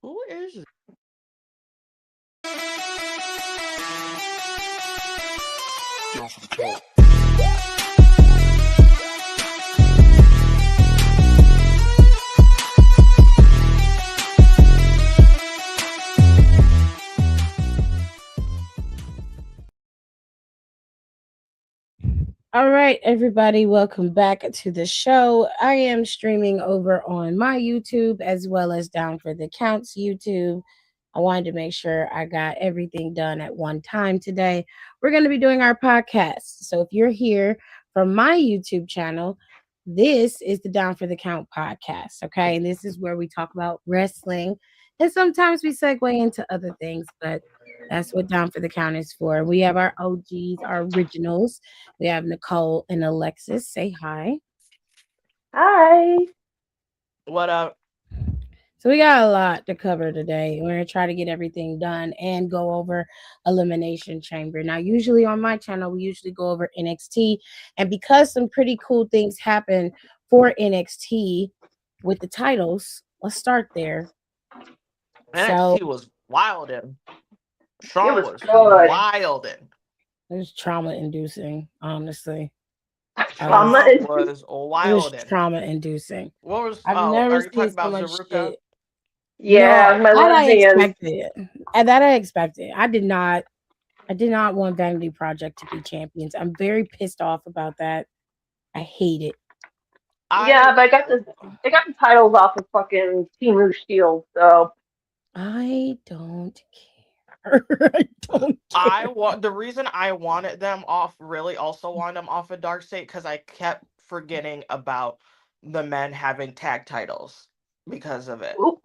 Who is it? All right, everybody, welcome back to the show. I am streaming over on my YouTube as well as Down for the Counts YouTube. I wanted to make sure I got everything done at one time today. We're going to be doing our podcast. So if you're here from my YouTube channel, this is the Down for the Count podcast. Okay. And this is where we talk about wrestling. And sometimes we segue into other things, but that's what Down for the Count is for. We have our OGs, our originals. We have Nicole and Alexis. Say hi. Hi. What up? So we got a lot to cover today. We're gonna try to get everything done and go over Elimination Chamber. Now, usually on my channel, we usually go over NXT, and because some pretty cool things happen for NXT with the titles, let's start there. NXT was wildin'. Shawn It was was good. wildin'. It was trauma-inducing, honestly. Shawn was It was wildin'. trauma-inducing. What was? I've Oh, never are you talking seen so about much Zaruka? shit. Yeah, No, my that I lesbians. expected. And that I expected. I did not want Vanity Project to be champions. I'm very pissed off about that. I hate it. Yeah, but they got the titles off of fucking Team Shield, so I don't care. I don't care. The reason I wanted them off, really also wanted them off of Dark State, because I kept forgetting about the men having tag titles because of it. Oop.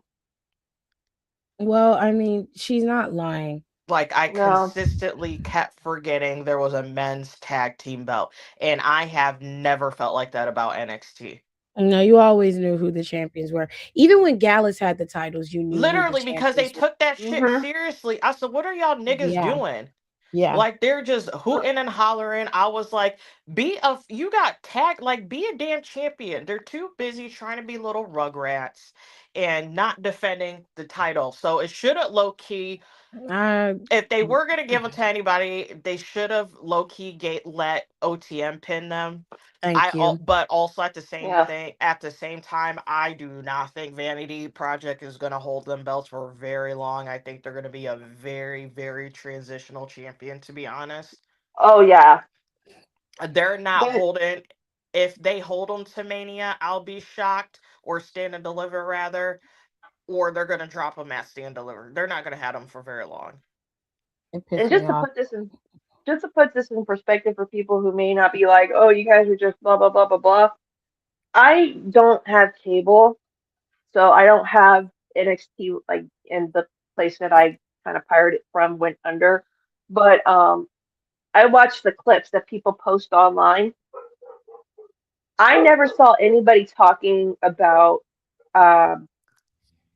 Well, I mean, she's not lying. Like, I consistently kept forgetting there was a men's tag team belt, and I have never felt like that about NXT. No, you always knew who the champions were. Even when Gallus had the titles, you knew. Literally, because they took that shit seriously. I said, what are y'all niggas doing? Yeah. Like, they're just hooting and hollering. I was like, you got tagged, like, be a damn champion. They're too busy trying to be little rugrats and not defending the title. So it should have low-key, if they were going to give it to anybody, they should have low-key let OTM pin them. Thank you. But also at the same time, I do not think Vanity Project is going to hold them belts for very long. I think they're going to be a very, very transitional champion, to be honest. Oh yeah. They're not holding. If they hold them to Mania, I'll be shocked, or Stand and Deliver rather, or they're going to drop them at Stand and Deliver. They're not going to have them for very long. And just to put this in perspective for people who may not be like, oh, you guys are just blah blah blah blah blah. I don't have cable, so I don't have NXT like in the place that I kind of pirated from went under. But I watch the clips that people post online. I never saw anybody talking about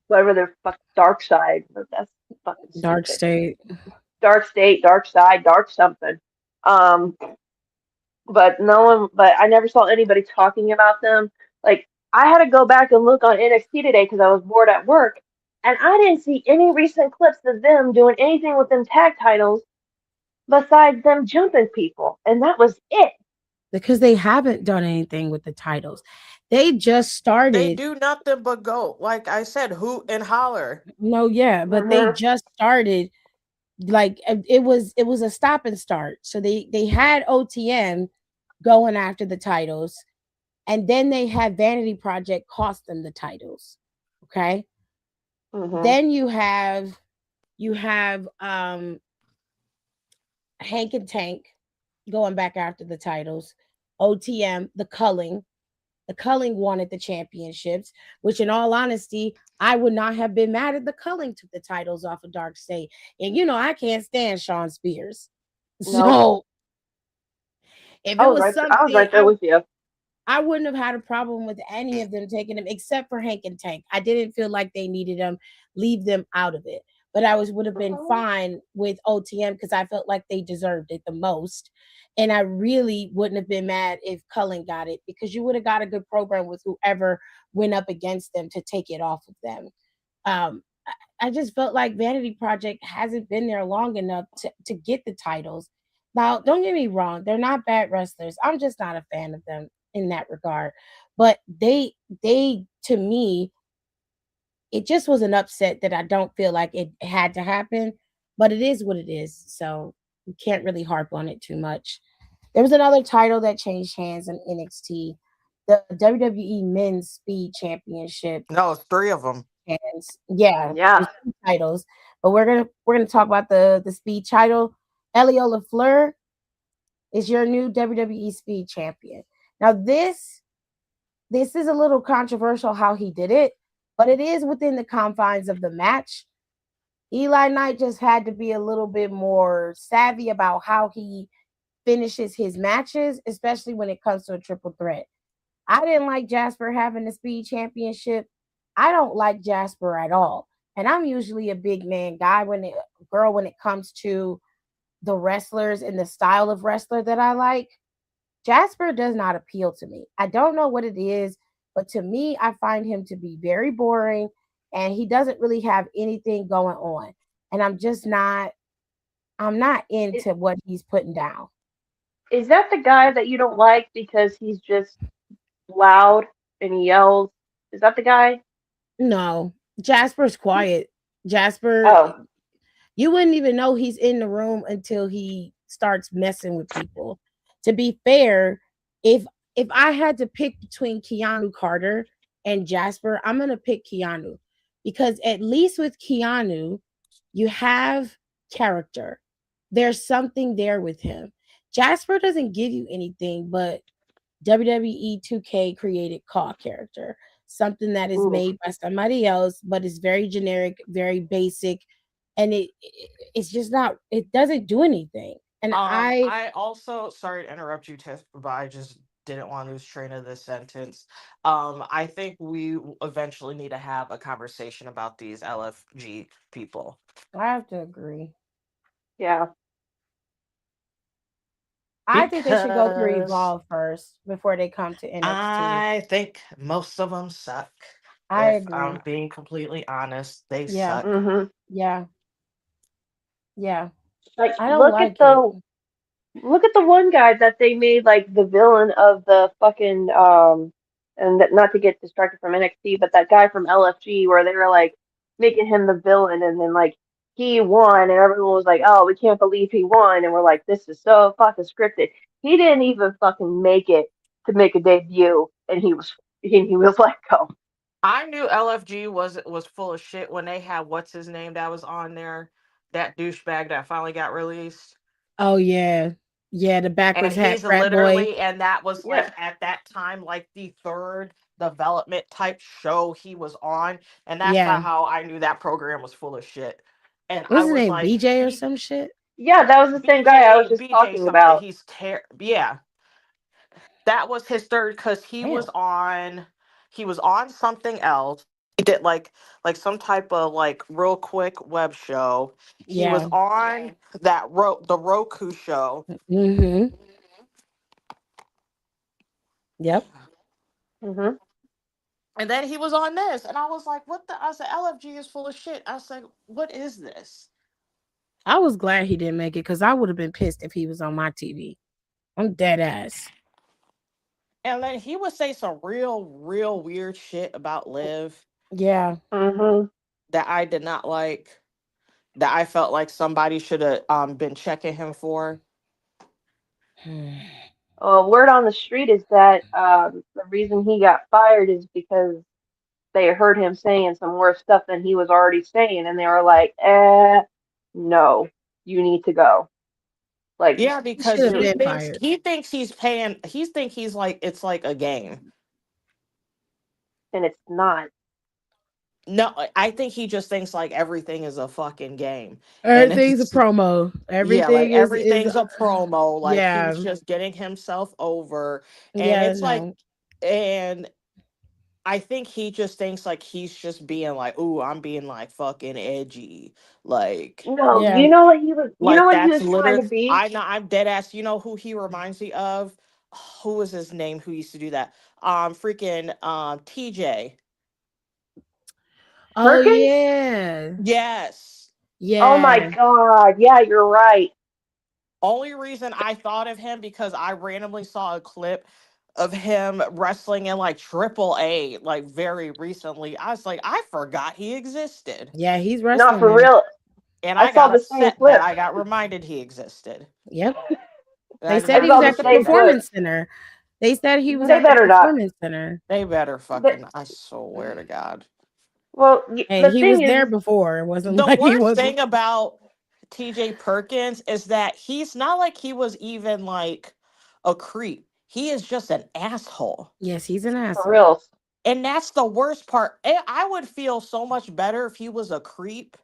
whatever their Dark Side. That's fucking stupid. Dark State. Dark State, Dark Side, Dark something. But I never saw anybody talking about them. Like, I had to go back and look on NXT today because I was bored at work, and I didn't see any recent clips of them doing anything with them tag titles besides them jumping people, and that was it. Because they haven't done anything with the titles. They just started. They do nothing but go, like I said, hoot and holler. No, yeah, but they just started. Like, it was a stop and start. So they had OTM going after the titles, and then they had Vanity Project cost them the titles. Okay. Then you have Hank and Tank going back after the titles. OTM, the Culling wanted the championships, which in all honesty, I would not have been mad if the Culling took the titles off of Dark State. And I can't stand Shawn Spears. So if it was something, I was right there with you. I wouldn't have had a problem with any of them taking them, except for Hank and Tank. I didn't feel like they needed them, leave them out of it. But I would have been fine with OTM because I felt like they deserved it the most. And I really wouldn't have been mad if Cullen got it, because you would have got a good program with whoever went up against them to take it off of them. I just felt like Vanity Project hasn't been there long enough to get the titles. Now, don't get me wrong, they're not bad wrestlers. I'm just not a fan of them in that regard. But they to me, it just was an upset that I don't feel like it had to happen, but it is what it is. So we can't really harp on it too much. There was another title that changed hands in NXT, the WWE Men's Speed Championship. No, it's 3 of them. And yeah, Yeah. titles. But we're gonna talk about the Speed title. Elio LaFleur is your new WWE Speed Champion. Now this is a little controversial how he did it, but it is within the confines of the match. Eli Knight just had to be a little bit more savvy about how he finishes his matches, especially when it comes to a triple threat. I didn't like Jasper having the speed championship. I don't like Jasper at all. And I'm usually a big man guy when it comes to the wrestlers and the style of wrestler that I like. Jasper does not appeal to me. I don't know what it is, but to me, I find him to be very boring and he doesn't really have anything going on. And I'm not into what he's putting down. Is that the guy that you don't like because he's just loud and he yells? Is that the guy? No, Jasper's quiet. Jasper, Oh. you wouldn't even know he's in the room until he starts messing with people. To be fair, if I had to pick between Keanu Carter and Jasper, I'm gonna pick Keanu because at least with Keanu, you have character. There's something there with him. Jasper doesn't give you anything but WWE 2K created call character, something that is made by somebody else, but it's very generic, very basic, and it's just not. It doesn't do anything. And I also, sorry to interrupt you, Tiff, but I just didn't want to lose train of this sentence. I think we eventually need to have a conversation about these LFG people. I have to agree. Yeah. I think they should go through Evolve first before they come to NXT. I think most of them suck. I If agree. I'm being completely honest, they Yeah. suck. Mm-hmm. Yeah. Yeah. Like, I don't like it. Look at the one guy that they made like the villain of the fucking and that, not to get distracted from NXT, but that guy from LFG where they were like making him the villain and then like he won and everyone was like, "Oh, we can't believe he won." And we're like, "This is so fucking scripted." He didn't even fucking make it to make a debut and he was let go. I knew LFG was full of shit when they had what's his name that was on there, that douchebag that finally got released. Oh yeah, yeah, the backwards And hat he's frat boy. literally, and that was Yeah. like at that time, like the third development type show he was on, and that's Yeah. how I knew that program was full of shit. And What's I his was name? like, BJ or some shit? Yeah, that was the same guy I was just BJ talking something. about. He's yeah. That was his third because Damn. he was on something else. He did like some type of like real quick web show. He was Yeah. on the Roku show. Mm-hmm. Yep. Mm-hmm. And then he was on this, and I was like, "What the?" I said, "LFG is full of shit." I said, "What is this?" I was glad he didn't make it because I would have been pissed if he was on my TV. I'm dead ass. And then he would say some real weird shit about Liv Yeah. Mm-hmm. that I did not like. That I felt like somebody should have been checking him for. Word on the street is that the reason he got fired is because they heard him saying some worse stuff than he was already saying, and they were like, no, you need to go." Like, Yeah, He because should have been fired. he thinks he's paying. He thinks he's like it's like a game. and it's not. No, I think he just thinks like everything is a fucking game, and Everything's a it's promo. yeah, like Everything is everything's a promo. Like yeah. he's just getting himself over, and Yeah, it's like, no. and I think he just thinks like he's just being like, "Ooh, I'm being like fucking edgy," like. No, Yeah. you know what he was. You know Like what he that's was trying literally to be. I'm dead ass. You know who he reminds me of? Who was his name? Who used to do that? Freaking TJ. Oh Perkins? yeah. Yes. Oh my Yeah. god. Yeah, you're right. Only reason I thought of him because I randomly saw a clip of him wrestling in like triple A like very recently. I was like, I forgot he existed. Yeah, he's Not wrestling for there. real. And I I saw got the same upset that clip. I got reminded he existed. Yep. And They I did said I not he was saw the at the appreciate same that. clip. performance center. They said he was They at the better not. performance center. They better They, fucking, I swear to God. well, Hey, the he thing was there is, before. It wasn't The like he worst wasn't. thing about TJ Perkins is that he's not like he was even like a creep. He is just an asshole. Yes, he's an for asshole. real. And that's the worst part. I would feel so much better if he was a creep.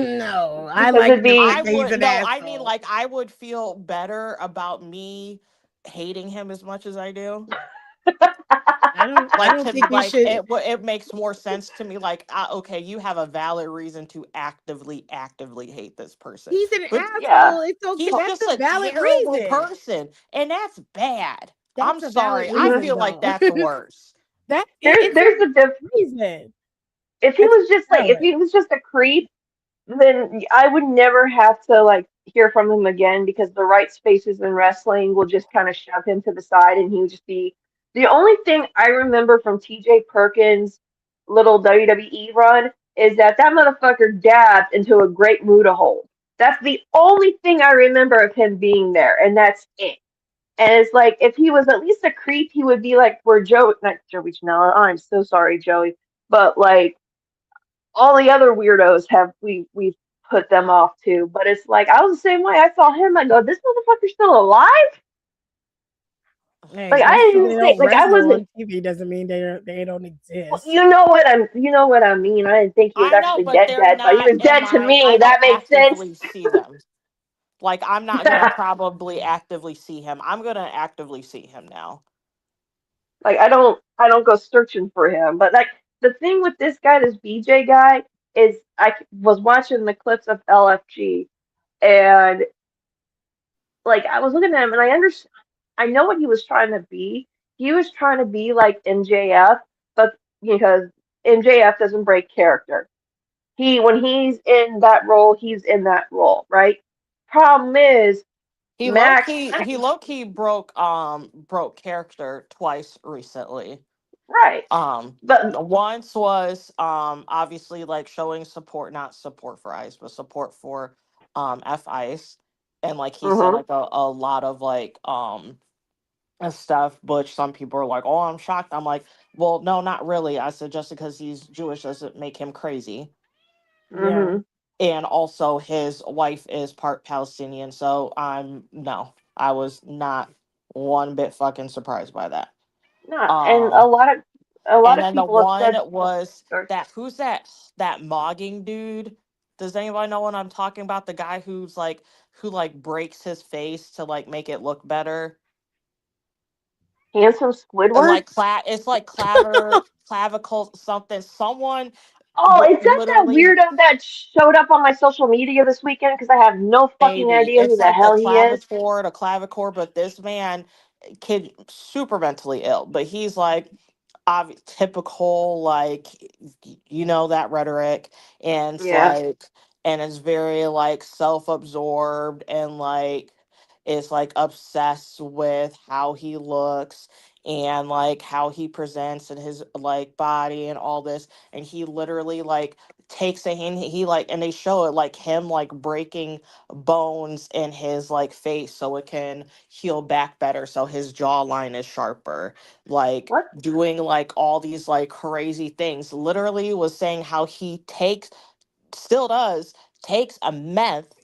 No, I Because like it'd the be fact I that he's would an no, I mean asshole. like I would feel better about me hating him as much as I do. I Like don't to think you like should. it makes more sense to me like okay, you have a valid reason to actively hate this person. He's an But yeah. asshole. It's okay. he's Well, That's just a a valid terrible reason. person, and that's bad. I'm That's a valid sorry. I reason, feel like though. that's worse. there's It's a there's a diff. reason. If he It's was just like, if valid. he was just a creep, then I would never have to like hear from him again because the right spaces in wrestling will just kind of shove him to the side, and he would just be the only thing I remember from T.J. Perkins' little WWE run is that that motherfucker dabbed into a great Muda hold. That's the only thing I remember of him being there, and that's it. And it's like if he was at least a creep, he would be like where Joe, not Joey Janela. I'm so sorry, Joey, but like all the other weirdos have we've put them off too. But it's like I was the same way. I saw him. I go, this motherfucker's still alive. Hey, Like I just didn't because even they think. don't Like I wrestle wasn't. on TV doesn't mean they don't Well, exist. you know what I mean. I didn't think he was I know, actually but dead. they're Dead, but he not was in dead to my me. I That don't makes sense. actively see them. Like I'm not gonna probably actively see him. I'm gonna actively see him now. Like I don't go searching for him. But like the thing with this guy, this BJ guy, is was watching the clips of LFG and like I was looking at him and I know what he was trying to be. He was trying to be like MJF, but because MJF doesn't break character. When he's in that role, he's in that role, right? Problem is, Max, He low key broke character twice recently. right? But Once was obviously like showing support, not support for Ice, but support for F Ice. And like he said mhm, like a lot of like and stuff, which some people are like, oh, I'm shocked. I'm like, well, no, not really. I said just because he's Jewish doesn't make him crazy. Yeah. mhm, And also his wife is part Palestinian, so I was not one bit fucking surprised by that. not, and Um a lot and of then the people have one said, oh, was sorry. that who's that mogging dude? Does anybody know what I'm talking about? The guy who like breaks his face to like make it look better. Handsome Squidward. Like it's like clavicle something. Someone Oh, is that that literally weirdo that showed up on my social media this weekend? Because I have no fucking maybe idea who it's the like the hell he is. clavitor, the clavicore, but this man kid super mentally ill, but he's like typical like you know that rhetoric, and it's Yeah. like and it's very like self-absorbed and like is like obsessed with how he looks and like how he presents and his like body and all this, and he literally like takes a hand he like and they show it like him like breaking bones in his like face so it can heal back better so his jawline is sharper, like What? doing like all these like crazy things. Literally was saying how he still does takes a meth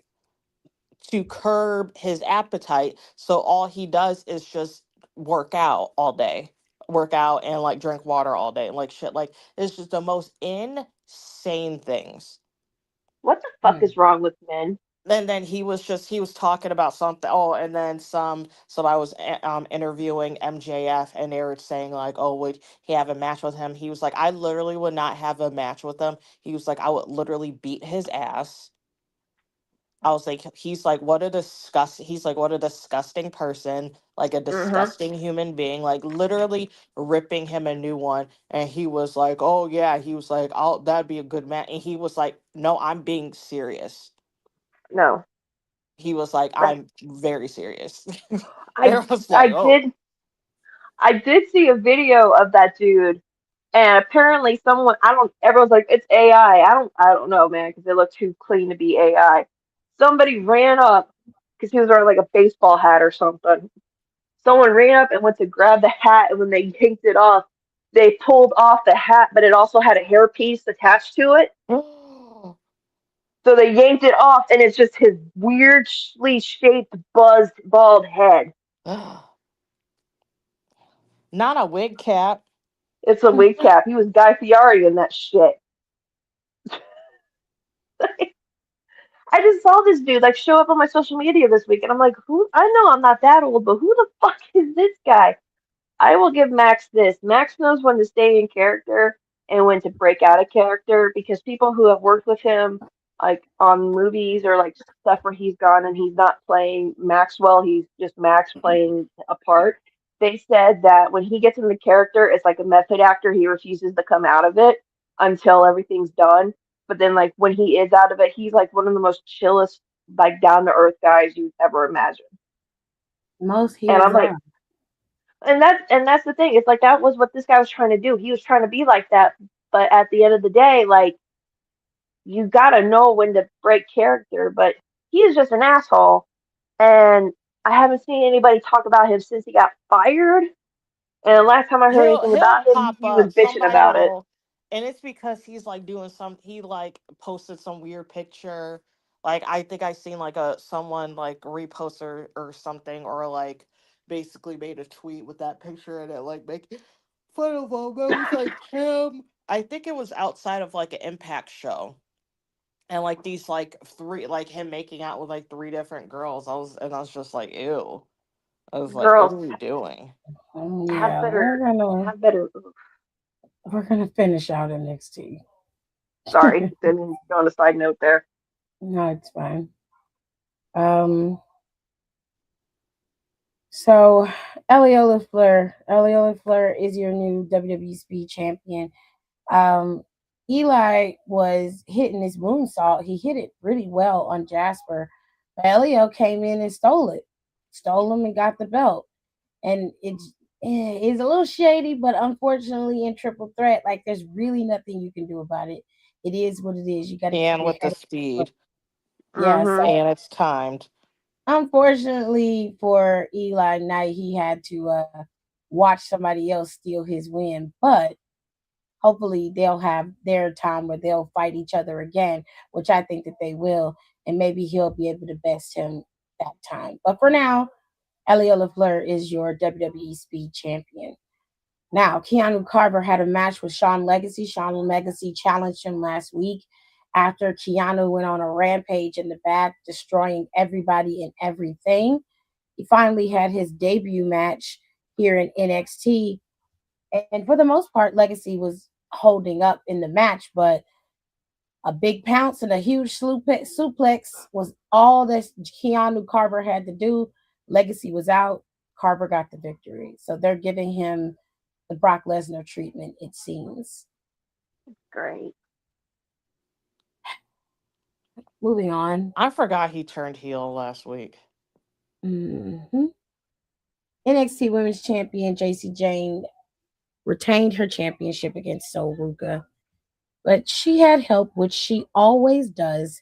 to curb his appetite. So all he does is just work out all day, work out and like drink water all day, like shit. Like it's just the most insane things. What the fuck Hmm. is wrong with men? Then he was talking about something. Oh, and then somebody was interviewing MJF, and they were saying like, oh, would he have a match with him? He was like, I literally would not have a match with him. He was like, I would literally beat his ass. I was like, he's like, what a disgusting person, like a Mhm. disgusting human being, like literally ripping him a new one. And he was like, oh yeah, he was like, oh, that'd be a good match. And he was like, no, I'm being serious. No. He was like, That I'm very serious. And I I was I like, oh. did see a video of that dude, and apparently someone, I don't, everyone's like it's AI. I don't know, man, because it looked too clean to be AI. Somebody ran up because he was wearing like a baseball hat or something. Someone ran up and went to grab the hat, and when they yanked it off, they pulled off the hat, but it also had a hairpiece attached to it. So they yanked it off, and it's just his weirdly shaped, buzzed, bald head. Not a wig cap. It's a wig cap. He was Guy Fieri in that shit. I just saw this dude like show up on my social media this week, and I'm like, who? I know I'm not that old, but who the fuck is this guy? I will give Max this. Max knows when to stay in character and when to break out of character because people who have worked with him, like on movies or like stuff where he's gone and he's not playing Maxwell, he's just Max playing a part. They said that when he gets in the character, it's like a method actor. He refuses to come out of it until everything's done. But then, like when he is out of it, he's like one of the most chillest, like down to earth guys you've ever imagined. Most And I'm heroes like, are. and that's the thing. It's like that was what this guy was trying to do. He was trying to be like that, but at the end of the day, like you gotta know when to break character. But he is just an asshole, and I haven't seen anybody talk about him since he got fired. And the last time I heard anything He'll about him, pop he was up. bitching Somebody about it. will, and it's because he's like doing some. He like posted some weird picture. Like I think I seen like a someone like repost or something, or like basically made a tweet with that picture and it like make fun of him. It was like him. I think it was outside of like an Impact show, and like these like three, like him making out with like three different girls. I was just like, ew. I was like, what Girls are we doing? have Yeah, better, have better. we're gonna finish out NXT. Sorry, didn't go on a side note there. No, it's fine. So Eliola Fleur is your new WWE Speed champion. Um, Eli was hitting his moonsault. He hit it really well on Jasper. But Elio came in and stole him and got the belt. And it's a little shady, but unfortunately in triple threat, like there's really nothing you can do about it. It is what it is. You got to keep And your with the head up. speed. Yeah, Mm-hmm. so And it's timed. unfortunately for Eli Knight, he had to watch somebody else steal his win, but hopefully they'll have their time where they'll fight each other again, which I think that they will, and maybe he'll be able to best him that time. But for now, Elio LaFleur is your WWE Speed Champion. Now, Keanu Carver had a match with Sean Legacy. Sean Legacy challenged him last week after Keanu went on a rampage in the back, destroying everybody and everything. He finally had his debut match here in NXT. And for the most part, Legacy was holding up in the match, but a big pounce and a huge suplex was all that Keanu Carver had to do. Legacy was out. Carver got the victory. So they're giving him the Brock Lesnar treatment, it seems. Great. Moving on. I forgot he turned heel last week. Mm-hmm. NXT Women's Champion Jacy Jayne retained her championship against Sol Ruka, but she had help, which she always does,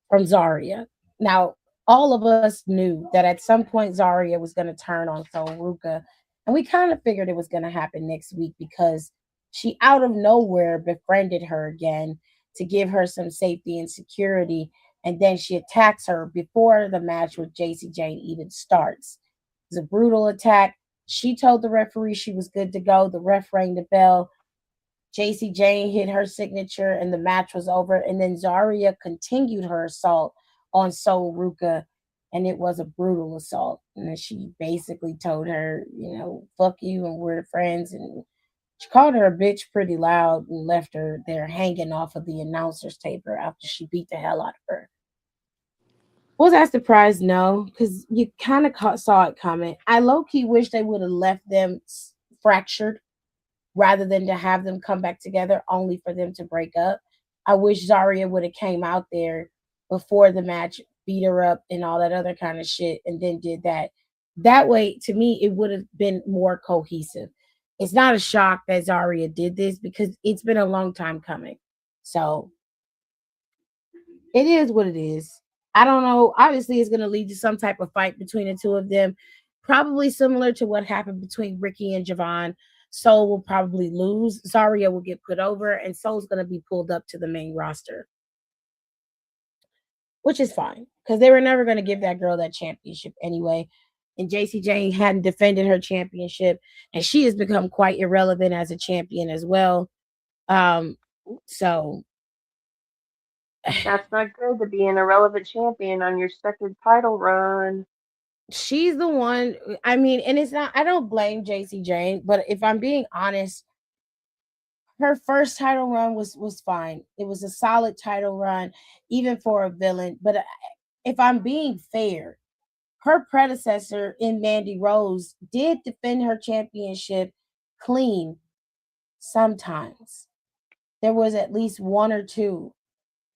from Zarya. Now, all of us knew that at some point Zarya was going to turn on Sol Ruka, and we kind of figured it was going to happen next week because she out of nowhere befriended her again to give her some safety and security, and then she attacks her before the match with Jacy Jayne even starts. It was a brutal attack. She told the referee she was good to go. The ref rang the bell. Jacy Jayne hit her signature and the match was over. And then Zarya continued her assault on Sol Ruka, and it was a brutal assault. And she basically told her, fuck you and we're friends. And she called her a bitch pretty loud and left her there hanging off of the announcer's table after she beat the hell out of her. Was I surprised? No, because you kind of saw it coming. I low key wish they would have left them fractured rather than to have them come back together only for them to break up. I wish Zarya would have came out there before the match, beat her up and all that other kind of shit, and then did that. That way, to me, it would have been more cohesive. It's not a shock that Zarya did this because it's been a long time coming. So it is what it is. I don't know. Obviously, it's going to lead to some type of fight between the two of them, probably similar to what happened between Ricky and Javon. Soul will probably lose. Zarya will get put over, and Soul's going to be pulled up to the main roster, which is fine because they were never going to give that girl that championship anyway. And Jacy Jayne hadn't defended her championship, and she has become quite irrelevant as a champion as well. So that's not good to be an irrelevant champion on your second title run. She's the one. I mean, and it's not. I don't blame Jacy Jayne, but if I'm being honest, her first title run was fine. It was a solid title run, even for a villain. But if I'm being fair, her predecessor in Mandy Rose did defend her championship clean. Sometimes there was at least one or two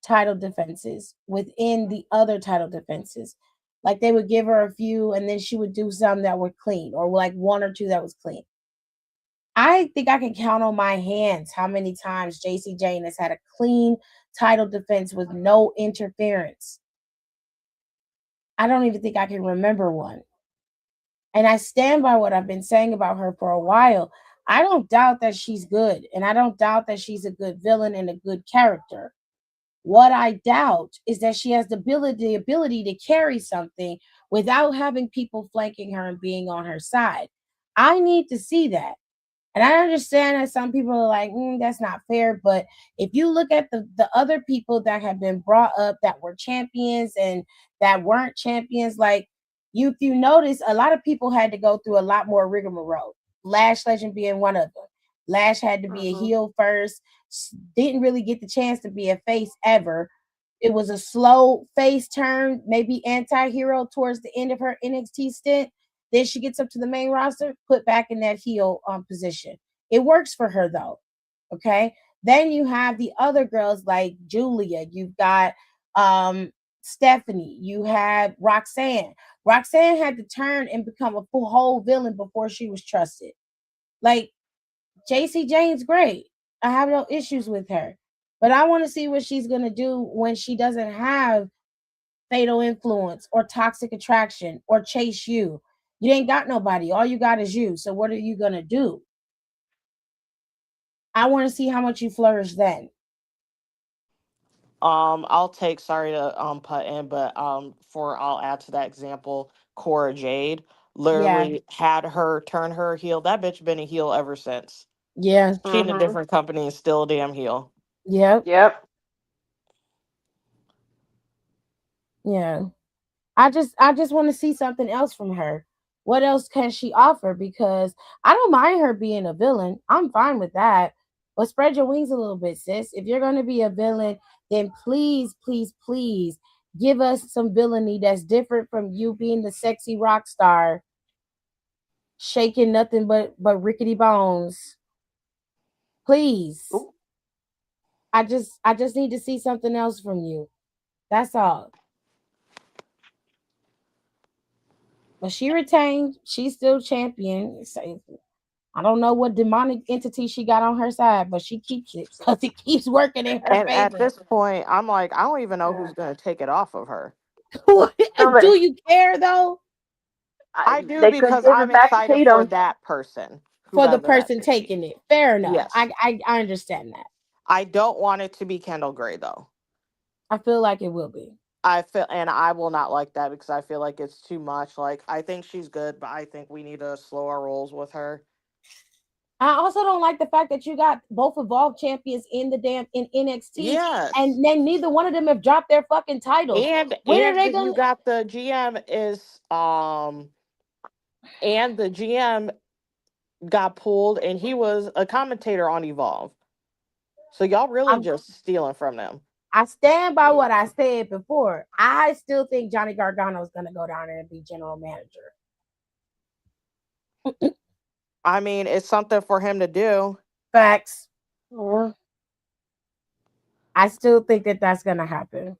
title defenses within the other title defenses. Like they would give her a few and then she would do some that were clean, or like one or two that was clean. I think I can count on my hands how many times Jacy Jayne has had a clean title defense with no interference. I don't even think I can remember one. And I stand by what I've been saying about her for a while. I don't doubt that she's good, and I don't doubt that she's a good villain and a good character. What I doubt is that she has the ability to carry something without having people flanking her and being on her side. I need to see that. And I understand that some people are like, that's not fair. But if you look at the other people that have been brought up that were champions and that weren't champions, like if you notice, a lot of people had to go through a lot more rigmarole. Lash Legend being one of them. Lash had to be a heel first, didn't really get the chance to be a face ever. It was a slow face turn, maybe anti-hero towards the end of her NXT stint. Then she gets up to the main roster, put back in that heel position. It works for her though. Okay. Then you have the other girls like Julia. You've got Stephanie. You have Roxanne. Roxanne had to turn and become a full whole villain before she was trusted. Like Jacy Jayne's great. I have no issues with her. But I want to see what she's going to do when she doesn't have Fatal Influence or Toxic Attraction or Chase You. You ain't got nobody. All you got is you. So what are you going to do? I want to see how much you flourish then. I'll take, sorry to put in, but I'll add to that example, Cora Jade literally had her turn her heel. That bitch been a heel ever since. Yeah. She in a different company and still a damn heel. Yep. Yeah. I just want to see something else from her. What else can she offer? Because I don't mind her being a villain. I'm fine with that. But spread your wings a little bit, sis. If you're going to be a villain, then please, please, please give us some villainy that's different from you being the sexy rock star, shaking nothing but rickety bones. Please. Ooh. I just need to see something else from you. That's all. But she retained. She's still champion. I don't know what demonic entity she got on her side, but she keeps it because it keeps working in her favor. At this point, I'm like, I don't even know who's going to take it off of her. Do you care though? I do, because I'm excited for that person. For the person taking it. Fair enough. Yes. I understand that. I don't want it to be Kendall Gray though. I feel like it will be. And I will not like that because I feel like it's too much. Like, I think she's good, but I think we need to slow our rolls with her. I also don't like the fact that you got both Evolve champions in NXT. Yes. And then neither one of them have dropped their fucking titles. And you got the GM is and the GM got pulled and he was a commentator on Evolve. So y'all really just stealing from them. I stand by what I said before. I still think Johnny Gargano is going to go down there and be general manager. I mean, it's something for him to do. Facts. Yeah. I still think that that's going to happen.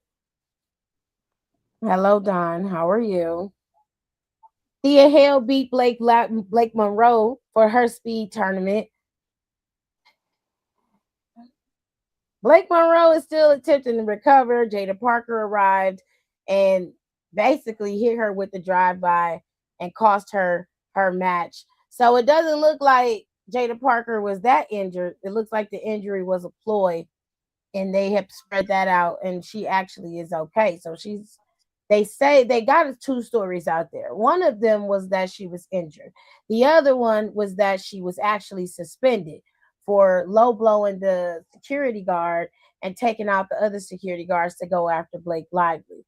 Hello, Don. How are you? Thea Hale beat Blake Monroe for her speed tournament. Blake Monroe is still attempting to recover. Jada Parker arrived and basically hit her with the drive-by and cost her her match. So it doesn't look like Jada Parker was that injured. It looks like the injury was a ploy and they have spread that out and she actually is okay. So they say they got two stories out there. One of them was that she was injured. The other one was that she was actually suspended for low blowing the security guard and taking out the other security guards to go after Blake Lively.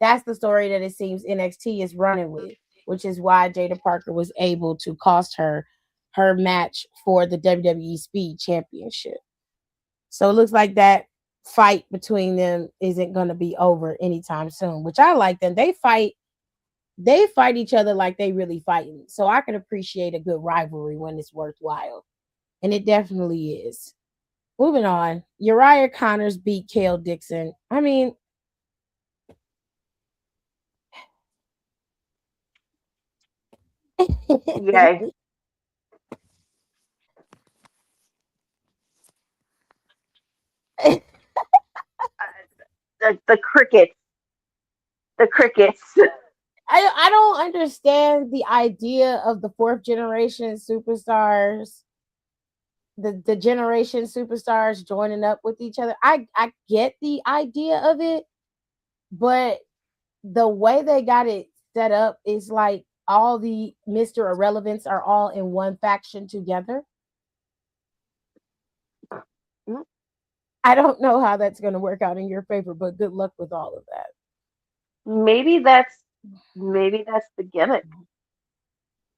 That's the story that it seems NXT is running with, which is why Jada Parker was able to cost her her match for the WWE Speed Championship. So it looks like that fight between them isn't going to be over anytime soon, which I like them. They fight each other like they really fighting. So I can appreciate a good rivalry when it's worthwhile. And it definitely is. Moving on. Uriah Connors beat Kale Dixon. I mean, Yay. The crickets. The crickets. I don't understand the idea of the fourth generation superstars, the generation superstars joining up with each other. I get the idea of it, but the way they got it set up is like all the Mr. Irrelevance are all in one faction together. I don't know how that's going to work out in your favor, but good luck with all of that. Maybe that's the gimmick.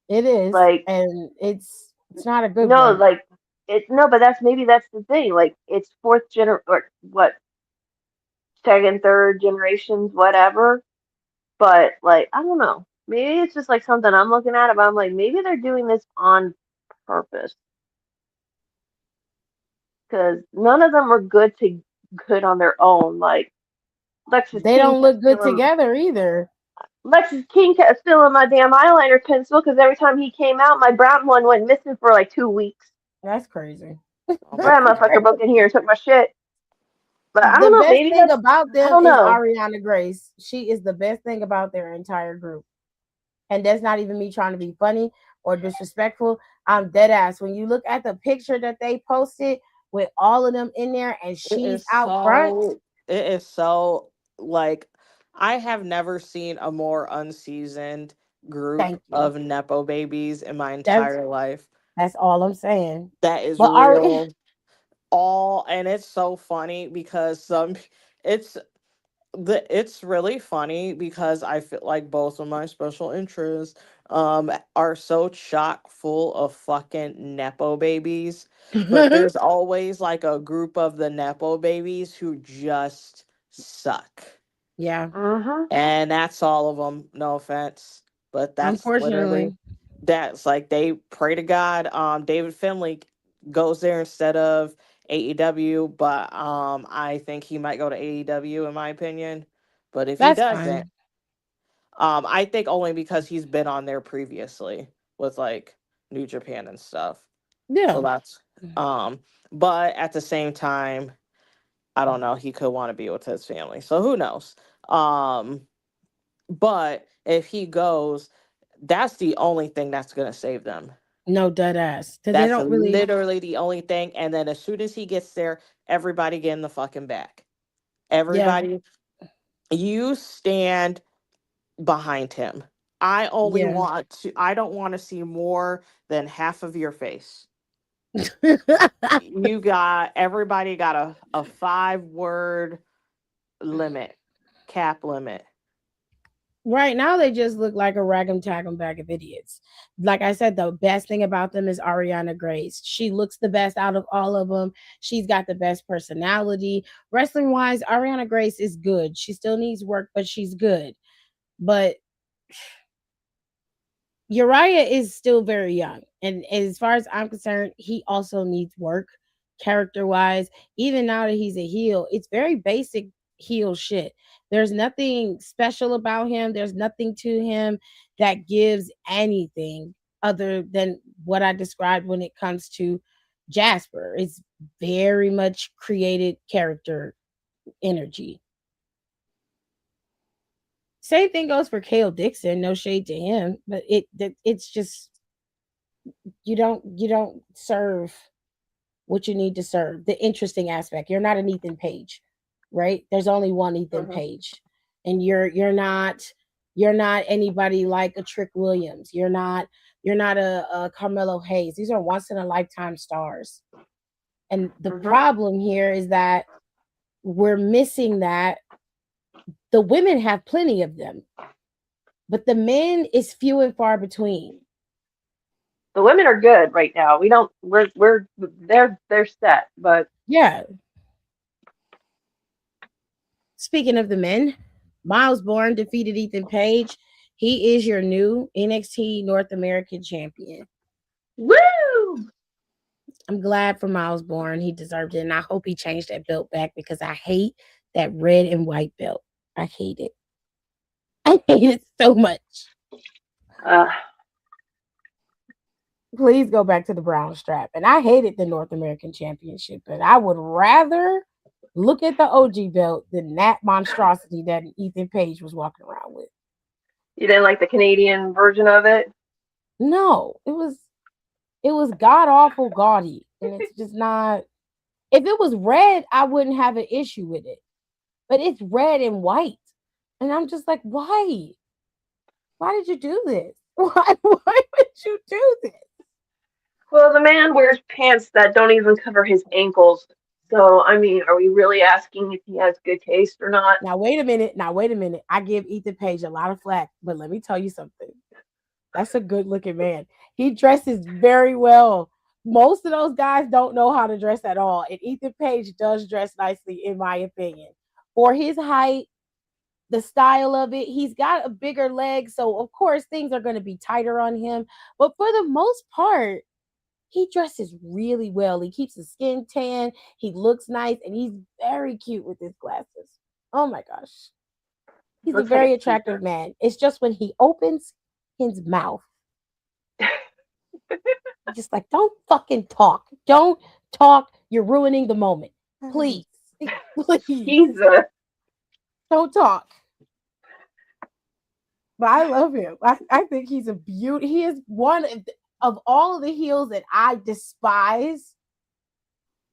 It is, like, and it's not a good no, one. like but that's the thing. Like, it's fourth or what, second, third generations, whatever. But like, I don't know. Maybe it's just like something I'm looking at, but I'm like, maybe they're doing this on purpose because none of them are good on their own. Like, Lexus They King don't kept look good stealing. together either. Lexus King kept stealing my damn eyeliner pencil because every time he came out, my brown one went missing for like 2 weeks. That's crazy. That motherfucker broke in here and took my shit. But I don't The know. best Maybe thing that's. about I them don't is know. Ariana Grace. She is the best thing about their entire group. And that's not even me trying to be funny or disrespectful. I'm dead ass. When you look at the picture that they posted with all of them in there and she's out front. It is so, like, I have never seen a more unseasoned group of Nepo babies in my entire life. That's all I'm saying. That is But real. And it's so funny because it's really funny because I feel like both of my special interests are so chock full of fucking Nepo babies. But there's always like a group of the Nepo babies who just suck. Yeah. And that's all of them. No offense. But that's unfortunately, that's like they pray to God. David Finley goes there instead of AEW, but I think he might go to AEW in my opinion. But if he doesn't, I think only because he's been on there previously with like New Japan and stuff. Yeah. So that's but at the same time, I don't know, he could want to be with his family. So who knows? But if he goes, that's the only thing that's gonna save them. No, dead ass. That's literally the only thing. And then as soon as he gets there, everybody get in the fucking back. Everybody, you stand behind him. I don't want to see more than half of your face. Everybody got a 5-word limit, cap limit. Right now, they just look like a rag'em tagg'em bag of idiots. Like I said, the best thing about them is Ariana Grace. She looks the best out of all of them. She's got the best personality. Wrestling wise, Ariana Grace is good. She still needs work, but she's good. But Uriah is still very young. And as far as I'm concerned, he also needs work character wise. Even now that he's a heel, it's very basic heel shit. There's nothing special about him. There's nothing to him that gives anything other than what I described when it comes to Jasper. It's very much created character energy. Same thing goes for Kale Dixon. No shade to him, but it's just you don't serve what you need to serve. The interesting aspect. You're not an Ethan Page, right? There's only one Ethan Page, and you're not anybody like a Trick Williams. You're not a Carmelo Hayes. These are once in a lifetime stars, and the problem here is that we're missing that. The women have plenty of them, but the men is few and far between. The women are good right now. They're set, but yeah. Speaking of the men, Miles Bourne defeated Ethan Page. He is your new NXT North American champion. Woo! I'm glad for Miles Bourne. He deserved it, and I hope he changed that belt back because I hate that red and white belt. I hate it. I hate it so much. Please go back to the brown strap. And I hated the North American Championship, but I would rather look at the OG belt than that monstrosity that Ethan Page was walking around with. You didn't like the Canadian version of it? No, it was god awful gaudy, and it's just not. If it was red, I wouldn't have an issue with it, but it's red and white, and I'm just like, why? Why did you do this? Why would you do this? Well, the man wears pants that don't even cover his ankles. So, I mean, are we really asking if he has good taste or not? Now, wait a minute. I give Ethan Page a lot of flack, but let me tell you something. That's a good looking man. He dresses very well. Most of those guys don't know how to dress at all. And Ethan Page does dress nicely, in my opinion. For his height, the style of it, he's got a bigger leg. So, of course, things are going to be tighter on him. But for the most part, he dresses really well. He keeps his skin tan. He looks nice, and he's very cute with his glasses. Oh my gosh. He's a very attractive man. It's just when he opens his mouth, just like, don't fucking talk. Don't talk. You're ruining the moment. Please. Please. Jesus. Don't talk. But I love him. I think he's a beauty. He is one of all of the heels that I despise.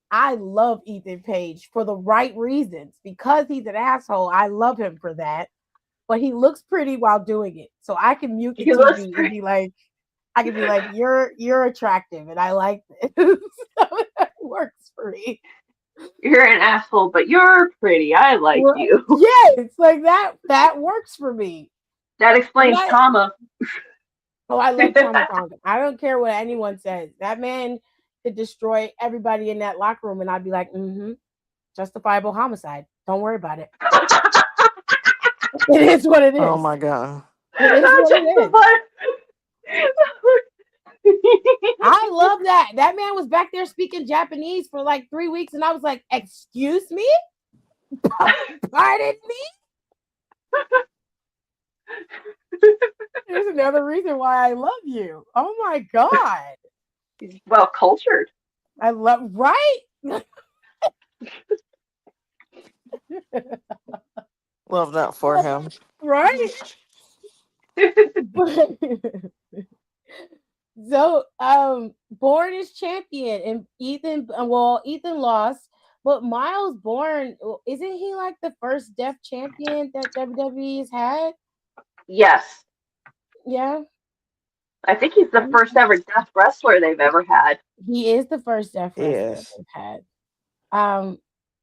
I love Ethan Page for the right reasons. Because he's an asshole, I love him for that. But he looks pretty while doing it. So I can mute the TV and be like, you're attractive and I like this. So that works for me. You're an asshole, but you're pretty. I like you. Yeah, it's like that works for me. That explains Tama. Oh, I love Tama Tonga. I don't care what anyone says. That man could destroy everybody in that locker room, and I'd be like, justifiable homicide. Don't worry about it. It is what it is. Oh my god. It is what it is. I love that. That man was back there speaking Japanese for like 3 weeks, and I was like, excuse me? Pardon me? There's another reason why I love you. Oh my god. He's well cultured. I love right? Love that for him. Right? So Bourne is champion and Ethan lost, but Miles Bourne, isn't he like the first deaf champion that WWE has had? Yes. Yeah. I think he's the first ever deaf wrestler they've ever had. He is the first deaf wrestler they've had.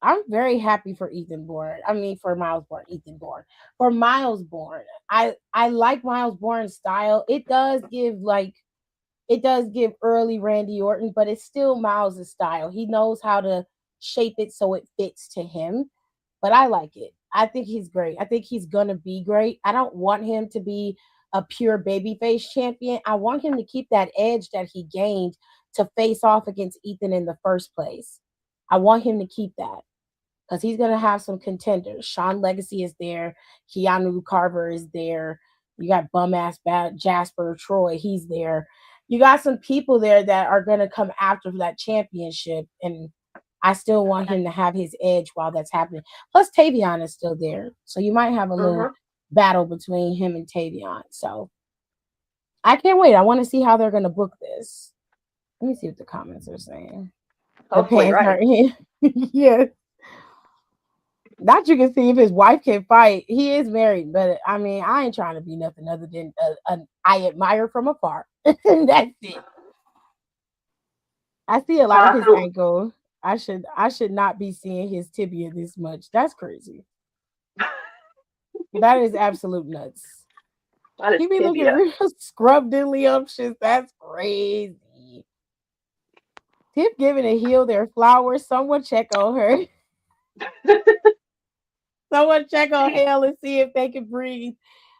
I'm very happy for Ethan Bourne. I mean, for Miles Bourne, Ethan Bourne. For Miles Bourne, I like Miles Bourne's style. It does give early Randy Orton, but it's still Miles' style. He knows how to shape it so it fits to him. But I like it. I think he's great. I think he's gonna be great. I don't want him to be a pure babyface champion. I want him to keep that edge that he gained to face off against Ethan in the first place. I want him to keep that because he's gonna have some contenders. Sean Legacy is there. Keanu Carver is there. You got bum ass Jasper Troy. He's there. You got some people there that are gonna come after that championship, and I still want him to have his edge while that's happening. Plus, Tavion is still there, so you might have a little battle between him and Tavion. So I can't wait. I want to see how they're gonna book this. Let me see what the comments are saying. Hopefully, right? Yeah. Not you can see if his wife can fight. He is married, but I mean, I ain't trying to be nothing other than I admire from afar. That's it. I see a lot of his ankle. I should not be seeing his tibia this much. That's crazy. That is absolute nuts. He be looking real scrubbedly-umptious. That's crazy. Tip giving a heel their flowers. Someone check on her. Someone check on Hale and see if they can breathe.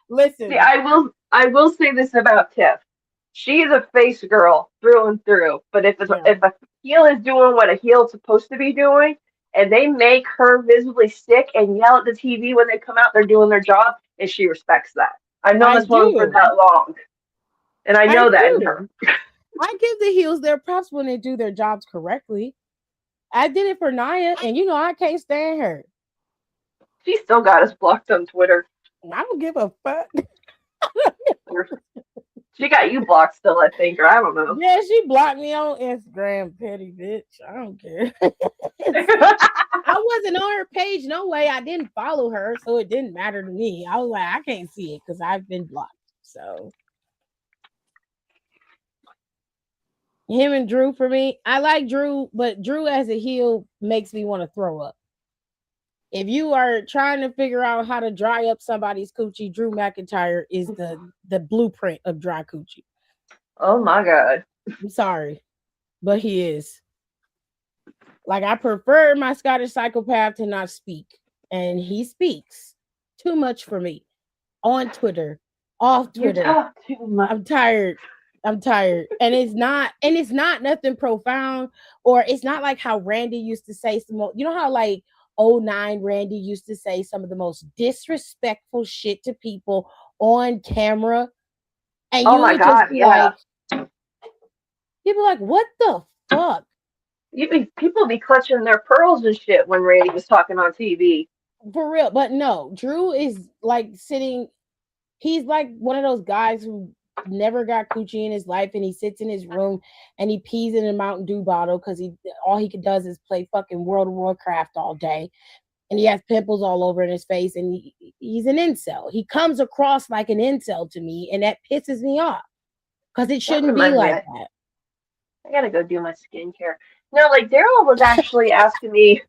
Listen. See, I will say this about Tiff. She's a face girl through and through. But if a heel is doing what a heel is supposed to be doing, and they make her visibly sick and yell at the TV when they come out, they're doing their job, and she respects that. I've known this woman for that long. And I know that in her. I give the heels their props when they do their jobs correctly. I did it for Nia, and I can't stand her. She still got us blocked on Twitter. I don't give a fuck. She got you blocked still, I think, or I don't know. Yeah, she blocked me on Instagram, petty bitch. I don't care. I wasn't on her page, no way. I didn't follow her, so it didn't matter to me. I was like, I can't see it because I've been blocked. So him and Drew for me. I like Drew, but Drew as a heel makes me want to throw up. If you are trying to figure out how to dry up somebody's coochie, Drew McIntyre is the blueprint of dry coochie. Oh my God. I'm sorry, but he is. Like, I prefer my Scottish psychopath to not speak, and he speaks too much for me on Twitter, off Twitter. You talk too much. I'm tired, and it's not nothing profound, or it's not like how Randy used to say some. How like 09 Randy used to say some of the most disrespectful shit to people on camera, and you would just be like, people like, what the fuck? People be clutching their pearls and shit when Randy was talking on TV. For real. But no, Drew is like he's like one of those guys who never got coochie in his life, and he sits in his room and he pees in a Mountain Dew bottle because all he does is play fucking World of Warcraft all day, and he has pimples all over in his face, and he's an incel. He comes across like an incel to me, and that pisses me off because it shouldn't be like that. I gotta go do my skincare. No, like Daryl was actually asking me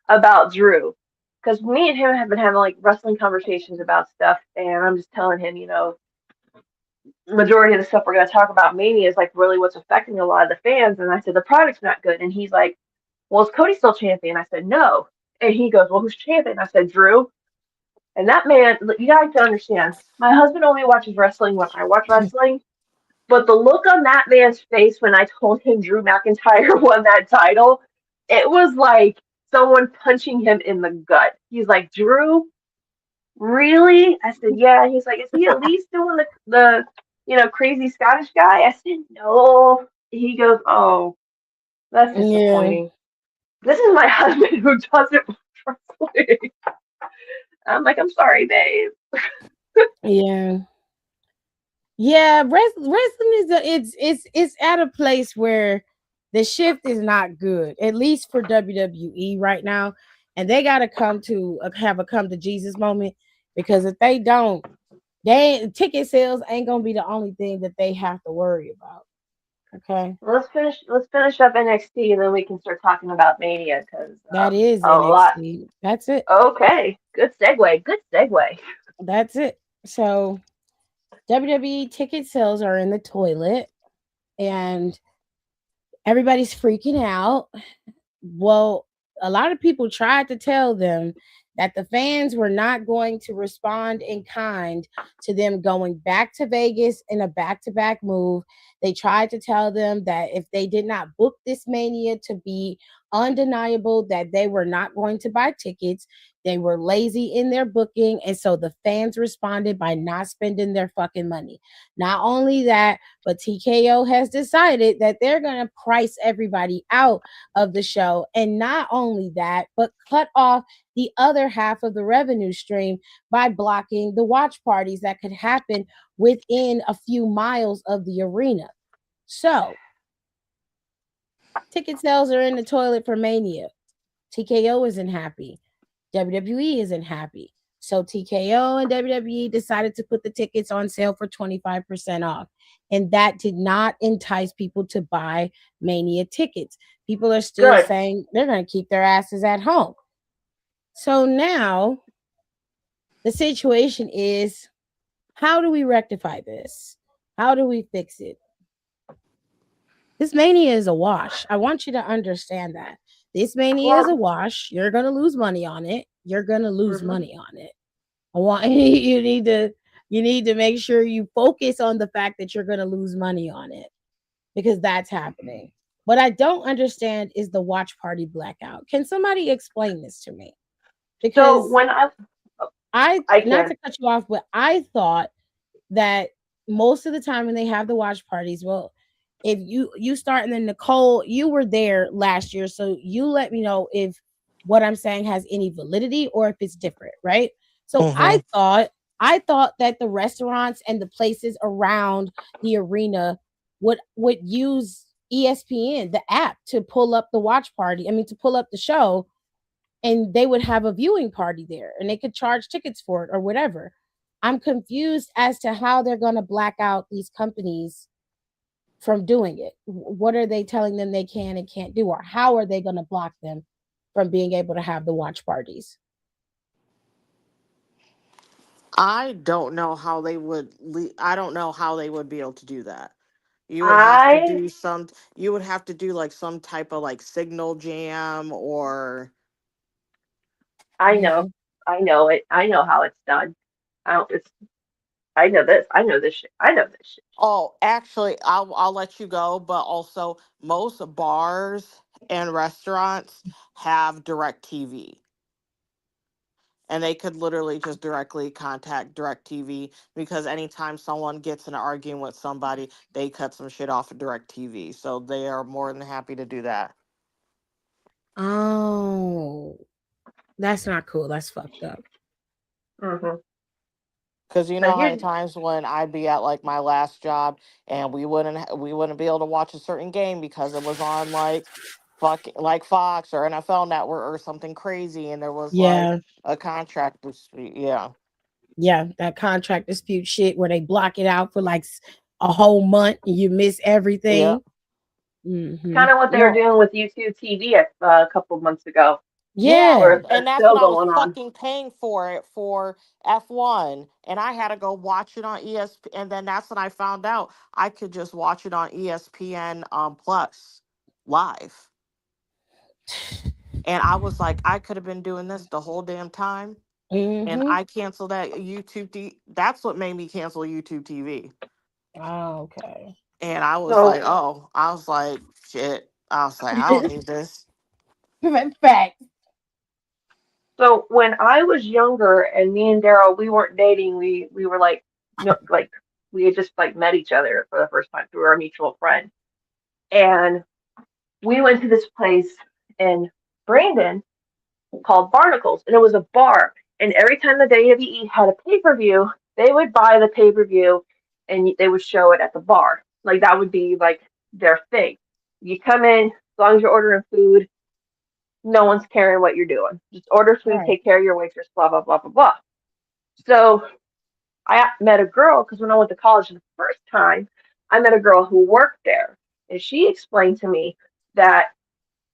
about Drew, because me and him have been having like wrestling conversations about stuff, and I'm just telling him, majority of the stuff we're going to talk about Mania is like really what's affecting a lot of the fans. And I said the product's not good, and he's like, well, is Cody still champion? I said no, and he goes, well, who's champion? I said Drew. And that man, you guys to understand, my husband only watches wrestling when I watch wrestling. But the look on that man's face when I told him Drew McIntyre won that title, it was like someone punching him in the gut. He's like, Drew, really? I said, yeah. He's like, is he at least doing the crazy Scottish guy? I said, no. He goes, oh, that's disappointing. Yeah. This is my husband who doesn't watch wrestling. I'm like, I'm sorry, babe. Yeah. Yeah, wrestling is at a place where the shift is not good, at least for WWE right now, and they got to have a come to Jesus moment, because if they don't, ticket sales ain't gonna be the only thing that they have to worry about. Okay. Let's finish up NXT and then we can start talking about Mania because That is a lot. NXT. That's it. Okay, good segue. Good segue. That's it. So WWE ticket sales are in the toilet and everybody's freaking out. Well, a lot of people tried to tell them that the fans were not going to respond in kind to them going back to Vegas in a back to back move. They tried to tell them that if they did not book this Mania to be undeniable, that they were not going to buy tickets. They were lazy in their booking. And so the fans responded by not spending their fucking money. Not only that, but TKO has decided that they're going to price everybody out of the show. And not only that, but cut off the other half of the revenue stream by blocking the watch parties that could happen within a few miles of the arena. So, ticket sales are in the toilet for Mania. TKO isn't happy. WWE isn't happy. So TKO and WWE decided to put the tickets on sale for 25% off. And that did not entice people to buy Mania tickets. People are still saying they're going to keep their asses at home. So now the situation is, how do we rectify this? How do we fix it? This Mania is a wash. I want you to understand that. This Mania is a wash. You're going to lose money on it. You're going to lose money on it. I want you need to make sure you focus on the fact that you're going to lose money on it, because that's happening. What I don't understand is the watch party blackout. Can somebody explain this to me? Because so when I not to cut you off, but I thought that most of the time when they have the watch parties, well, if you start, and then Nicole, you were there last year, so you let me know if what I'm saying has any validity or if it's different, right? So I thought that the restaurants and the places around the arena would use ESPN, the app, to pull up the watch party. I mean, to pull up the show, and they would have a viewing party there, and they could charge tickets for it or whatever. I'm confused as to how they're going to black out these companies from doing it. What are they telling them they can and can't do, or how are they going to block them from being able to have the watch parties? I don't know how they would. I don't know how they would be able to do that. You would have to do some. You would have to do like some type of like signal jam or. I know it. I know how it's done. I know this. I know this shit. I know this shit. Oh, actually, I'll let you go. But also, most bars and restaurants have DirecTV, and they could literally just directly contact DirecTV, because anytime someone gets in an argument with somebody, they cut some shit off of DirecTV. So they are more than happy to do that. Oh, that's not cool. That's fucked up. Because you know how many times when I'd be at like my last job and we wouldn't be able to watch a certain game because it was on like Fox or NFL Network or something crazy, and there was like a contract dispute. Yeah, that contract dispute shit where they block it out for like a whole month and you miss everything. Kind of what they were doing with YouTube TV a couple of months ago. Yeah, and that's what I was fucking paying for it for F1, and I had to go watch it on ESPN, and then that's when I found out I could just watch it on ESPN Plus live. And I was like, I could have been doing this the whole damn time. And I canceled that YouTube. That's what made me cancel YouTube TV. Oh, okay. And I was like, shit. I was like, I don't need this. Fact. So when I was younger and me and Daryl, we weren't dating. We were like, like we had just like met each other for the first time through our mutual friend. And we went to this place in Brandon called Barnacles, and it was a bar. And every time the WWE had a pay-per-view, they would buy the pay-per-view and they would show it at the bar. Like that would be like their thing. You come in, as long as you're ordering food, no one's caring what you're doing. Just order food, take care of your waitress, blah, blah, blah, blah, blah. So I met a girl, because when I went to college the first time, I met a girl who worked there. And she explained to me that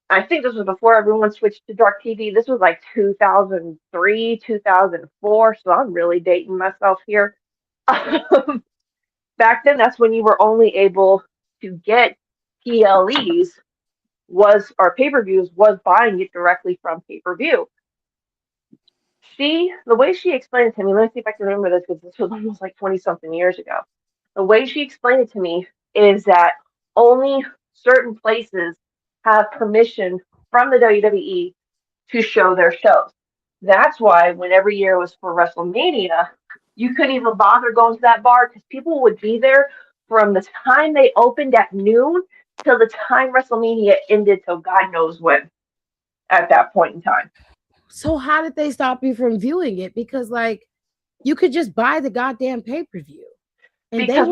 I think this was before everyone switched to DirecTV. This was like 2003, 2004. So I'm really dating myself here. Back then, that's when you were only able to get PLEs or pay-per-views was buying it directly from pay-per-view. The way she explained it to me, let me see if I can remember this because this was almost like 20 something years ago. The way she explained it to me is that only certain places have permission from the WWE to show their shows. That's why when every year was for WrestleMania, you couldn't even bother going to that bar because people would be there from the time they opened at noon till the time WrestleMania ended till God knows when at that point in time. So how did they stop you from viewing it? Because like you could just buy the goddamn pay-per-view. And because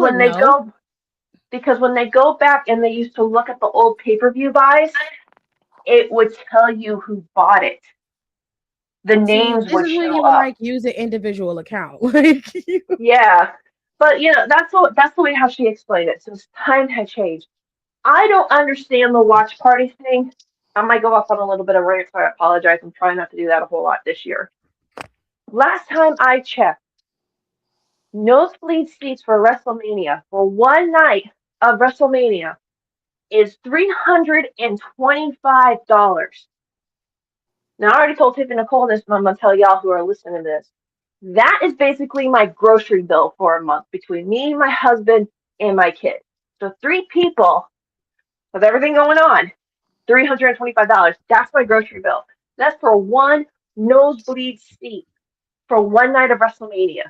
when they go back and they used to look at the old pay-per-view buys, it would tell you who bought it. The names would show you would up. like use an individual account. Like yeah. But that's the way how she explained it. Since time had changed. I don't understand the watch party thing. I might go off on a little bit of rant, so I apologize. I'm trying not to do that a whole lot this year. Last time I checked, nosebleed seats for WrestleMania for one night of WrestleMania is $325. Now, I already told Tiff and Nicole this, but I'm going to tell y'all who are listening to this. That is basically my grocery bill for a month between me, my husband, and my kid. So 3 people with everything going on, $325. That's my grocery bill. That's for one nosebleed seat for one night of WrestleMania.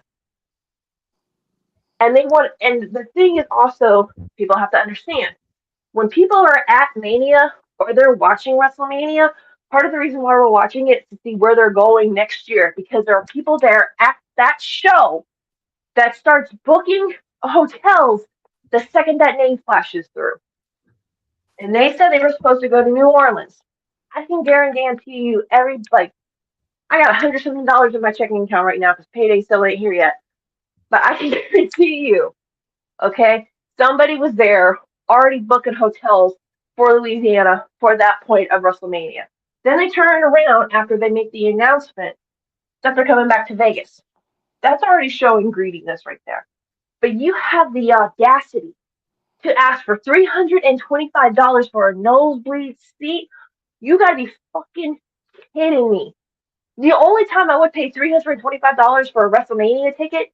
And the thing is also, people have to understand, when people are at Mania or they're watching WrestleMania, part of the reason why we're watching it is to see where they're going next year, because there are people there at that show that starts booking hotels the second that name flashes through. And they said they were supposed to go to New Orleans. I can guarantee you I got $100-something in my checking account right now because payday still ain't here yet. But I can guarantee you, okay, somebody was there already booking hotels for Louisiana for that point of WrestleMania. Then they turn around after they make the announcement that they're coming back to Vegas. That's already showing greediness right there. But you have the audacity to ask for $325 for a nosebleed seat. You gotta be fucking kidding me. The only time I would pay $325 for a WrestleMania ticket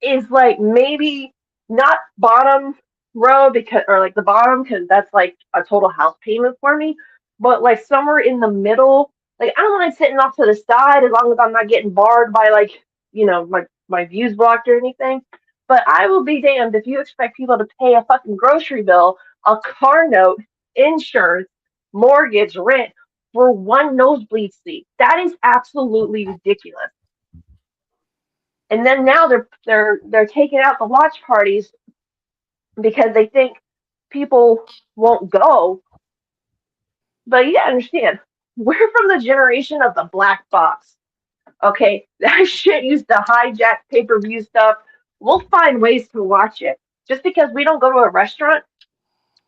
is like maybe not bottom row or the bottom because that's like a total house payment for me, but like somewhere in the middle. Like I don't mind sitting off to the side as long as I'm not getting barred by my views blocked or anything. But I will be damned if you expect people to pay a fucking grocery bill, a car note, insurance, mortgage, rent for one nosebleed seat. That is absolutely ridiculous. And then now they're taking out the watch parties because they think people won't go. But you gotta understand, we're from the generation of the black box. Okay, that shit used to hijack pay-per-view stuff. We'll find ways to watch it. Just because we don't go to a restaurant,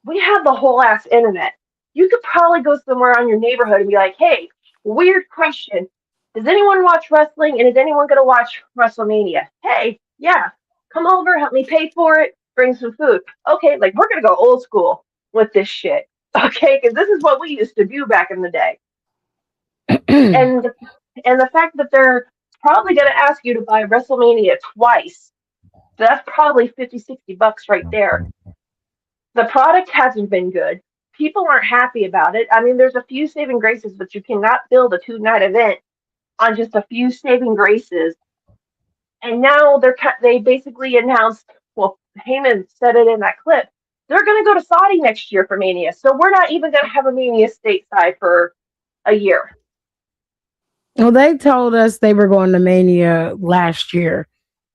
we have the whole ass internet. You could probably go somewhere on your neighborhood and be like, hey, weird question. Does anyone watch wrestling and is anyone going to watch WrestleMania? Hey, yeah, come over, help me pay for it, bring some food. Okay, like we're going to go old school with this shit. Okay, because this is what we used to do back in the day. and the fact that they're probably going to ask you to buy WrestleMania twice, that's probably $50-$60 right there. The product hasn't been good. People aren't happy about it. I mean, there's a few saving graces, but you cannot build a 2-night event on just a few saving graces. And now they basically announced, well, Heyman said it in that clip, they're going to go to Saudi next year for Mania. So we're not even going to have a Mania stateside for a year. Well, they told us they were going to Mania last year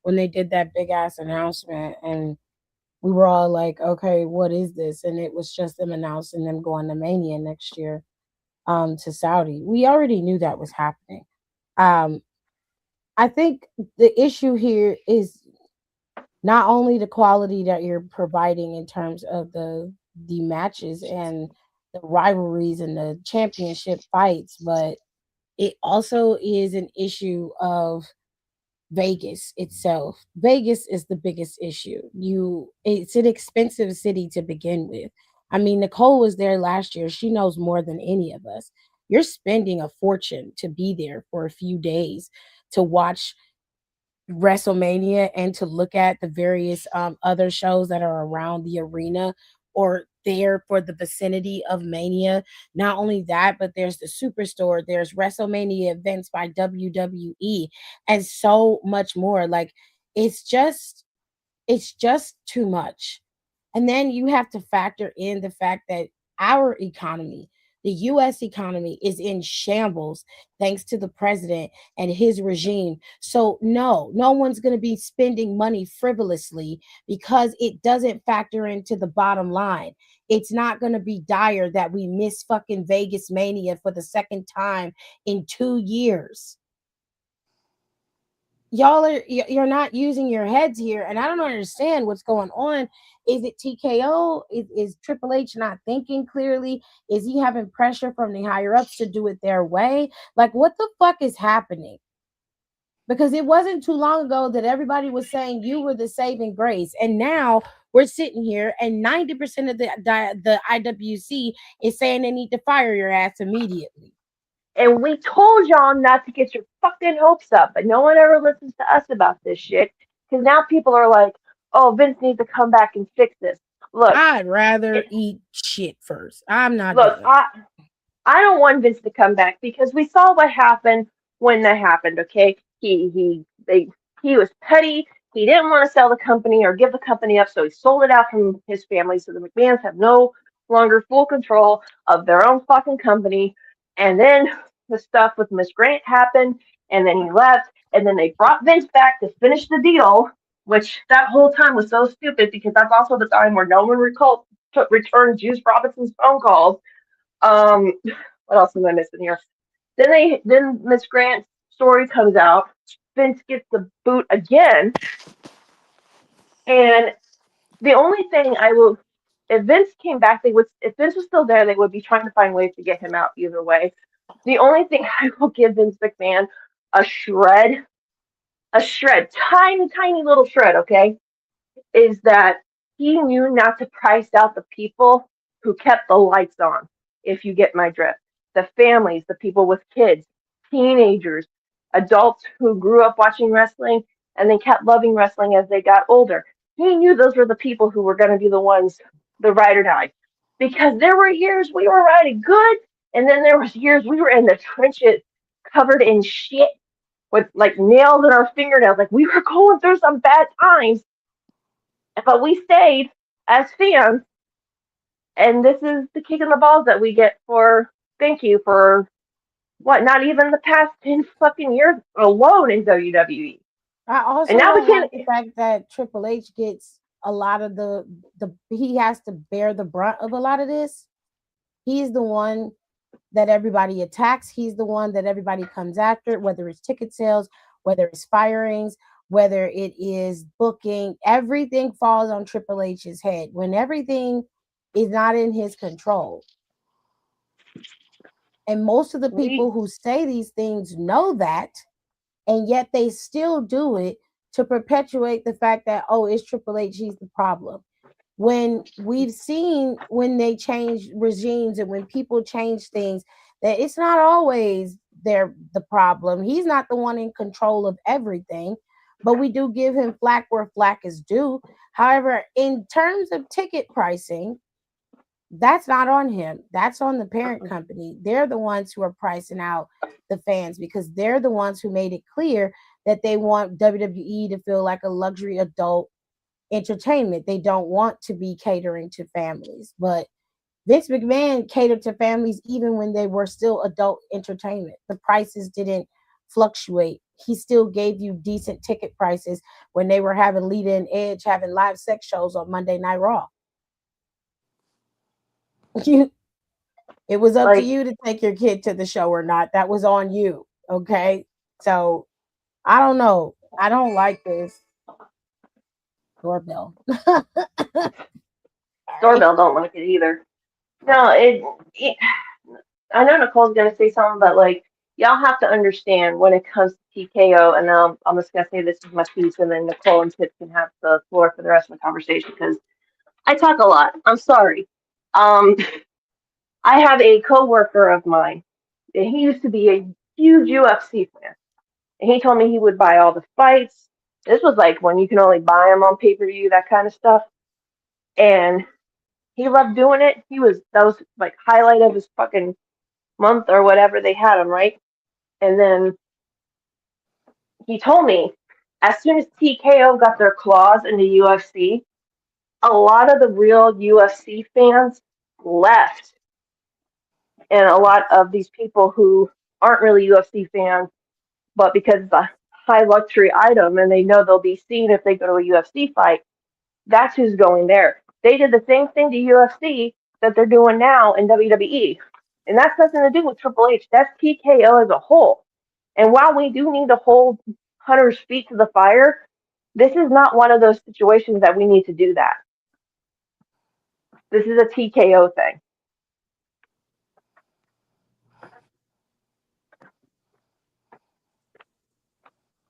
when they did that big ass announcement. And we were all like, okay, what is this? And it was just them announcing them going to Mania next year to Saudi. We already knew that was happening. I think the issue here is not only the quality that you're providing in terms of the the matches and the rivalries and the championship fights, but it also is an issue of Vegas itself. Vegas is the biggest issue. It's an expensive city to begin with. I mean, Nicole was there last year. She knows more than any of us. You're spending a fortune to be there for a few days to watch WrestleMania and to look at the various other shows that are around the arena or there for the vicinity of Mania. Not only that, but there's the Superstore, there's WrestleMania events by WWE, and so much more. Like it's just it's just too much. And then you have to factor in the fact that our economy, the US economy, is in shambles thanks to the president and his regime. So, no one's going to be spending money frivolously because it doesn't factor into the bottom line. It's not going to be dire that we miss fucking Vegas Mania for the second time in 2 years. You're not using your heads here, and I don't understand what's going on. Is it TKO? Is Triple H not thinking clearly? Is he having pressure from the higher ups to do it their way? Like, what the fuck is happening? Because it wasn't too long ago that everybody was saying you were the saving grace, and now we're sitting here and 90% of the IWC is saying they need to fire your ass immediately. And we told y'all not to get your fucking hopes up, but no one ever listens to us about this shit. Because now people are like, oh, Vince needs to come back and fix this. Look, I'd rather eat shit first. I'm not look, done. I don't want Vince to come back because we saw what happened when that happened, okay? He was petty. He didn't want to sell the company or give the company up, so he sold it out from his family. So the McMahons have no longer full control of their own fucking company. And then the stuff with Miss Grant happened, and then he left, and then they brought Vince back to finish the deal, which that whole time was so stupid because that's also the time where no one returned Juice Robinson's phone calls. What else am I missing here? Then Miss Grant's story comes out. Vince gets the boot again, and the only thing if Vince came back, if Vince was still there, they would be trying to find ways to get him out either way. The only thing I will give Vince McMahon a shred, tiny little shred, okay, is that he knew not to price out the people who kept the lights on, if you get my drift. The families, the people with kids, teenagers, adults who grew up watching wrestling and then kept loving wrestling as they got older. He knew those were the people who were going to be the ones, the ride or die. Because there were years we were riding good, and then there was years we were in the trenches covered in shit with like nails in our fingernails. Like we were going through some bad times, but we stayed as fans. And this is the kick in the balls that we get for thank you for what, not even the past 10 fucking years alone in WWE. I also and now don't like the fact that Triple H gets a lot of the he has to bear the brunt of a lot of this. He's the one that everybody attacks. He's the one that everybody comes after, whether it's ticket sales, whether it's firings, whether it is booking. Everything falls on Triple H's head when everything is not in his control. And most of the people who say these things know that, and yet they still do it to perpetuate the fact that, oh, it's Triple H, he's the problem. When we've seen when they change regimes and when people change things, that it's not always the problem. He's not the one in control of everything, but we do give him flack where flack is due. However, in terms of ticket pricing, that's not on him. That's on the parent company. They're the ones who are pricing out the fans because they're the ones who made it clear that they want WWE to feel like a luxury adult entertainment. They don't want to be catering to families. But Vince McMahon catered to families even when they were still adult entertainment. The prices didn't fluctuate. He still gave you decent ticket prices when they were having Lita and Edge having live sex shows on Monday Night Raw. It was up to you to take your kid to the show or not. That was on you. Okay. So I don't know. I don't like this. Doorbell. All Doorbell don't like it either. No, I know Nicole's gonna say something, but like y'all have to understand when it comes to TKO, and I'm just gonna say this is my piece, and then Nicole and Tip can have the floor for the rest of the conversation because I talk a lot. I'm sorry. Um, I have a coworker of mine, and he used to be a huge UFC fan, and he told me he would buy all the fights. This was like when you can only buy them on pay-per-view, that kind of stuff, and he loved doing it. That was like highlight of his fucking month or whatever they had him, right? And then he told me as soon as TKO got their claws in the UFC, a lot of the real UFC fans left. And a lot of these people who aren't really UFC fans, but because it's a high luxury item and they know they'll be seen if they go to a UFC fight, that's who's going there. They did the same thing to UFC that they're doing now in WWE. And that's nothing to do with Triple H. That's TKO as a whole. And while we do need to hold Hunter's feet to the fire, this is not one of those situations that we need to do that. This is a TKO thing.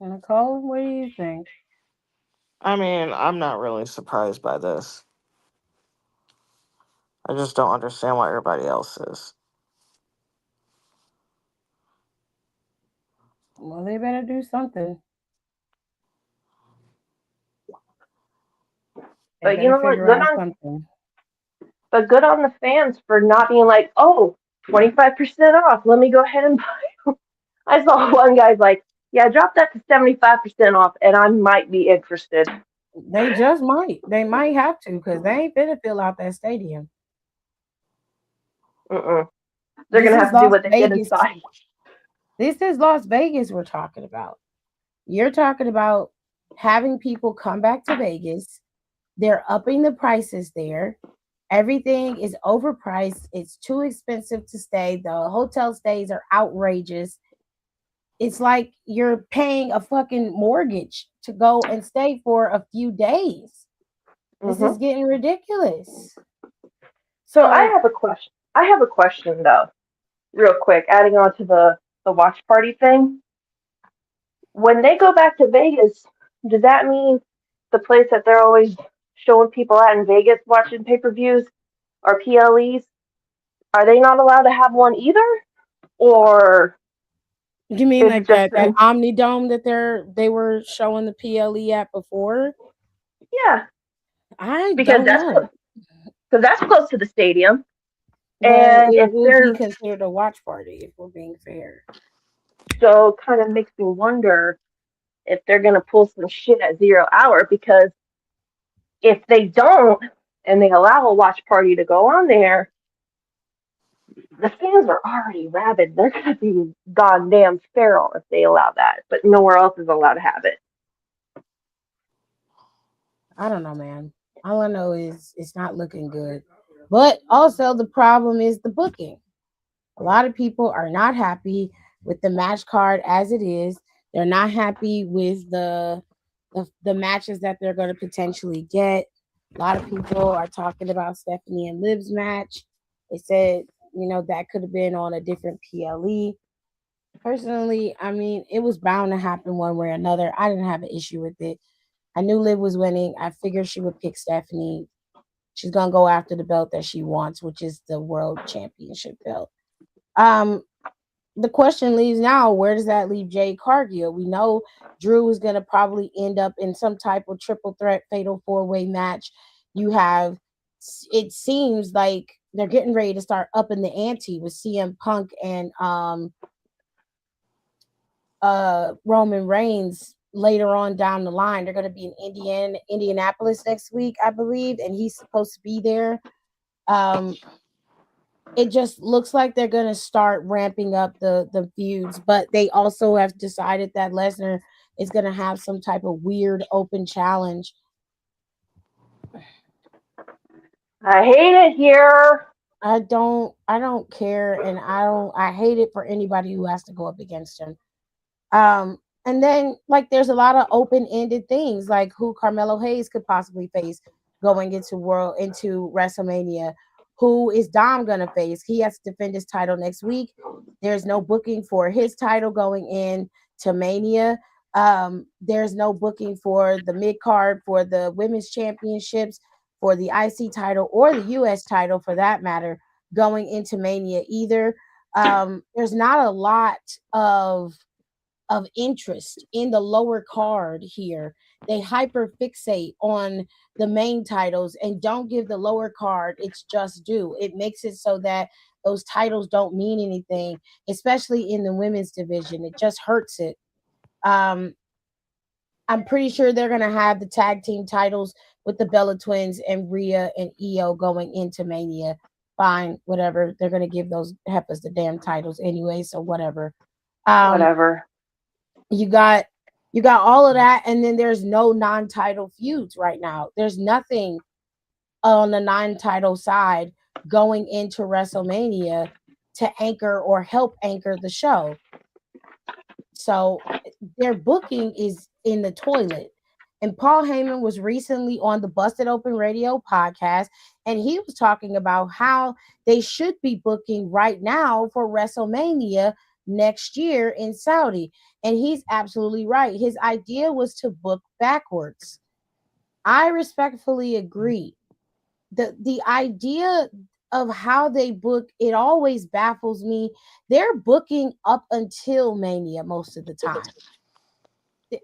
Nicole, what do you think? I mean, I'm not really surprised by this. I just don't understand why everybody else is. Well, they better do something. But you know what? Good on the fans for not being like, oh, 25% off. Let me go ahead and buy. I saw one guy's like, yeah, drop that to 75% off, and I might be interested. They just might. They might have to because they ain't finna fill out that stadium. They're going to have to do what they did inside. This is Las Vegas we're talking about. You're talking about having people come back to Vegas. They're upping the prices there. Everything is overpriced. It's too expensive to stay. The hotel stays are outrageous. It's like you're paying a fucking mortgage to go and stay for a few days. This is getting ridiculous. So I have a question. Though, real quick, adding on to the watch party thing. When they go back to Vegas, does that mean the place that they're always showing people at in Vegas watching pay-per-views or PLEs, are they not allowed to have one either? Or you mean like that Omnidome that they were showing the PLE at before? Yeah, because that's close to the stadium, but and it would be considered a watch party if we're being fair. So kind of makes me wonder if they're gonna pull some shit at 0 hour, because if they don't and they allow a watch party to go on there, the fans are already rabid. They're gonna be goddamn feral if they allow that, but nowhere else is allowed to have it. I don't know, man. All I know is it's not looking good. But also the problem is the booking. A lot of people are not happy with the match card as it is. They're not happy with the matches that they're going to potentially get. A lot of people are talking about Stephanie and Liv's match. They said, that could have been on a different PLE. Personally, I mean, it was bound to happen one way or another. I didn't have an issue with it. I knew Liv was winning. I figured she would pick Stephanie. She's going to go after the belt that she wants, which is the world championship belt. The question leaves now, where does that leave Jade Cargill? We know Drew is going to probably end up in some type of triple threat fatal 4-way match. It seems like they're getting ready to start upping the ante with CM Punk and Roman Reigns later on down the line. They're going to be in Indianapolis next week, I believe, and he's supposed to be there. It just looks like they're going to start ramping up the feuds, but they also have decided that Lesnar is going to have some type of weird open challenge. I hate it here. I don't care, and I hate it for anybody who has to go up against him. And then, like, there's a lot of open-ended things, like who Carmelo Hayes could possibly face. going into WrestleMania. Who is Dom gonna face? He has to defend his title next week. There's no booking for his title going in to Mania. There's no booking for the mid card for the women's championships, for the IC title or the US title for that matter, going into Mania either. There's not a lot of interest in the lower card here. They hyper fixate on the main titles and don't give the lower card its just due. It makes it so that those titles don't mean anything, especially in the women's division. It just hurts it. Um, I'm pretty sure they're gonna have the tag team titles with the Bella Twins and Rhea and Io going into Mania. Fine, whatever. They're gonna give those heifers the damn titles anyway, so whatever. Whatever. You got all of that, and then there's no non-title feuds right now. There's nothing on the non-title side going into WrestleMania to anchor or help anchor the show. So their booking is in the toilet. And Paul Heyman was recently on the Busted Open Radio podcast, and he was talking about how they should be booking right now for WrestleMania next year in Saudi. And he's absolutely right. His idea was to book backwards. I respectfully agree. The idea of how they book it always baffles me. They're booking up until Mania most of the time.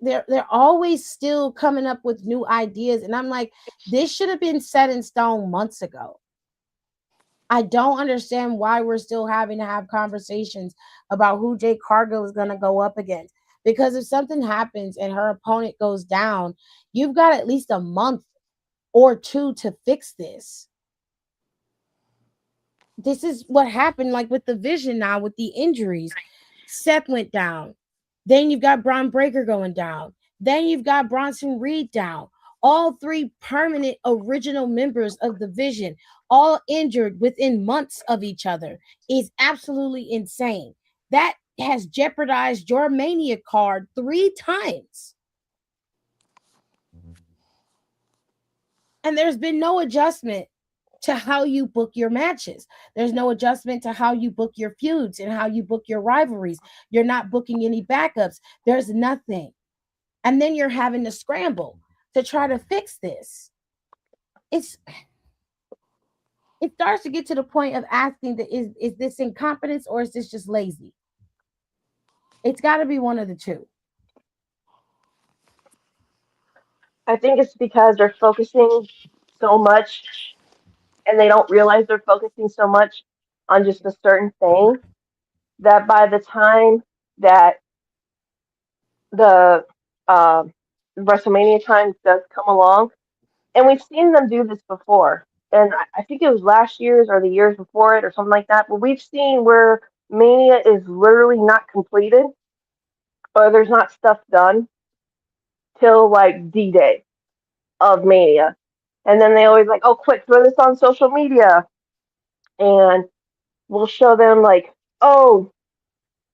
They're always still coming up with new ideas, and I'm like, this should have been set in stone months ago. I don't understand why we're still having to have conversations about who Jade Cargill is going to go up against. Because if something happens and her opponent goes down, you've got at least a month or two to fix this. This is what happened like with the Vision now with the injuries. Seth went down. Then you've got Braun Breaker going down. Then you've got Bronson Reed down. All three permanent original members of the Vision, all injured within months of each other, is absolutely insane. That has jeopardized your Mania card 3 times. And there's been no adjustment to how you book your matches. There's no adjustment to how you book your feuds and how you book your rivalries. You're not booking any backups. There's nothing. And then you're having to scramble to try to fix this. It starts to get to the point of asking that is this incompetence or is this just lazy? It's got to be one of the two. I think it's because they're focusing so much and they don't realize they're focusing so much on just a certain thing that by the time that the uh, WrestleMania time does come along, and we've seen them do this before, and I think it was last year's or the years before it or something like that, but we've seen where Mania is literally not completed or there's not stuff done till like D-Day of Mania. And then they always like, oh, quick, throw this on social media. And we'll show them like, oh,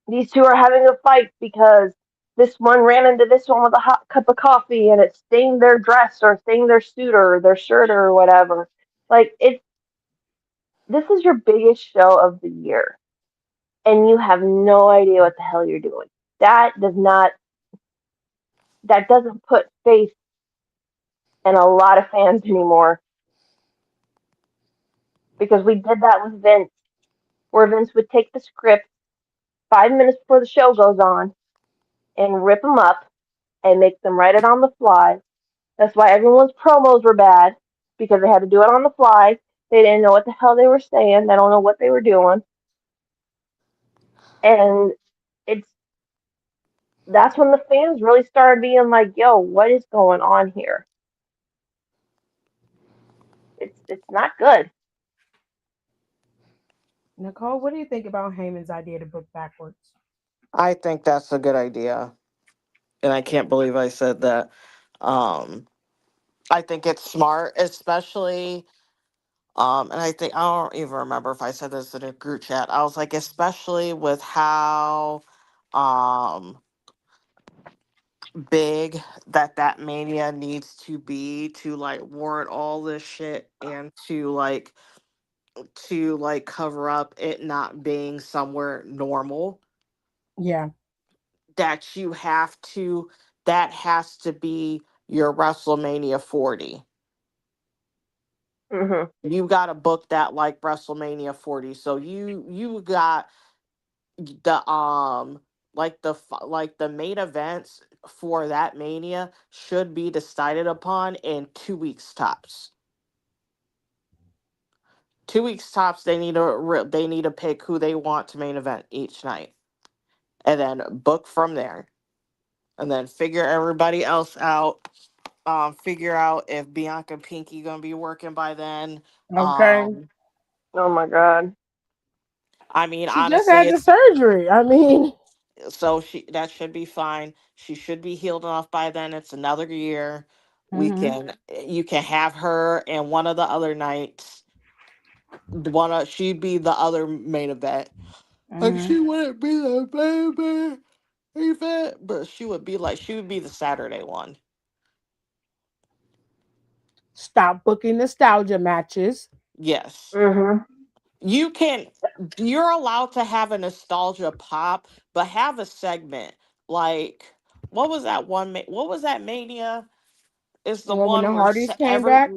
these two are having a fight because this one ran into this one with a hot cup of coffee and it stained their dress or stained their suit or their shirt or whatever. Like this is your biggest show of the year and you have no idea what the hell you're doing. That doesn't put faith in a lot of fans anymore. Because we did that with Vince, where Vince would take the script 5 minutes before the show goes on and rip them up and make them write it on the fly. That's why everyone's promos were bad, because they had to do it on the fly. They didn't know what the hell they were saying. They don't know what they were doing. And that's when the fans really started being like, yo, what is going on here? It's not good. Nicole, what do you think about Heyman's idea to book backwards? I think that's a good idea. And I can't believe I said that. I think it's smart, especially and I don't even remember if I said this in a group chat. I was like, especially with how um big that Mania needs to be to like warrant all this shit and to cover up it not being somewhere normal. Yeah. That you have to that has to be your WrestleMania 40. Mhm. You got to book that like WrestleMania 40. So you got the like the main events for that Mania should be decided upon in 2 weeks tops. 2 weeks tops. They need to pick who they want to main event each night, and then book from there, and then figure everybody else out. Figure out if Bianca and Pinky gonna be working by then. Okay. Oh my god. I mean, She just honestly, had the it's surgery. I mean, so that should be fine. She should be healed enough by then. It's another year. We mhm. can You can have her and one of the other nights. She'd be the other main event. Like Mhm. she wouldn't be the main event, but she would be the Saturday one. Stop booking nostalgia matches. Yes. Mhm. You can you're allowed to have a nostalgia pop, but have a segment like what was that Mania? It's the When the one where Hardys came back.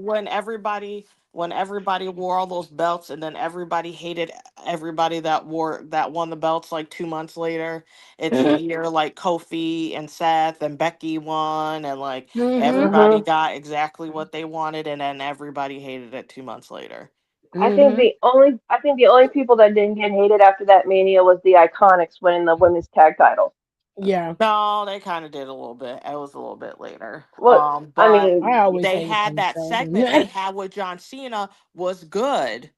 when everybody wore all those belts, and then everybody hated everybody that won the belts like 2 months later. It's the year like Kofi and Seth and Becky won, and like Mhm. everybody Mhm. got exactly what they wanted, and then everybody hated it 2 months later. Mhm. I think the only people that didn't get hated after that Mania was the Iconics winning the women's tag titles. Yeah. No, they kind of did a little bit. It was a little bit later. What I But I mean, always they hated had them. that So segment they had with John Cena was good.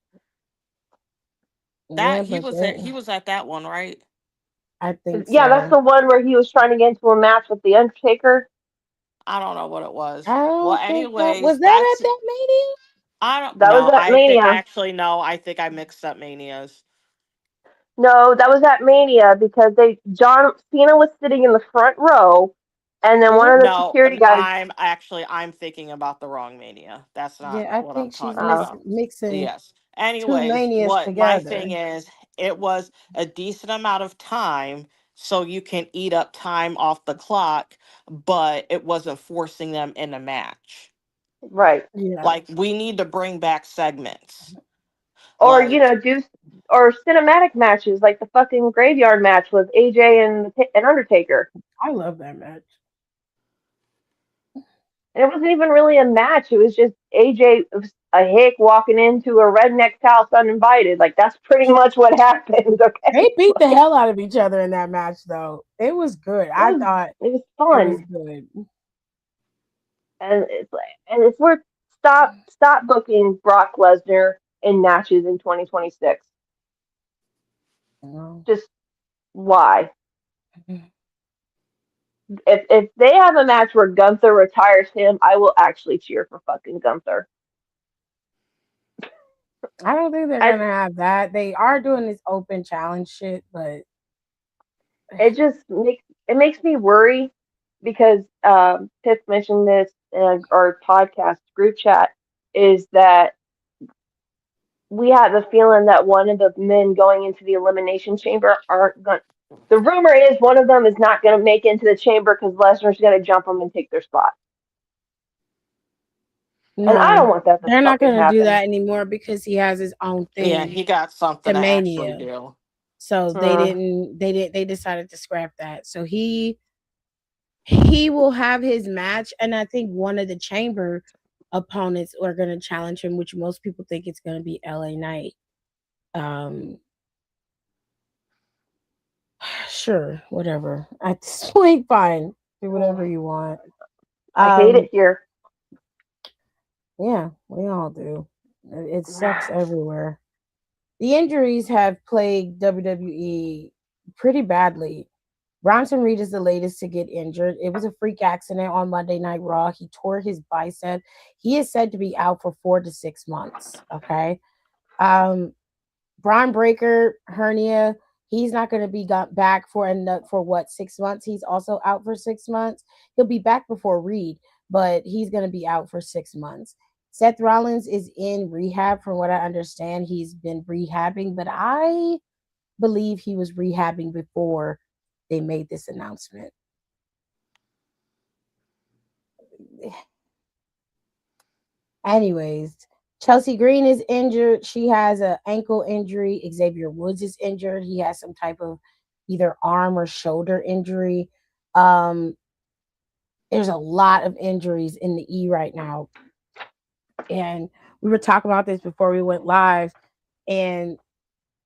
yeah, That he but was at he was at that one, right? I think yeah, that's so. the one where he was trying to get into a match with the Undertaker. I don't know what it was. I Well, don't think that anyways, was that at that Mania. I don't That was know. at I think Mania. actually no. I think I mixed up manias. No, that was at Mania because they John Cena was sitting in the front row, and then one Mhm. of the No, security guys. I'm thinking about the wrong mania. That's not Yeah, I what I'm think she's talking about. mixing Yes. two Anyways, manias what my thing together. is, it was a decent amount of time so you can eat up time off the clock, but it wasn't forcing them in a match. Right. Yeah. Like we need to bring back segments. Or Like do or cinematic matches like the fucking graveyard match with AJ and Undertaker. I love that match. And it wasn't even really a match. It was just AJ was a hick walking into a redneck's house uninvited. Like that's pretty much what happened. Okay, They beat the like, hell out of each other in that match, though. It was good. it I was thought it was it was fun, good. and it's worth stop booking Brock Lesnar in matches in 2026. You Just why? know? If they have a match where Gunther retires him, I will actually cheer for fucking Gunther. I don't think they're I gonna have that. They are doing this open challenge shit, but It just makes me worry because Tiff mentioned this in our podcast group chat is that we have the feeling that one of the men going into the elimination chamber aren't going. The rumor is one of them is not going to make it into the chamber because Lesnar's going to jump them and take their spot, and I no, don't want that to they're not fucking gonna do happen. that anymore because he has his own yeah, thing he got something to to actually Mania. do. So Mm, they decided to scrap that. So he will have his match, and I think one of the chamber opponents are gonna challenge him, which most people think it's gonna be LA Knight. Um sure, whatever. At this point, fine. Do whatever you want. I hate Um it here. yeah, we all do. It sucks everywhere. The injuries have plagued WWE pretty badly. Bronson Reed is the latest to get injured. It was a freak accident on Monday Night Raw. He tore his bicep. He is said to be out for 4 to 6 months. Okay. Braun Breaker hernia. He's not going to be got back for 6 months. He's also out for 6 months. He'll be back before Reed, but he's going to be out for 6 months. Seth Rollins is in rehab, from what I understand. He's been rehabbing, but I believe he was rehabbing before they made this announcement. Anyways, Chelsea Green is injured. She has an ankle injury. Xavier Woods is injured. He has some type of either arm or shoulder injury. There's a lot of injuries in the E right now. And we were talking about this before we went live, and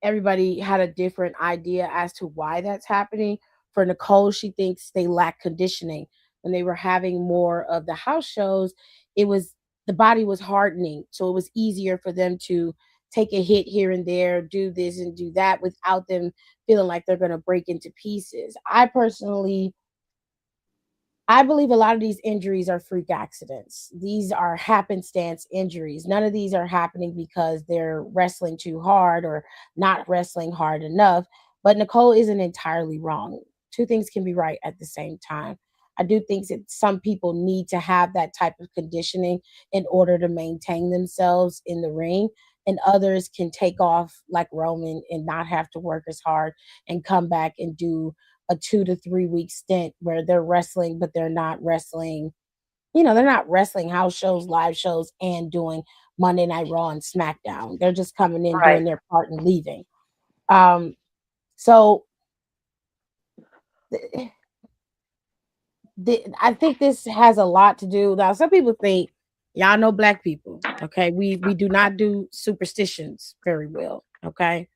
everybody had a different idea as to why that's happening. For Nicole, she thinks they lack conditioning. When they were having more of the house shows, the body was hardening, so it was easier for them to take a hit here and there, do this and do that without them feeling like they're going to break into pieces. I believe a lot of these injuries are freak accidents. These are happenstance injuries. None of these are happening because they're wrestling too hard or not wrestling hard enough. But Nicole isn't entirely wrong. Two things can be right at the same time. I do think that some people need to have that type of conditioning in order to maintain themselves in the ring, and others can take off like Roman and not have to work as hard and come back and do a 2 to 3 week stint where they're wrestling, but they're not wrestling. They're not wrestling house shows, live shows, and doing Monday Night Raw and SmackDown. They're just coming in, doing their part and leaving. So I think this has a lot to do. Now, some people think, y'all know Black people, okay? We do not do superstitions very well, okay?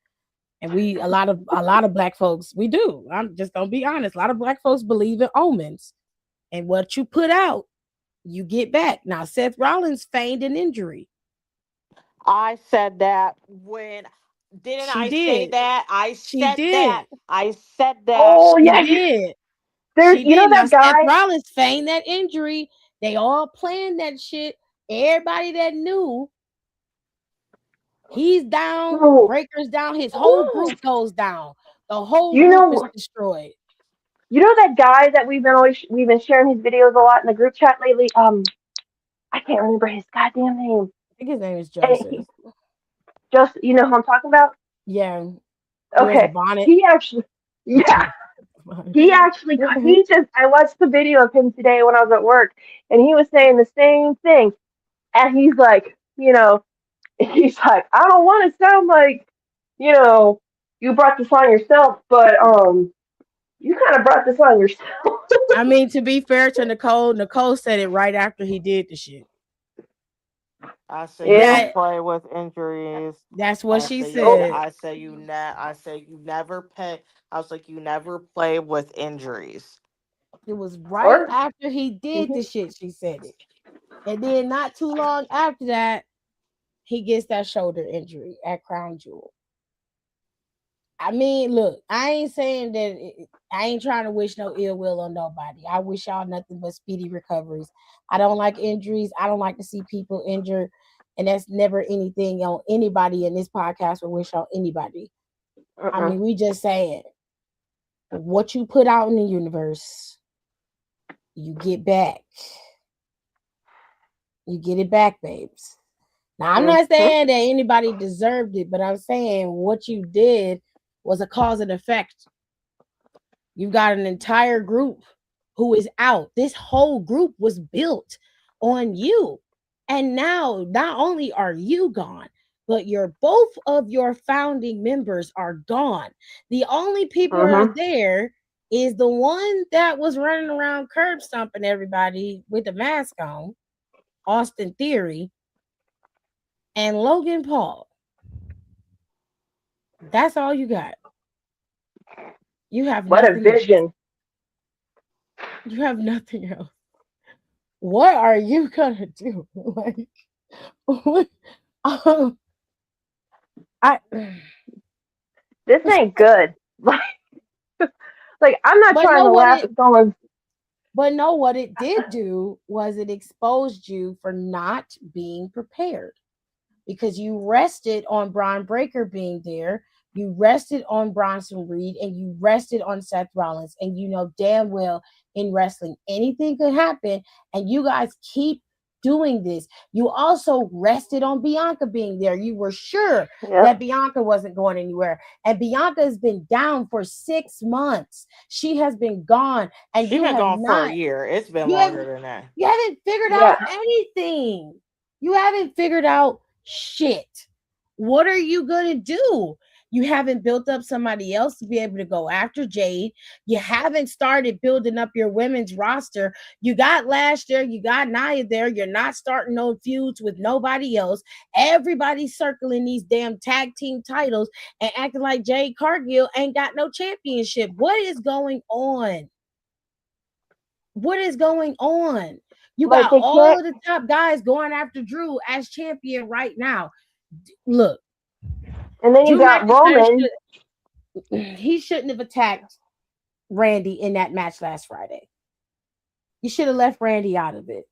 And a lot of Black folks, we do. I'm just gonna be honest. A lot of Black folks believe in omens, and what you put out, you get back. Now, Seth Rollins feigned an injury. I said that when say that? I said that. I said that. Oh yeah, she did. That guy. Seth Rollins feigned that injury. They all planned that shit. Everybody that knew. He's down, Breaker's down, his whole group goes down. The whole group is destroyed. You know that guy that we've been sharing his videos a lot in the group chat lately? I can't remember his goddamn name. I think his name is Joseph. You know who I'm talking about? Yeah. Okay. He actually I watched the video of him today when I was at work, and he was saying the same thing. And he's like, I don't want to sound like, you brought this on yourself, but you kind of brought this on yourself. I mean, to be fair to Nicole said it right after he did the shit. I say you play with injuries. That's what she said. I say you never play. I was like, you never play with injuries. It was right after he did the shit. She said it, and then not too long after that, he gets that shoulder injury at Crown Jewel. I mean, look, I ain't saying that. I ain't trying to wish no ill will on nobody. I wish y'all nothing but speedy recoveries. I don't like injuries. I don't like to see people injured. And that's never anything on anybody in this podcast or wish on anybody. I mean, we just saying what you put out in the universe, you get back. You get it back, babes. Now, I'm not saying that anybody deserved it, but I'm saying what you did was a cause and effect. You've got an entire group who is out. This whole group was built on you. And now not only are you gone, but both of your founding members are gone. The only people who are there is the one that was running around curb stomping everybody with a mask on, Austin Theory, and Logan Paul. That's all you got. You have what a vision. You have nothing else. What are you gonna do? Like, what? This ain't good. Like I'm not trying to laugh at someone. But no, what it did do was it exposed you for not being prepared, because you rested on Bron Breakker being there, You rested on Bronson Reed and you rested on Seth Rollins. And you know damn well in wrestling, anything could happen. And you guys keep doing this. You also rested on Bianca being there. You were sure that Bianca wasn't going anywhere. And Bianca has been down for 6 months. She has been gone. And She's you been have gone for a not, year. It's been you longer haven't, than that. you haven't figured out anything. You haven't figured out shit. What are you going to do? You haven't built up somebody else to be able to go after Jade. You haven't started building up your women's roster. You got Lash there. You got Nia there. You're not starting no feuds with nobody else. Everybody's circling these damn tag team titles and acting like Jade Cargill ain't got no championship. What is going on? What is going on? You got all of the top guys going after Drew as champion right now. Look. And then you got Roman. He shouldn't have attacked Randy in that match last Friday. You should have left Randy out of it.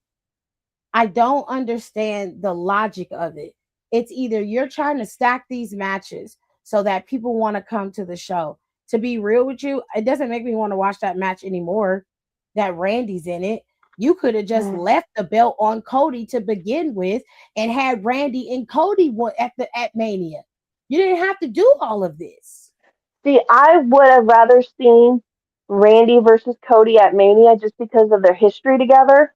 I don't understand the logic of it. It's either you're trying to stack these matches so that people want to come to the show. To be real with you, it doesn't make me want to watch that match anymore that Randy's in it. You could have just left the belt on Cody to begin with and had Randy and Cody at Mania. You didn't have to do all of this. See, I would have rather seen Randy versus Cody at Mania just because of their history together.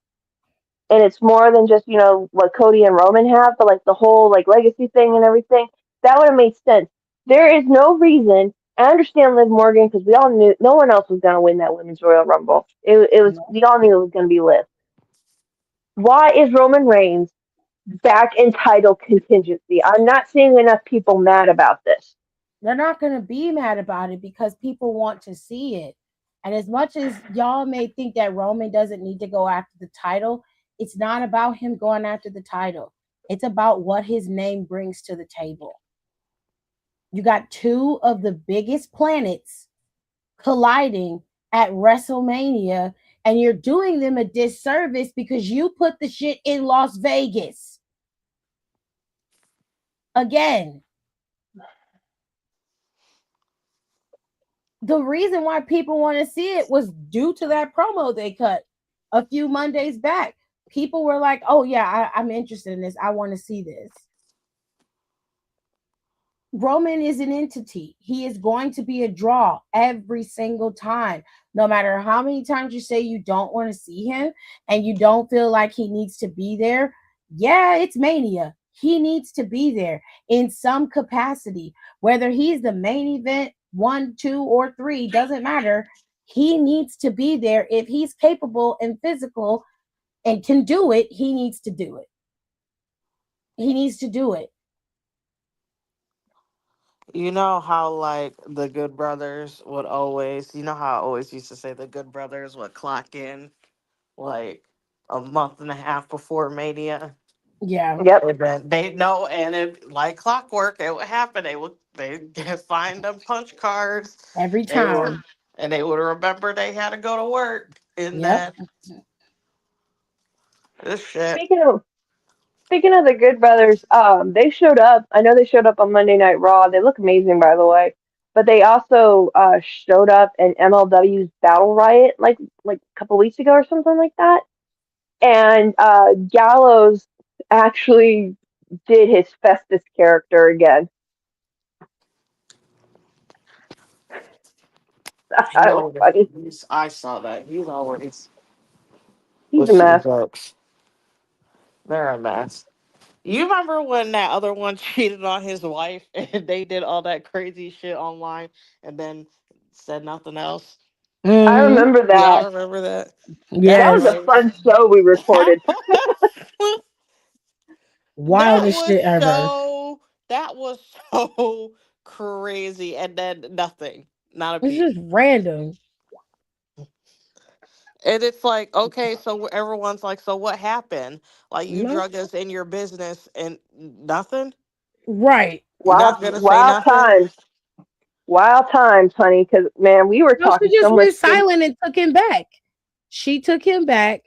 And it's more than just, you know, what Cody and Roman have, but like the whole like legacy thing and everything. That would have made sense. There is no reason. I understand Liv Morgan because we all knew no one else was going to win that Women's Royal Rumble. It was we all knew it was going to be Liv. Why is Roman Reigns back in title contingency? I'm not seeing enough people mad about this. They're not going to be mad about it because people want to see it. And as much as y'all may think that Roman doesn't need to go after the title, it's not about him going after the title. It's about what his name brings to the table. You got two of the biggest planets colliding at WrestleMania, and you're doing them a disservice because you put the shit in Las Vegas. Again, the reason why people want to see it was due to that promo they cut a few Mondays back. People were like, oh yeah, I'm interested in this. I want to see this. Roman is an entity. He is going to be a draw every single time. No matter how many times you say you don't want to see him and you don't feel like he needs to be there. Yeah, it's Mania. He needs to be there in some capacity. Whether he's the main event, 1, 2, or 3, doesn't matter. He needs to be there. If he's capable and physical and can do it, he needs to do it. He needs to do it. You know how like the Good Brothers would always, you know how I always used to say the Good Brothers would clock in like a month and a half before Mania? Yeah. Yep. And then they know, and it like clockwork, it would happen. They find them punch cards every time, and they would remember they had to go to work. And then this shit. Speaking of the Good Brothers, they showed up. I know they showed up on Monday Night Raw. They look amazing, by the way. But they also showed up in MLW's Battle Riot like a couple weeks ago or something like that. And Gallows actually did his Festus character again. I saw that. He's always. He's a mess. They're a mess. You remember when that other one cheated on his wife and they did all that crazy shit online and then said nothing else? Mm-hmm. I remember that. Y'all remember that? Yeah, that was a fun show we recorded. Wildest shit ever. That was so crazy, and then nothing. Not a beat. It's just random. And it's like, okay, so everyone's like, so what happened? Like, you drug us in your business and nothing? Right. Wild times. Wild times, honey, because, man, we were talking she just so went much silent and took him back. She took him back,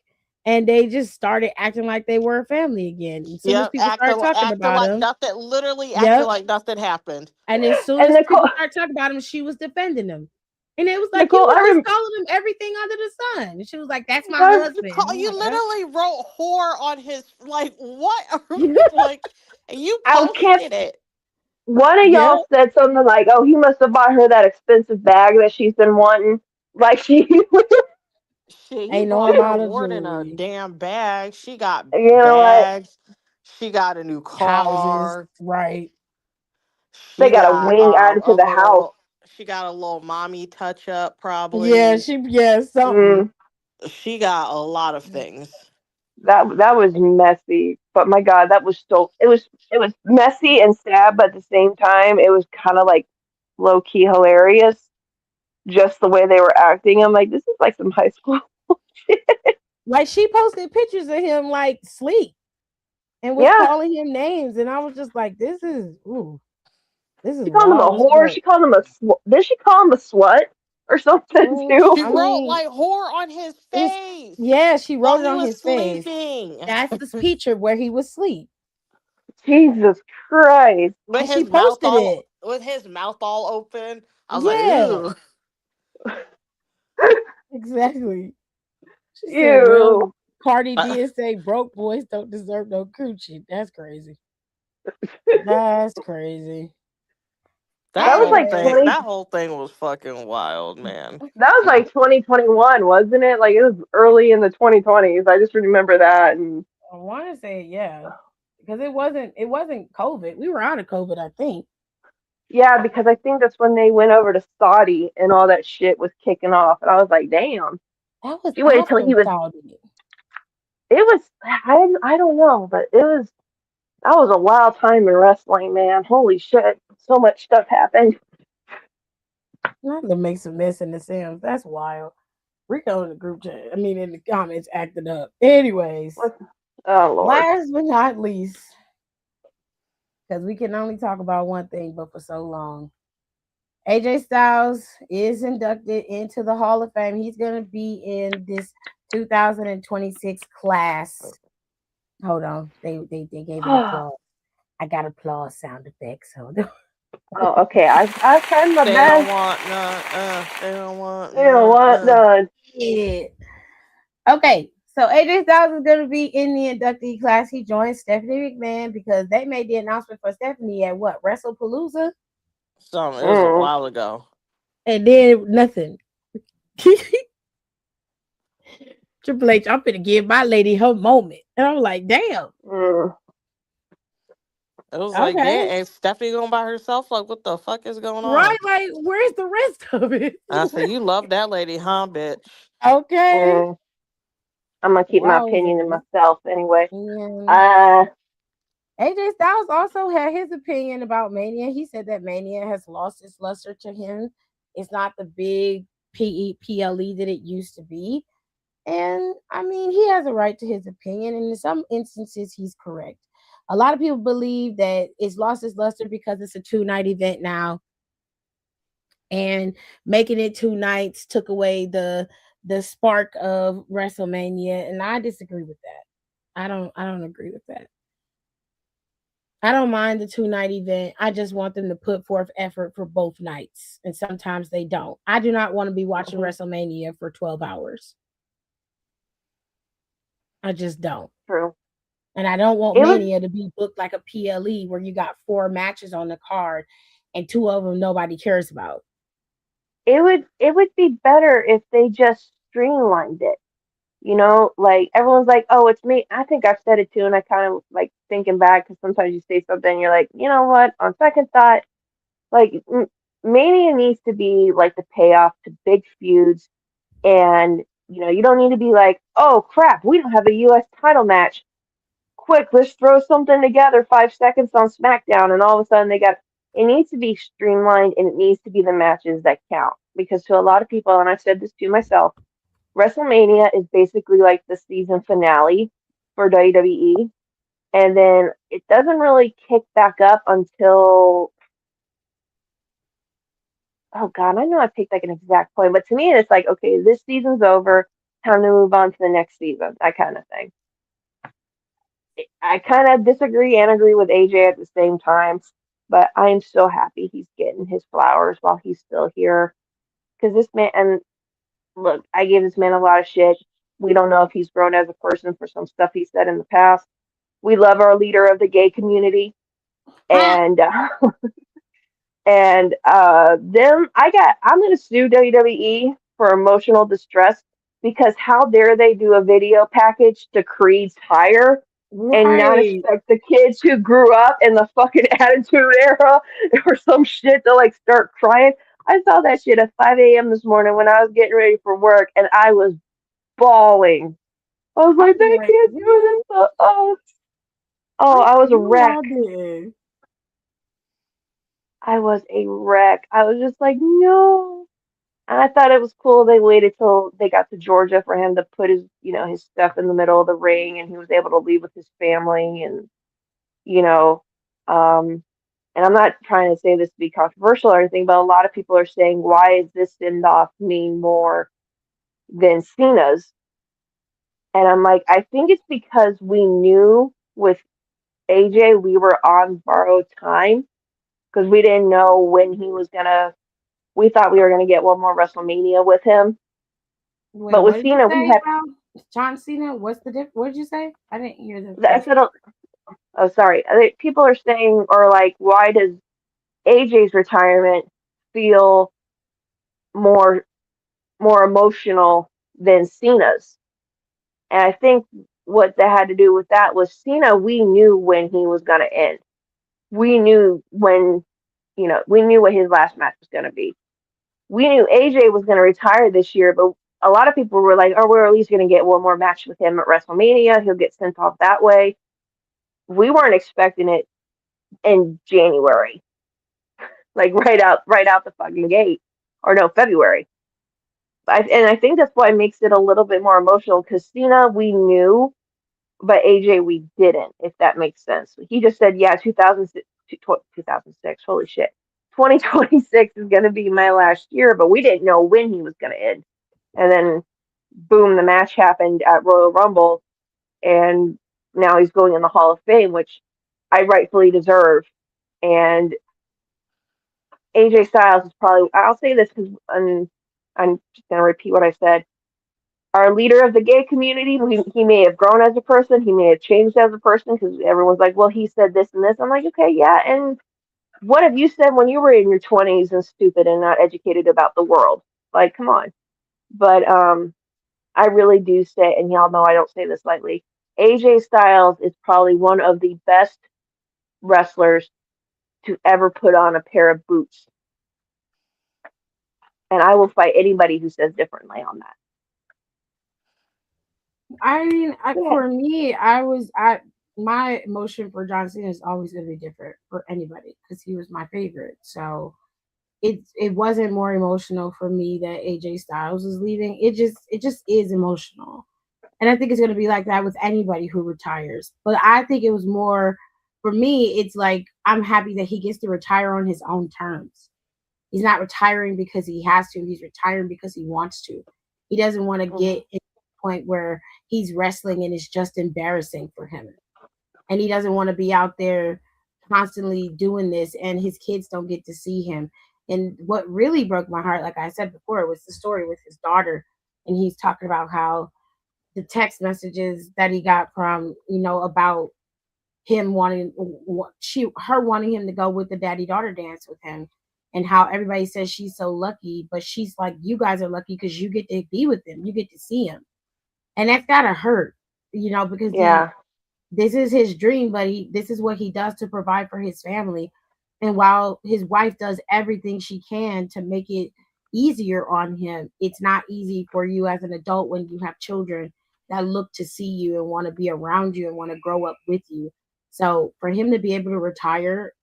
and they just started acting like they were a family again. As soon as Yep, people started talking acting about like him, nothing. Literally acting yep. like nothing happened. And as soon And as people Nicole, started talking about him, she was defending him. And it was like, you Nicole, were just calling him everything under the sun. And she was like, that's my I, husband. I'm You like, "Huh?" literally wrote whore on his like what? Like, and you I can't. posted it. One of Yep. y'all said something like, "Oh, he must have bought her that expensive bag that she's been wanting." Like she, Shit, he Ain't no bought her amount of more than a jewelry, damn bag. She got you know what? bags. She got a new houses, car. right? They She got a got wing added to a the house. little. She got a little mommy touch up. Yeah, Probably. something. Mm, She got a lot of things. that was messy, but my God, that was so. It was messy and sad, but at the same time, it was kind of like low key hilarious. Just the way they were acting, I'm like, this is like some high school. Like she posted pictures of him like sleep and was Yeah, calling him names, and I was just like, this is she called him a wild as whore. fuck. She called him a. Did she call him a slut or something too? She I wrote mean, like whore on his it's face yeah, she while wrote it he on was his face. sleeping. That's the picture where he was asleep. Jesus Christ! with And she his mouth posted it. all open. I was like, Yeah, ooh. exactly. She said, well, Ew. Cardi did say broke boys don't deserve no coochie. That's crazy. That's crazy. That was like Anyway, 20. That whole thing was fucking wild, man. That was like 2021, wasn't it? Like it was early in the 2020s. I just remember that. And I want to say yeah, because it wasn't COVID. We were out of COVID, I think. yeah, because I think that's when they went over to Saudi and all that shit was kicking off. And I was like, damn. That was She waited till after he was. Saudi. It was. I don't know, but it was. That was a wild time in wrestling, man. Holy shit! So much stuff happened. Not to make some mess in the Sims. That's wild. Rico in the group chat. I mean, in the comments, acting up. Anyways, Oh Lord. last but not least, because we can only talk about one thing, but for so long. AJ Styles is inducted into the Hall of Fame. He's going to be in this 2026 class. Hold on. They gave it applause. I got applause sound effects. Hold on. Oh, okay. I've tried my They don't best. want none. They don't want You know what? none. None. Yeah. Okay. So AJ Styles is going to be in the inductee class. He joined Stephanie McMahon because they made the announcement for Stephanie at what? WrestlePalooza? It was a Mm. while ago. And then nothing. Triple H, I'm gonna give my lady her moment. And I'm like, damn. Mm. It was like, Okay. damn, and Stephanie going by herself? Like, what the fuck is going Right, on? like, where's the rest of it? And I said, you love that lady, huh, bitch? Okay. Mm. I'm gonna keep my opinion to Wowzers. myself anyway. And Uh, AJ Styles also had his opinion about Mania. He said that Mania has lost its luster to him. It's not the big PLE that it used to be. And I mean, he has a right to his opinion. And in some instances, he's correct. A lot of people believe that it's lost its luster because it's a 2-night event now. And making it 2 nights took away the spark of WrestleMania. And I disagree with that. I don't agree with that. I don't mind the 2-night event. I just want them to put forth effort for both nights. And sometimes they don't. I do not want to be watching WrestleMania for 12 hours. I just don't. true. And I don't want It was Mania to be booked like a PLE where you got 4 matches on the card and 2 of them nobody cares about. it would be better if they just streamlined it. You know, like everyone's like, "Oh, it's me." I think I've said it too, and I kind of like thinking back because sometimes you say something, and you're like, you know what? On second thought, like Mania needs to be like the payoff to big feuds, and you don't need to be like, "Oh crap, we don't have a U.S. title match. Quick, let's throw something together 5 seconds on SmackDown," and all of a sudden they got. It needs to be streamlined, and it needs to be the matches that count because to a lot of people, and I said this to myself, WrestleMania is basically like the season finale for WWE, and then it doesn't really kick back up until, oh god, I know I picked like an exact point, but to me it's like, okay, this season's over. time to move on to the next season, that kind of thing. I kind of disagree and agree with AJ at the same time, but I am so happy he's getting his flowers while he's still here. Because this man, and look, I gave this man a lot of shit. We don't know if he's grown as a person for some stuff he said in the past. We love our leader of the gay community, and then I'm gonna sue WWE for emotional distress because how dare they do a video package to Creed's hire and not Right. expect the kids who grew up in the fucking Attitude Era or some shit to like start crying. I saw that shit at 5 a.m. this morning when I was getting ready for work and I was bawling. I was like, they Like, can't do this to us. Oh, I was a wreck. I was a wreck. I was just like, no. And I thought it was cool they waited till they got to Georgia for him to put his, his stuff in the middle of the ring and he was able to leave with his family and, you know, um, and I'm not trying to say this to be controversial or anything, but a lot of people are saying, why is this send off mean more than Cena's? And I'm like, I think it's because we knew with AJ we were on borrowed time because we didn't know when he was gonna. We thought we were gonna get one more WrestleMania with him, Wait, but what with did you Cena we say had. about John Cena? What's the difference? What did you say? I didn't hear the I first. said, oh, sorry. I think people are saying, or like, why does AJ's retirement feel more more emotional than Cena's? And I think what that had to do with that was Cena. We knew when he was gonna end. We knew when, we knew what his last match was gonna be. We knew AJ was gonna retire this year, but a lot of people were like, "Oh, we're at least gonna get one more match with him at WrestleMania. He'll get sent off that way." We weren't expecting it in January, like right out the fucking gate, or no, February. And I think that's why it makes it a little bit more emotional because Cena we knew, but AJ we didn't. If that makes sense, he just said, "Yeah, 2006. Holy shit, 2026 is gonna be my last year," but we didn't know when he was gonna end. And then, boom, the match happened at Royal Rumble, and now he's going in the Hall of Fame, which I rightfully deserve. And AJ Styles is probably, I'll say this because I'm just going to repeat what I said. Our leader of the gay community, he may have grown as a person, he may have changed as a person because everyone's like, well, he said this and this. I'm like, okay, yeah. And what have you said when you were in your 20s and stupid and not educated about the world? Like, come on. But I really do say, and y'all know I don't say this lightly, AJ Styles is probably one of the best wrestlers to ever put on a pair of boots. And I will fight anybody who says differently on that. I mean, for me, my emotion for John Cena is always going to be different for anybody because he was my favorite. So it wasn't more emotional for me that AJ Styles was leaving. It just is emotional, and I think it's going to be like that with anybody who retires. But I think it was more for me. It's like I'm happy that he gets to retire on his own terms. He's not retiring because he has to. He's retiring because he wants to. He doesn't want to get to the point where he's wrestling and it's just embarrassing for him. And he doesn't want to be out there constantly doing this and his kids don't get to see him. And what really broke my heart, like I said before, was the story with his daughter. And he's talking about how the text messages that he got from, about him wanting her wanting him to go with the daddy daughter dance with him, and how everybody says she's so lucky, but she's like, you guys are lucky because you get to be with him, you get to see him, and that's gotta hurt, because this is his dream, but this is what he does to provide for his family, and while his wife does everything she can to make it easier on him, it's not easy for you as an adult when you have children that look to see you and want to be around you and want to grow up with you. So for him to be able to retire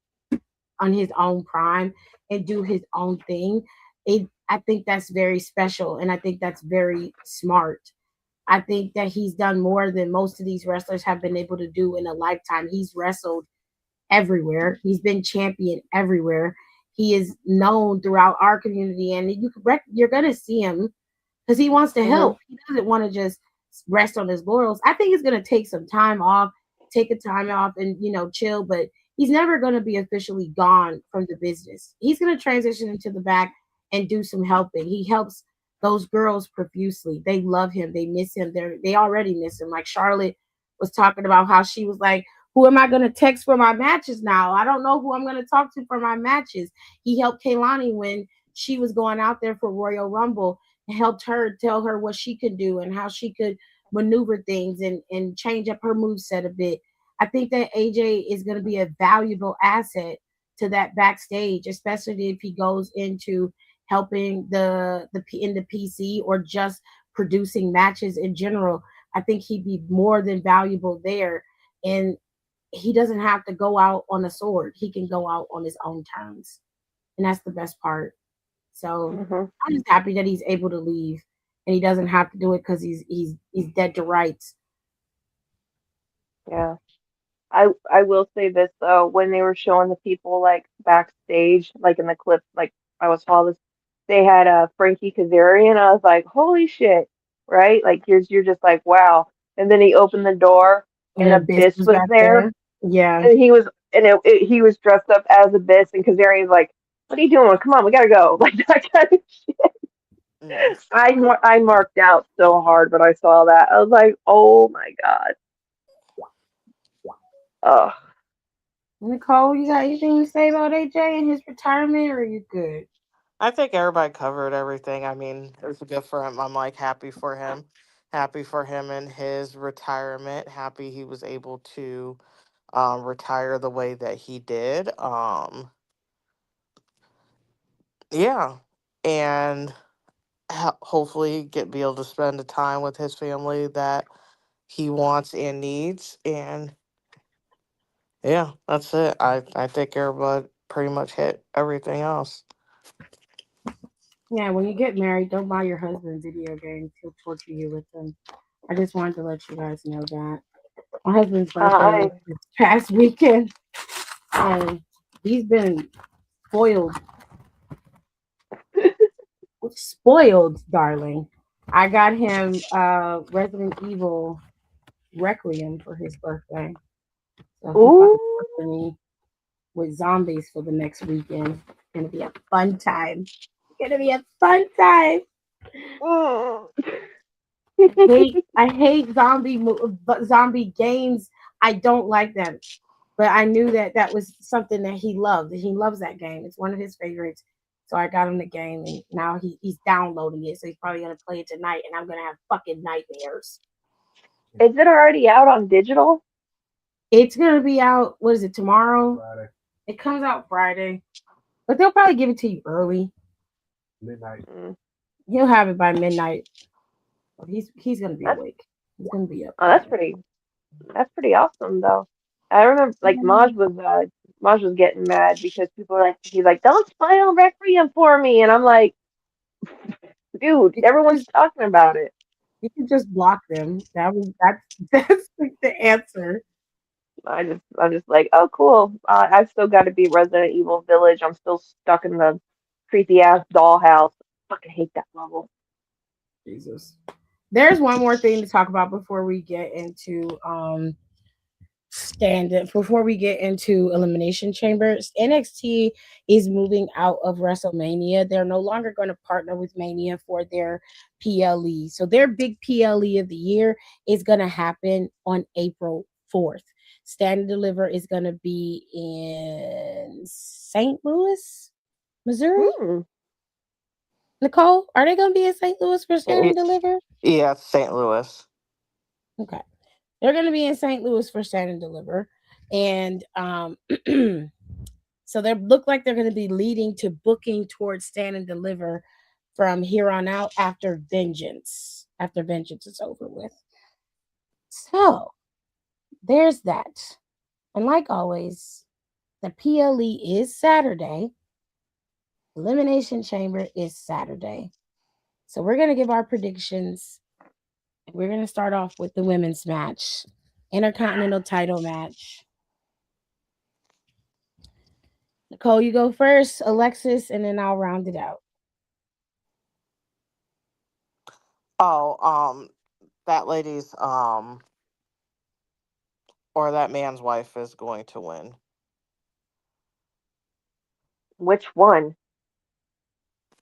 on his own prime and do his own thing, I think that's very special, and I think that's very smart. I think that he's done more than most of these wrestlers have been able to do in a lifetime. He's wrestled everywhere. He's been champion everywhere. He is known throughout our community, and you're going to see him because he wants to help. He doesn't want to just rest on his laurels. I think he's going to take some time off, and, chill, but he's never going to be officially gone from the business. He's going to transition into the back and do some helping. He helps those girls profusely. They love him. They miss him. They already miss him. Like Charlotte was talking about how she was like, who am I going to text for my matches now? I don't know who I'm going to talk to for my matches. He helped Kaylani when she was going out there for Royal Rumble, and helped her tell her what she could do and how she could maneuver things and change up her moveset a bit. I think that AJ is going to be a valuable asset to that backstage, especially if he goes into helping in the PC or just producing matches in general. I think he'd be more than valuable there. And he doesn't have to go out on a sword. He can go out on his own terms. And that's the best part. So I'm just happy that he's able to leave and he doesn't have to do it because he's dead to rights. Yeah. I will say this though, when they were showing the people like backstage, like in the clip, like I was following this, they had Frankie Kazarian. I was like, holy shit, right? Like you're just like, wow. And then he opened the door and And Abyss Abyss was was back there, there. Yeah. and he was dressed up as Abyss, and Kazarian's like, what are you doing? Come on, we gotta go. Like that kind of shit. Yes. I marked out so hard when I saw that. I was like, oh my god. Oh. Nicole, you got anything to say about AJ and his retirement, or are you good? I think everybody covered everything. I mean, it's good for him. I'm like happy for him. Happy for him and his retirement. Happy he was able to retire the way that he did. Yeah. And hopefully be able to spend the time with his family that he wants and needs. And yeah, that's it. I think everybody pretty much hit everything else. Yeah, when you get married, don't buy your husband video games. He'll torture you with them. I just wanted to let you guys know that. My husband's birthday was this past weekend, and he's been spoiled. Spoiled, darling. I got him Resident Evil Requiem for his birthday. So he's company with zombies for the next weekend. It's gonna be a fun time. It's gonna be a fun time. I hate zombie games. I don't like them. But I knew that was something that he loved. He loves that game. It's one of his favorites. So I got him the game, and now he's downloading it. So he's probably gonna play it tonight, and I'm gonna have fucking nightmares. Is it already out on digital? It's gonna be out. What is it, tomorrow? Friday. It comes out Friday, but they'll probably give it to you early. Midnight. He'll have it by midnight. He's gonna be awake. He's gonna be up. Oh, that's pretty awesome though. I remember like Maj was getting mad because people were like, he's like, don't spoil Requiem for me, and I'm like, dude, everyone's talking about it. You can just block them. That's the answer. I'm just like, oh cool. I've still got to beat Resident Evil Village. I'm still stuck in the creepy ass dollhouse. I fucking hate that level. Jesus. There's one more thing to talk about before we get into Elimination Chambers. NXT is moving out of WrestleMania. They're no longer going to partner with Mania for their PLE. So their big PLE of the year is going to happen on April 4th. Stand and Deliver is going to be in St. Louis, Missouri. Nicole, are they going to be in St. Louis for Stand and Deliver? Yeah, St. Louis. Okay. They're going to be in St. Louis for Stand and Deliver. And so they look like they're going to be leading to booking towards Stand and Deliver from here on out after Vengeance is over with. So there's that. And like always, the PLE is Saturday. Elimination Chamber is Saturday. So we're going to give our predictions. We're going to start off with the women's match, Intercontinental title match. Nicole, you go first, Alexis, and then I'll round it out. Oh, that lady's or that man's wife is going to win. Which one?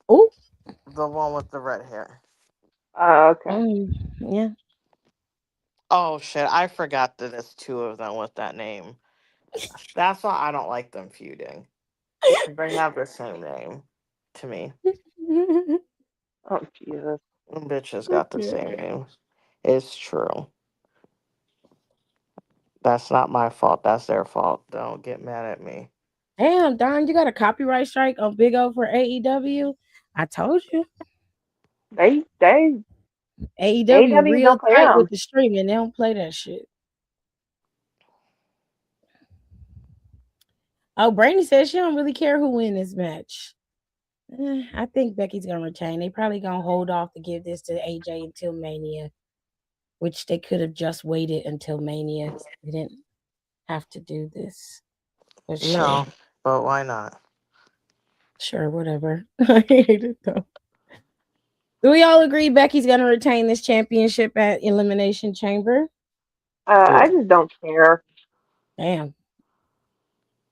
Oh, The one with the red hair. Okay. yeah. Oh shit, I forgot that it's two of them with that name. That's why I don't like them feuding. They have the same name to me. Oh Jesus. Them bitches got the same names. It's true. That's not my fault. That's their fault. Don't get mad at me. Damn, Don, you got a copyright strike on Big O for AEW. I told you. They AEW AEW real don't play tight with them. the streaming. They don't play that shit. Oh, Brandy says she don't really care who win this match. I think Becky's gonna retain. They probably gonna hold off to give this to AJ until Mania, which they could have just waited until Mania. They didn't have to do this. But sure. No, but why not? Sure, whatever. I hate it though. Do we all agree Becky's gonna retain this championship at Elimination Chamber? I just don't care. Damn.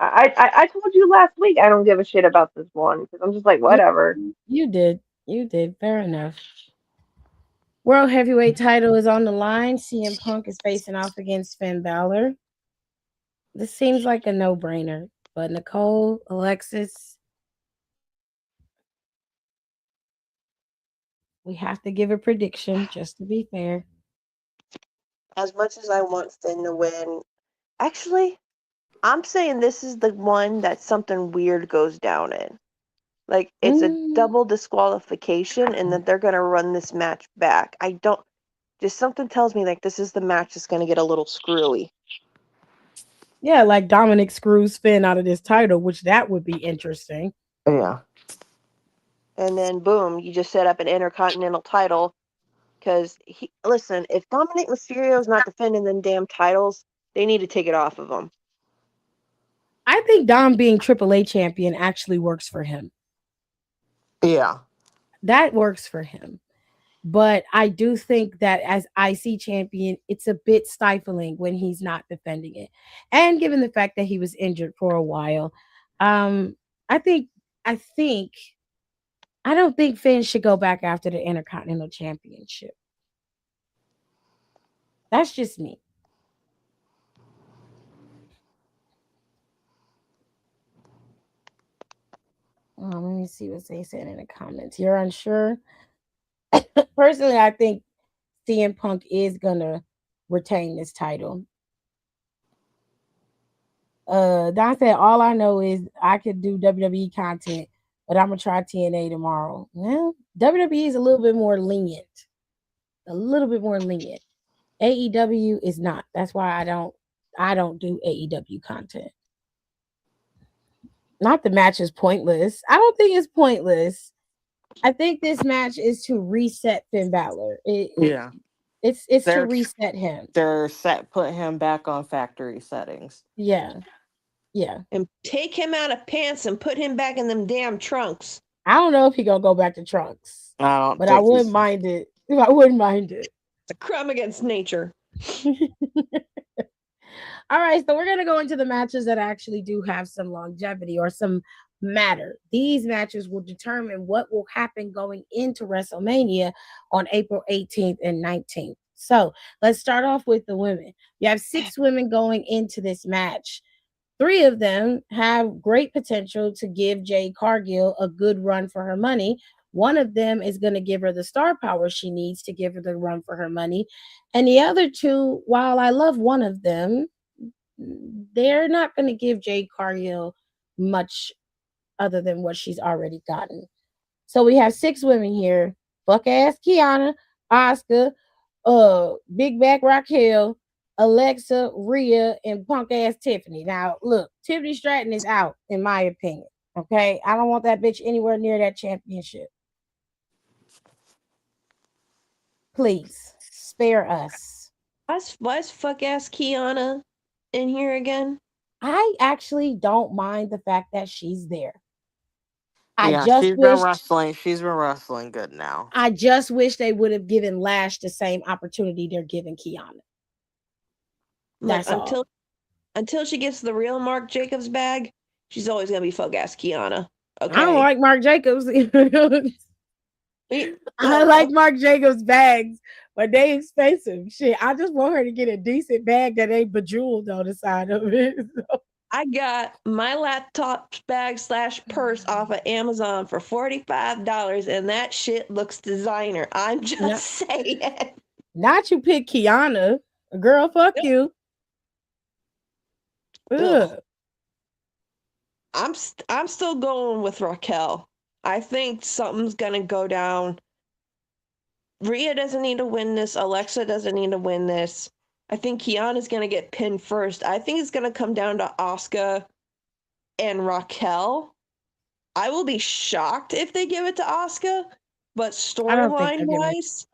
I told you last week I don't give a shit about this one because I'm just like whatever. You did. You did. Fair enough. World Heavyweight title is on the line. CM Punk is facing off against Finn Balor. This seems like a no-brainer, but Nicole, Alexis, we have to give a prediction just to be fair. As much as I want Finn to win, actually, I'm saying this is the one that something weird goes down in. Like it's a double disqualification, and that they're gonna run this match back. I don't. Just something tells me like this is the match that's gonna get a little screwy. Yeah, like Dominic screws Finn out of this title, which that would be interesting. Yeah. And then boom, you just set up an Intercontinental title. Because listen, if Dominic Mysterio's not defending them damn titles, they need to take it off of him. I think Dom being AAA champion actually works for him. Yeah. That works for him. But I do think that as IC champion, it's a bit stifling when he's not defending it. And given the fact that he was injured for a while, I don't think Finn should go back after the Intercontinental Championship. That's just me. Let me see what they said in the comments. You're unsure? Personally, I think CM Punk is gonna retain this title. Don said, all I know is I could do WWE content, but I'm gonna try TNA tomorrow. Well, WWE is a little bit more lenient. AEW is not. That's why I don't do AEW content. Not the match is pointless. I don't think it's pointless. I think this match is to reset Finn Balor. It's to reset him. They're put him back on factory settings. Yeah. And take him out of pants and put him back in them damn trunks. I don't know if he gonna go back to trunks. But I wouldn't mind it. I wouldn't mind it. It's a crime against nature. All right, so we're gonna go into the matches that actually do have some longevity or some matter. These matches will determine what will happen going into WrestleMania on April 18th and 19th. So let's start off with the women. You have 6 women going into this match. 3 of them have great potential to give Jade Cargill a good run for her money. One of them is going to give her the star power she needs to give her the run for her money. And the other 2, while I love one of them, they're not going to give Jade Cargill much other than what she's already gotten. So we have 6 women here. Fuck ass Kiana, Asuka, Big Back Raquel, Alexa, Rhea, and punk ass Tiffany. Now, look, Tiffany Stratton is out, in my opinion. Okay, I don't want that bitch anywhere near that championship. Please spare us. Why is fuck ass Kiana in here again? I actually don't mind the fact that she's there. I Yeah, just she's been wish wrestling. She's been wrestling good now. I just wish they would have given Lash the same opportunity they're giving Kiana. Look, That's all. until she gets the real Marc Jacobs bag, she's always gonna be fuck ass Kiana. Okay. I don't like Marc Jacobs. I No, like Marc Jacobs bags, but they expensive. Shit, I just want her to get a decent bag that ain't bejeweled on the side of it. I got my laptop bag / purse off of Amazon for $45, and that shit looks designer. I'm just No. saying. Not you pick Kiana. Girl, fuck you. Ugh. I'm still going with Raquel. I think something's gonna go down. Rhea doesn't need to win this. Alexa doesn't need to win this. I think Kiana's gonna get pinned first. I think it's gonna come down to Asuka and Raquel. I will be shocked if they give it to Asuka, but storyline wise,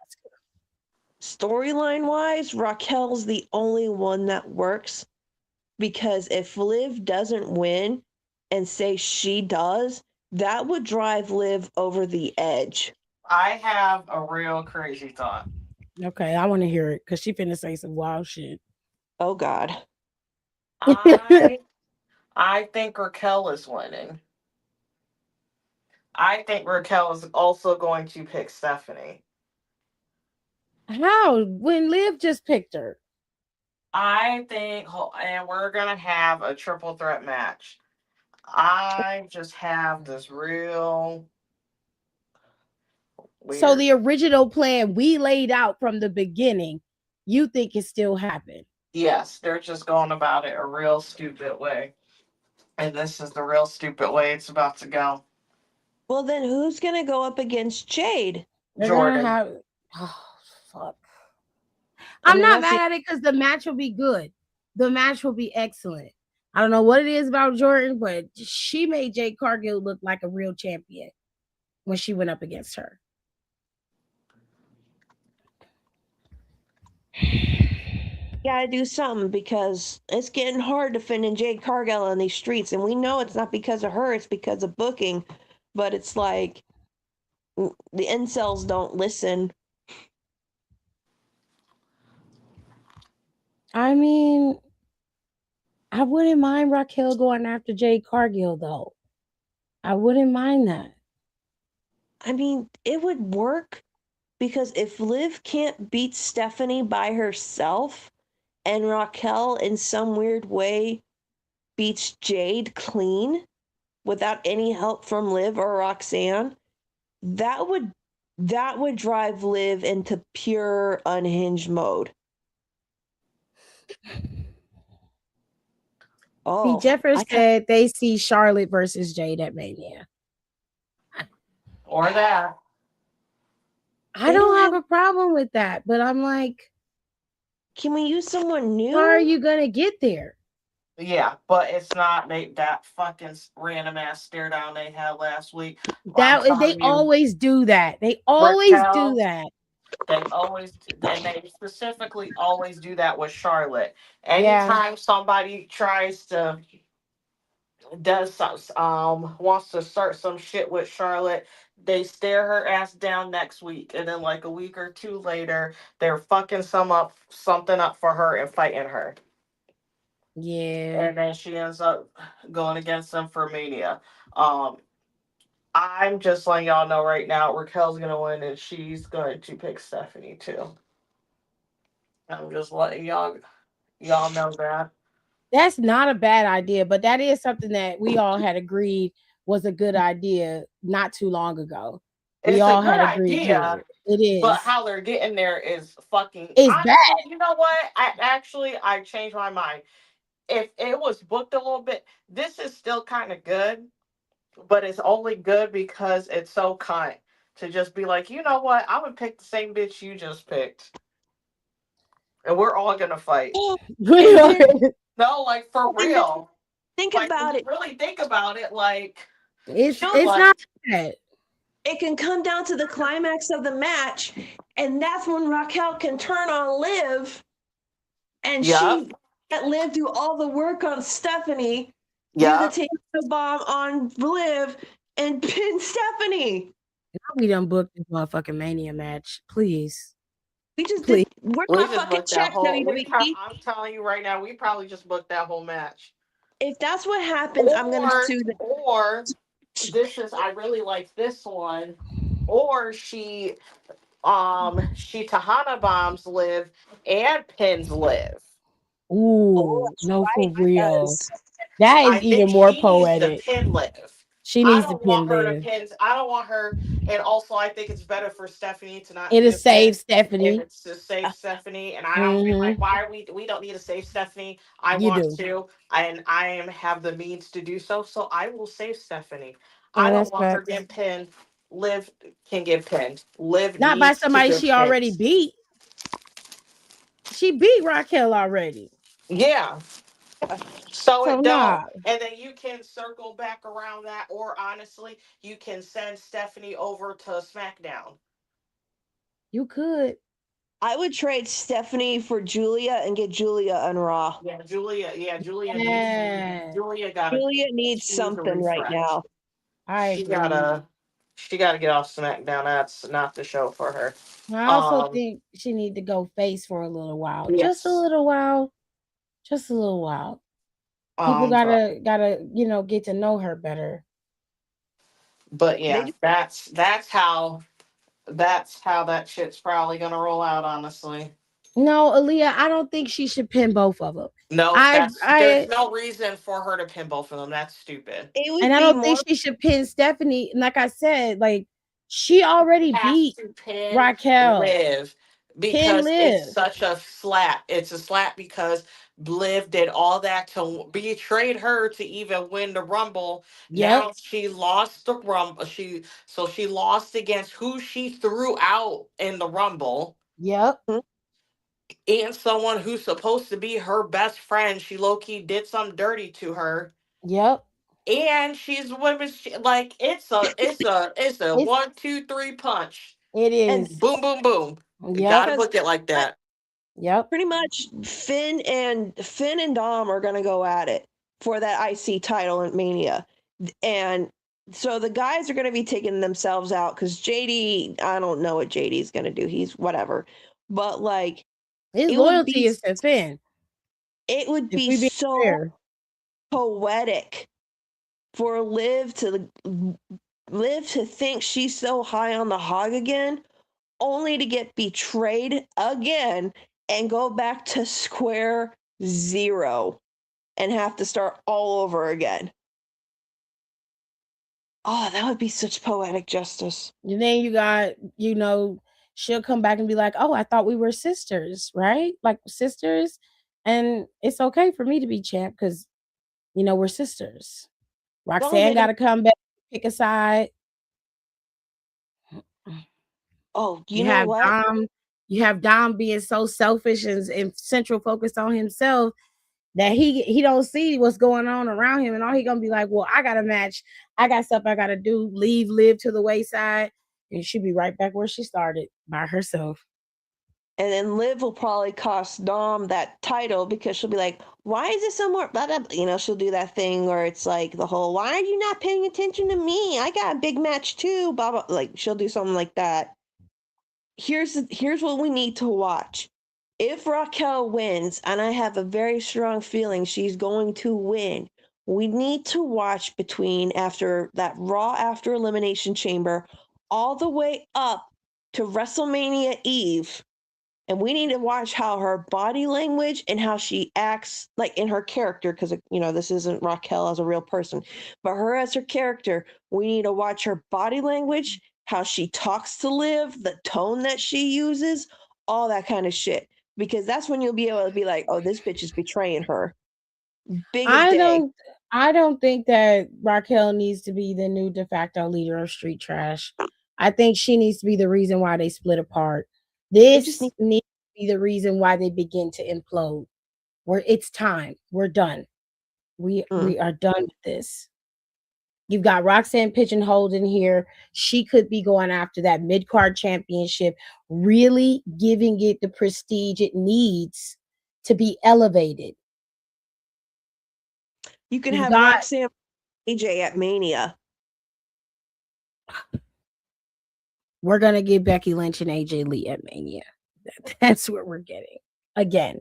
Raquel's the only one that works, because if Liv doesn't win and say she does, that would drive Liv over the edge. I have a real crazy thought. Okay, I want to hear it because she finna say some wild shit. Oh God. I think Raquel is winning. I think Raquel is also going to pick Stephanie. How? When Liv just picked her? I think, and we're going to have a triple threat match. I just have this real weird. So the original plan we laid out from the beginning, you think it still happened? Yes, they're just going about it a real stupid way. And this is the real stupid way it's about to go. Well, then who's going to go up against Jade? Jordan. Oh, fuck. I'm not mad at it because the match will be good. The match will be excellent. I don't know what it is about Jordan, but she made Jade Cargill look like a real champion when she went up against her. Gotta do something, because it's getting hard defending Jade Cargill on these streets, and we know it's not because of her, it's because of booking. But it's like the incels don't listen. I mean, I wouldn't mind Raquel going after Jade Cargill, though. I wouldn't mind that. I mean, it would work, because if Liv can't beat Stephanie by herself, and Raquel in some weird way beats Jade clean without any help from Liv or Roxanne, that would drive Liv into pure unhinged mode. Oh, Jeffers said they see Charlotte versus Jade at Mania. Or that. I don't have a problem with that, but I'm like, can we use someone new? How are you gonna get there? Yeah, but it's not that fucking random ass stare down they had last week. They always do that. They always do that. They specifically always do that with Charlotte. Anytime somebody tries to wants to start some shit with Charlotte, they stare her ass down next week, and then like a week or two later, they're fucking something up for her and fighting her. Yeah. And then she ends up going against them for Mania. I'm just letting y'all know right now, Raquel's gonna win, and she's going to pick Stephanie too. I'm just letting y'all know that. That's not a bad idea, but that is something that we all had agreed was a good idea not too long ago. We all had agreed idea. It is, but how they're getting there is fucking. It's bad. You know what? I changed my mind. If it was booked a little bit, this is still kind of good, but it's only good because it's so kind to just be like, you know what? I'm gonna pick the same bitch you just picked, and we're all gonna fight. No, like for real. Think about it. Really think about it. Like it's not bad. It can come down to the climax of the match, and that's when Raquel can turn on Liv, and she let Liv do all the work on Stephanie. Do the takeover bomb on Liv, and pin Stephanie. We done booked this motherfucking Mania match. Please. We just Please. did. Where's We my just fucking booked that check, whole. WWE? I'm telling you right now, we probably just booked that whole match. If that's what happens, I'm gonna sue the. Or this is. I really like this one. Or she Tahana bombs Liv and pins Liv. Ooh, that's no, for right, real. because That is I even think more she poetic. needs to pin Liv. She I needs to don't pin want her to Liv. pin. I don't want her. And also, I think it's better for Stephanie to not It'll be a pin. save Stephanie. If it's to save Stephanie, and I don't feel like Mm-hmm. why are we don't need to save Stephanie. I You want do. to, and I am have the means to do so. So I will save Stephanie. I Oh, don't that's want her facts. getting pinned. Liv can get pinned. Liv Not by needs to somebody get she already pinned. beat. She beat Raquel already. Yeah. So So it don't, nah. and then you can circle back around that, or honestly, you can send Stephanie over to SmackDown. You could. I would trade Stephanie for Julia and get Julia on Raw. Yeah, Julia. Yeah, Julia Yeah. needs. Julia got to. Julia needs She needs a something right refresh. now. I She agree. gotta. She gotta get off SmackDown. That's not the show for her. I also think she need to go face for a little while. Yes. Just a little while. Just a little while. People gotta get to know her better. But yeah, that's how that shit's probably gonna roll out. Honestly. No, Aaliyah, I don't think she should pin both of them. No, there's no reason for her to pin both of them. That's stupid. It would And I be don't more. think she should pin Stephanie. And like I said, like she already beat Raquel. Liv because it's such a slap. It's a slap because Liv did all that to betrayed her to even win the Rumble. Yep. Now she lost the Rumble. She lost against who she threw out in the Rumble. Yep. And someone who's supposed to be her best friend. She low-key did some dirty to her. Yep. And she's like it's a 1, 2, 3 punch. It is. And boom, boom, boom. You gotta look at it like that. Yep. Pretty much Finn and Dom are gonna go at it for that IC title in Mania. And so the guys are gonna be taking themselves out because JD, I don't know what JD's gonna do. He's whatever. But like his loyalty is to Finn. It would be so poetic for Liv to think she's so high on the hog again, only to get betrayed again and go back to square zero and have to start all over again. Oh, that would be such poetic justice. And then you got, she'll come back and be like, oh, I thought we were sisters, right? Like sisters. And it's okay for me to be champ because, we're sisters. Roxanne got to come back, pick a side. Oh, you know what? You have Dom being so selfish and central focused on himself that he don't see what's going on around him, and all he gonna be like, well, I got a match, I got stuff I gotta do, leave Liv to the wayside, and she'll be right back where she started by herself. And then Liv will probably cost Dom that title because she'll be like, why is it so more blah, blah, blah. She'll do that thing where it's like the whole, why are you not paying attention to me? I got a big match too, blah, blah. Like she'll do something like that. Here's what we need to watch. If Raquel wins, and I have a very strong feeling she's going to win, we need to watch between after that Raw after Elimination Chamber all the way up to WrestleMania Eve. And we need to watch how her body language and how she acts, like in her character, because, this isn't Raquel as a real person, but her as her character, we need to watch her body language, how she talks to Liv, the tone that she uses, all that kind of shit. Because that's when you'll be able to be like, oh, this bitch is betraying her. I don't think that Raquel needs to be the new de facto leader of Street Trash. I think she needs to be the reason why they split apart. This needs to be the reason why they begin to implode. Where it's time. We're done. We are done with this. You've got Roxanne pigeonholed in here. She could be going after that mid-card championship, really giving it the prestige it needs to be elevated. You can have Roxanne AJ at Mania. we're gonna get Becky Lynch and AJ Lee at Mania. That's what we're getting again.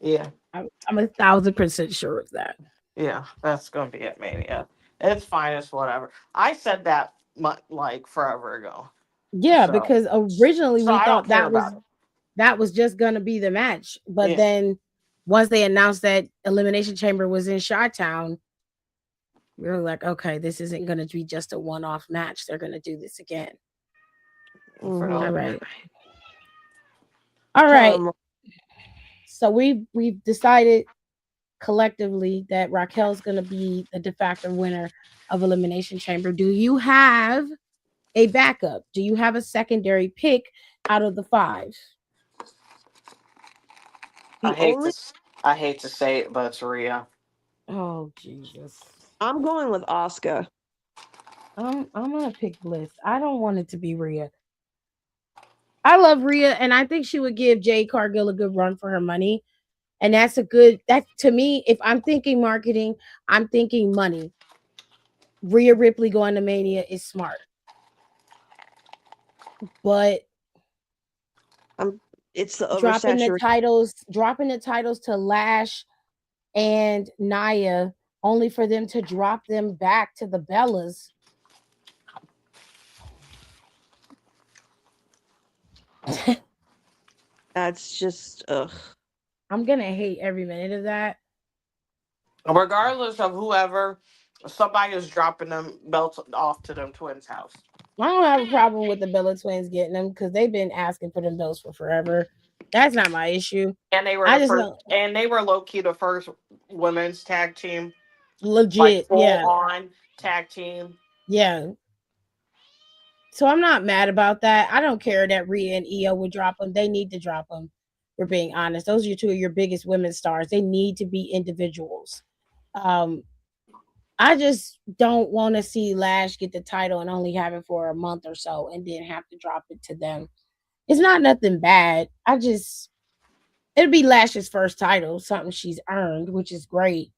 Yeah. I'm 1,000% sure of that. Yeah, that's gonna be at Mania. It's fine. It's whatever. I said that like forever ago. Yeah, So, because originally we I don't thought care about it. that was just gonna be the match, but Yeah. then once they announced that Elimination Chamber was in Chi-Town, we were like, okay, this isn't gonna be just a one-off match. They're gonna do this again. Mhm. All right. All right. Tell 'em- So we've decided collectively that Raquel's going to be the de facto winner of Elimination Chamber. Do you have a backup? Do you have a secondary pick out of the 5? I hate to say it, but it's Rhea. Oh Jesus! I'm going with Asuka. I'm gonna pick Bliss. I don't want it to be Rhea. I love Rhea, and I think she would give Jade Cargill a good run for her money. And that's that to me, if I'm thinking marketing, I'm thinking money. Rhea Ripley going to Mania is smart. But it's the dropping oversaturation. dropping the titles to Lash and Nia, only for them to drop them back to the Bellas. That's just ugh. I'm gonna hate every minute of that. Regardless of whoever, somebody is dropping them belts off to them twins' house. I don't have a problem with the Bella twins getting them because they've been asking for them belts for forever. That's not my issue. And they were and they were low key the first women's tag team. Legit, like full on tag team. Yeah. So I'm not mad about that. I don't care that Rhea and Io would drop them. They need to drop them. We're being honest. Those are 2 of your biggest women's stars. They need to be individuals. I just don't want to see Lash get the title and only have it for a month or so and then have to drop it to them. It's not nothing bad. It'll be Lash's first title, something she's earned, which is great.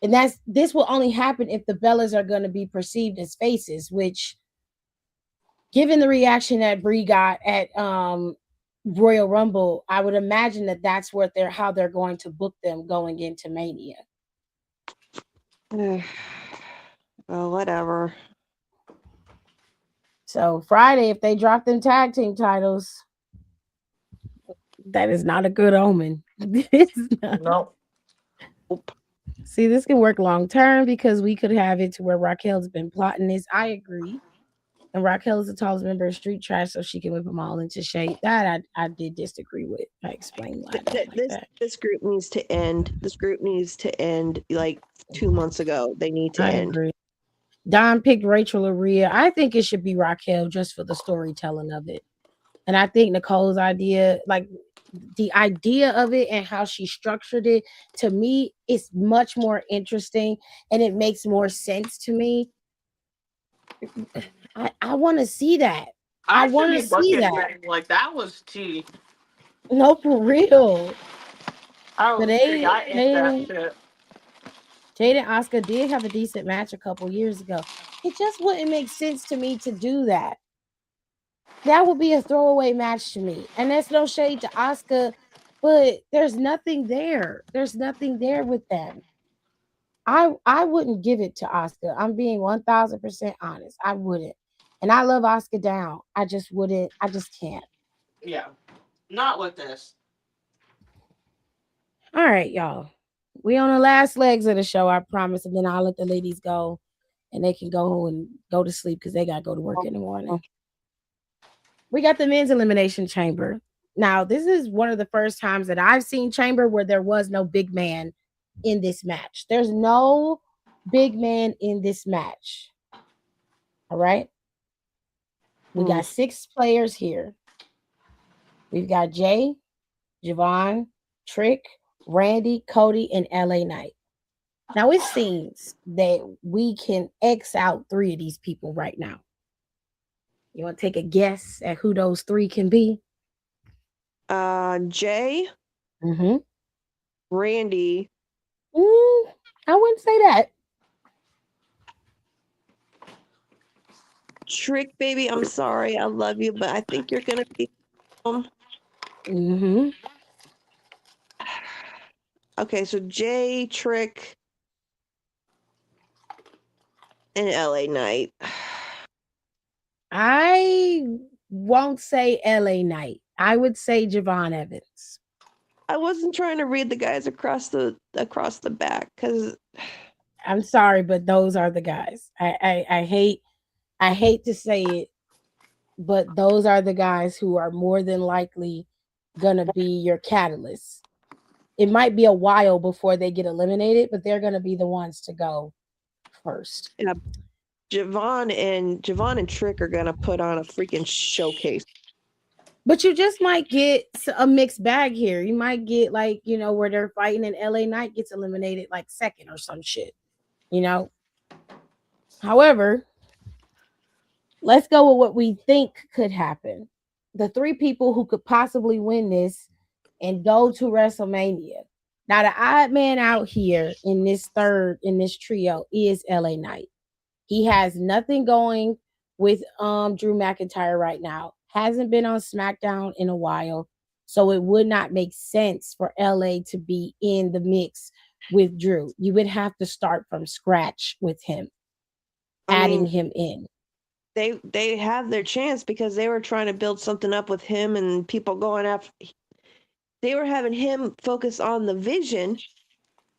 And this will only happen if the Bellas are going to be perceived as faces, which, given the reaction that Brie got at Royal Rumble, I would imagine that that's how they're going to book them going into Mania. Well, whatever. So Friday, if they drop them tag team titles, that is not a good omen. No. See, this can work long term because we could have it to where Raquel's been plotting this. I agree. And Raquel is the tallest member of Street Trash, so she can whip them all into shape. That I did disagree with. I explained why. This group needs to end. This group needs to end like 2 months ago. They need to end. Agree. Don picked Rachel or Rhea. I think it should be Raquel just for the storytelling of it. And I think Nicole's idea, like the idea of it and how she structured it, to me, is much more interesting and it makes more sense to me. I want to see that. I want to see that. Like that was tea. No, for real. But Jade and Asuka did have a decent match a couple years ago. It just wouldn't make sense to me to do that. That would be a throwaway match to me. And that's no shade to Asuka, but there's nothing there. There's nothing there with them. I wouldn't give it to Asuka. I'm being 1,000% honest. I wouldn't. And I love Asuka down. I just wouldn't. I just can't. Yeah. Not with this. All right, y'all. We on the last legs of the show, I promise. And then I'll let the ladies go and they can go and go to sleep because they got to go to work in the morning. We got the men's elimination chamber. Now, this is one of the first times that I've seen chamber where there was no big man in this match. There's no big man in this match. All right. We got 6 players here. We've got Jay, Javon, Trick, Randy, Cody, and LA Knight. Now it seems that we can X out 3 of these people right now. You want to take a guess at who those 3 can be? Jay, Randy. I wouldn't say that. Trick, baby, I'm sorry. I love you, but I think you're gonna be Mm-hmm. Okay, so Jay, Trick, and LA Knight. I won't say LA Knight. I would say Javon Evans. I wasn't trying to read the guys across the back because I'm sorry, but those are the guys. I hate to say it, but those are the guys who are more than likely gonna be your catalysts. It might be a while before they get eliminated, but they're gonna be the ones to go first. yeah, Javon and Trick are gonna put on a freaking showcase. But you just might get a mixed bag here. You might get like, where they're fighting and LA Knight gets eliminated like second or some shit. However, let's go with what we think could happen. The three people who could possibly win this and go to WrestleMania. Now, the odd man out here in this trio is LA Knight. He has nothing going with Drew McIntyre right now. Hasn't been on SmackDown in a while. So it would not make sense for LA to be in the mix with Drew. You would have to start from scratch with him, adding him in. They have their chance because they were trying to build something up with him and people going after. They were having him focus on the vision,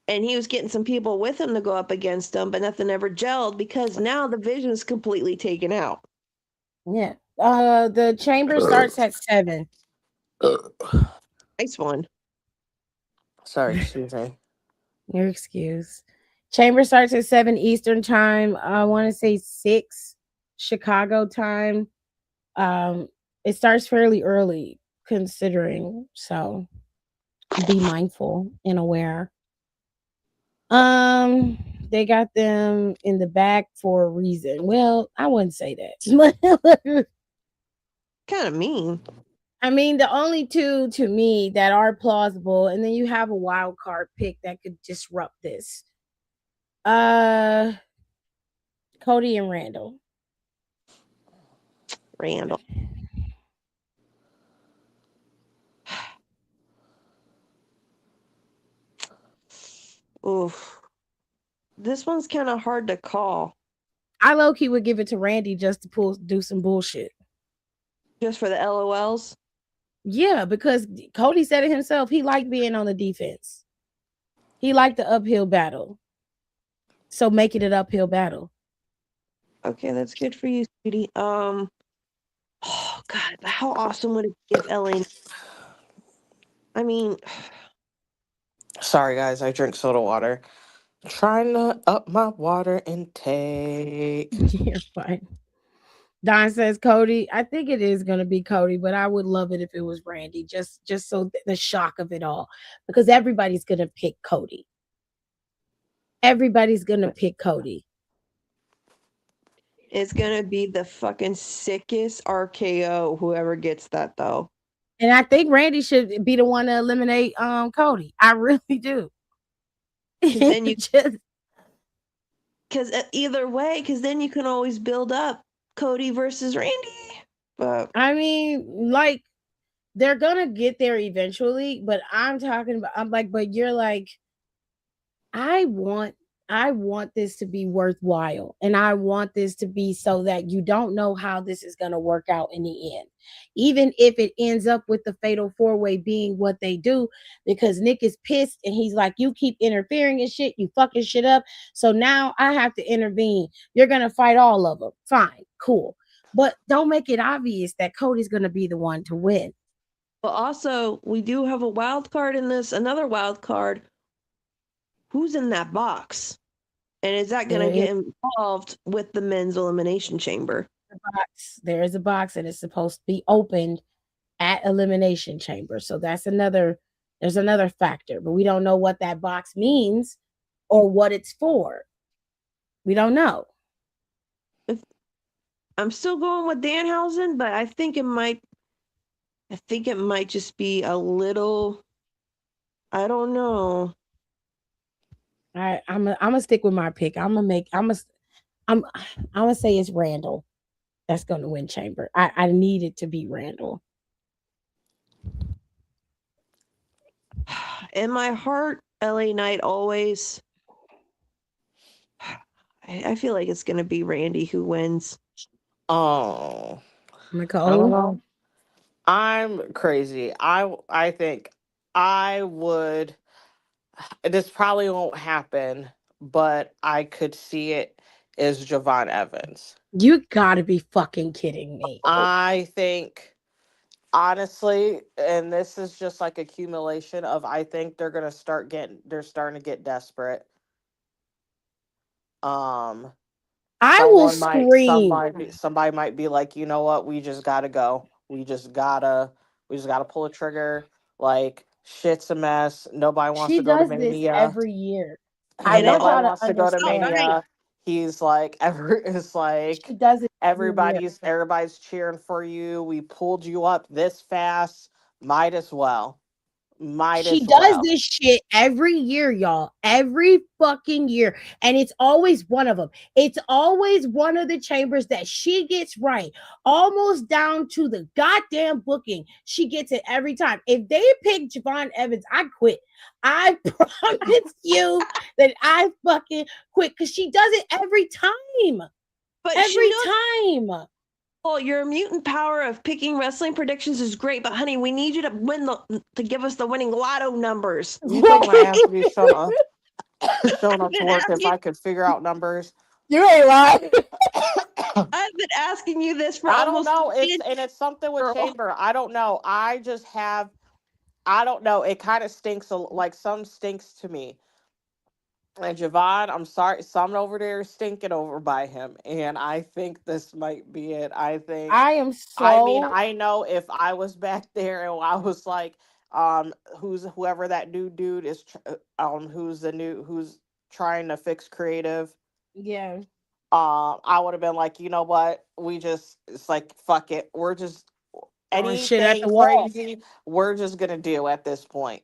and he was getting some people with him to go up against him, but nothing ever gelled because now the vision is completely taken out. Yeah. The chamber starts at 7. Nice one. Sorry, excuse me. Your excuse. Chamber starts at 7 Eastern time. I want to say 6 Chicago time. It starts fairly early considering, so be mindful and aware. They got them in the back for a reason. Well, I wouldn't say that. Kind of mean. I mean, the only two to me that are plausible, and then you have a wild card pick that could disrupt this. Cody and Randall. Oof. This one's kind of hard to call. I low-key would give it to Randy just to do some bullshit. Just for the LOLs? Yeah, because Cody said it himself. He liked being on the defense. He liked the uphill battle. So make it an uphill battle. Okay, that's good for you, sweetie. Oh God, how awesome would it be if LA? I mean, sorry guys, I drink soda water. Trying to up my water intake. You're fine. Don says Cody. I think it is going to be Cody, but I would love it if it was Randy. Just so the shock of it all, because everybody's going to pick Cody. Everybody's going to pick Cody. It's going to be the fucking sickest RKO, whoever gets that, though. And I think Randy should be the one to eliminate Cody. I really do. Then you just because either way, because then you can always build up Cody versus Randy. But I mean, like, they're gonna get there eventually, but I'm like, but you're like, I want this to be worthwhile, and I want this to be so that you don't know how this is going to work out in the end, even if it ends up with the fatal 4-way being what they do, because Nick is pissed and he's like, you keep interfering and shit, you fucking shit up, so now I have to intervene. You're going to fight all of them. Fine, cool, but don't make it obvious that Cody's going to be the one to win. But also, we do have a wild card in this, another wild card. Who's in that box? And is that going to get involved with the men's elimination chamber? There is a box and it's supposed to be opened at elimination chamber. So there's another factor, but we don't know what that box means or what it's for. We don't know. I'm still going with Danhausen, but I think it might just be a little, I don't know. I'm gonna stick with my pick. I'm gonna say it's Randall. that's going to win Chamber. I need it to be Randall. In my heart, LA Knight always. I feel like it's gonna be Randy who wins. Oh, I don't Nicole. know. I'm crazy. I think I would. This probably won't happen, but I could see it as Javon Evans. You gotta be fucking kidding me. I think honestly, and this is just like accumulation of I think they're starting to get desperate. Um I will scream. somebody might be like, you know what, we just gotta go. We just gotta pull a trigger. Like shit's a mess. Nobody wants She to go to does this Mania. every year. I know. Nobody Try to wants to go to understand. Mania. He's like it's like She does it every year. everybody's cheering for you. We pulled you up this fast. Might as well. She does this shit every year, y'all. Every fucking year. And it's always one of them. It's always one of the chambers that she gets right. Almost down to the goddamn booking. She gets it every time. If they pick Javon Evans, I quit. I promise you that I fucking quit because she does it every time. But every time. Well, your mutant power of picking wrestling predictions is great, but honey, we need you to to give us the winning lotto numbers. You think my ass would be showing up to work if I could figure out numbers? You ain't lying. I've been asking you this for I almost. don't know. It's something with Chamber. I don't know. I don't know. It kind of stinks. Like some stinks to me. And Javon, I'm sorry, some over there is stinking over by him, and I think this might be it. I am so. I mean, I know if I was back there and I was like, whoever that new dude is, who's trying to fix creative. Yeah. I would have been like, you know what? It's like, fuck it. We're just anything crazy. We're just gonna do at this point.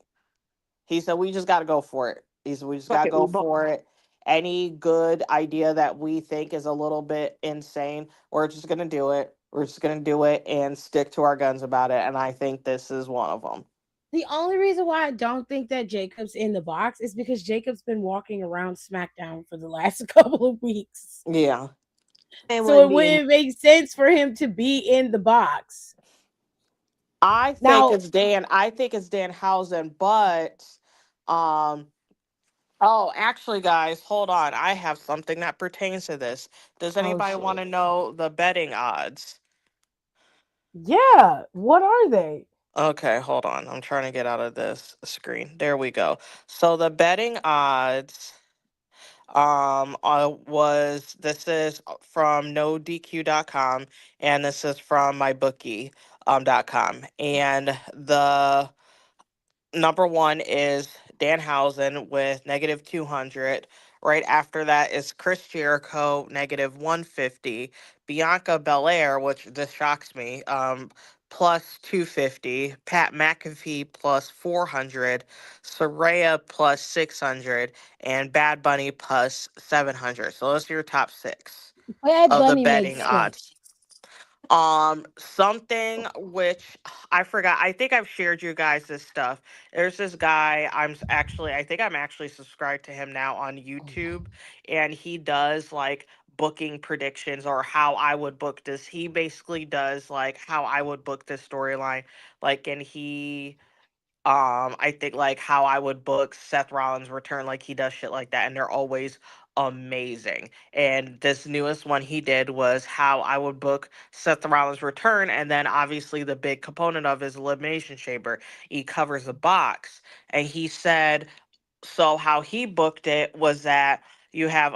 He said, we just got to go for it. He said, we just got to go for it. Any good idea that we think is a little bit insane, we're just going to do it. We're just going to do it and stick to our guns about it. And I think this is one of them. The only reason why I don't think that Jacob's in the box is because Jacob's been walking around SmackDown for the last couple of weeks. Yeah. So it wouldn't make sense for him to be in the box. I think it's Danhausen, but oh, actually, guys, hold on. I have something that pertains to this. Does anybody want to know the betting odds? Yeah. What are they? Okay, hold on. I'm trying to get out of this screen. There we go. So the betting odds this is from nodq.com and this is from mybookie.com. And the number one is Danhausen with -200. Right after that is Chris Jericho, -150. Bianca Belair, which this shocks me, plus 250. Pat McAfee plus 400. Saraya plus 600. And Bad Bunny plus 700. So those are your top six of the betting odds. Something which I forgot. I think I've shared you guys this stuff. There's this guy. I think I'm actually subscribed to him now on YouTube, and he does like booking predictions or how I would book this. He basically does like how I would book this storyline. Like, and I think like how I would book Seth Rollins' return, like he does shit like that, and they're always amazing. And this newest one he did was how I would book Seth Rollins' return, and then obviously the big component of his Elimination Chamber. He covers the box, and he said so how he booked it was that you have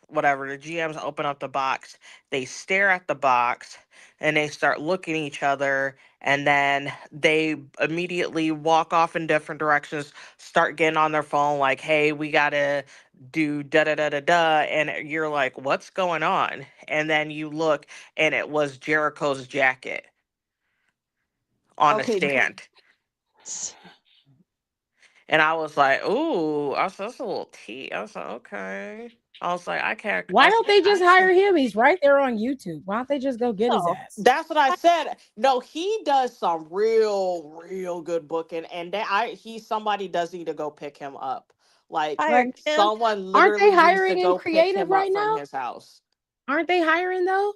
whatever, the GMs open up the box, they stare at the box and they start looking at each other, and then they immediately walk off in different directions, start getting on their phone like, hey, we gotta do da da da da da, and you're like, what's going on? And then you look and it was Jericho's jacket on the stand. And I was like, ooh, that's a little tea. I was like, okay. I was like, I can't. Why don't they just hire him? He's right there on YouTube. Why don't they just go get his No, ass? that's what I said. No, he does some real good booking, and somebody does need to go pick him up. Like someone aren't they literally needs to hiring in go pick creative him up right from now? his house. Aren't they hiring though?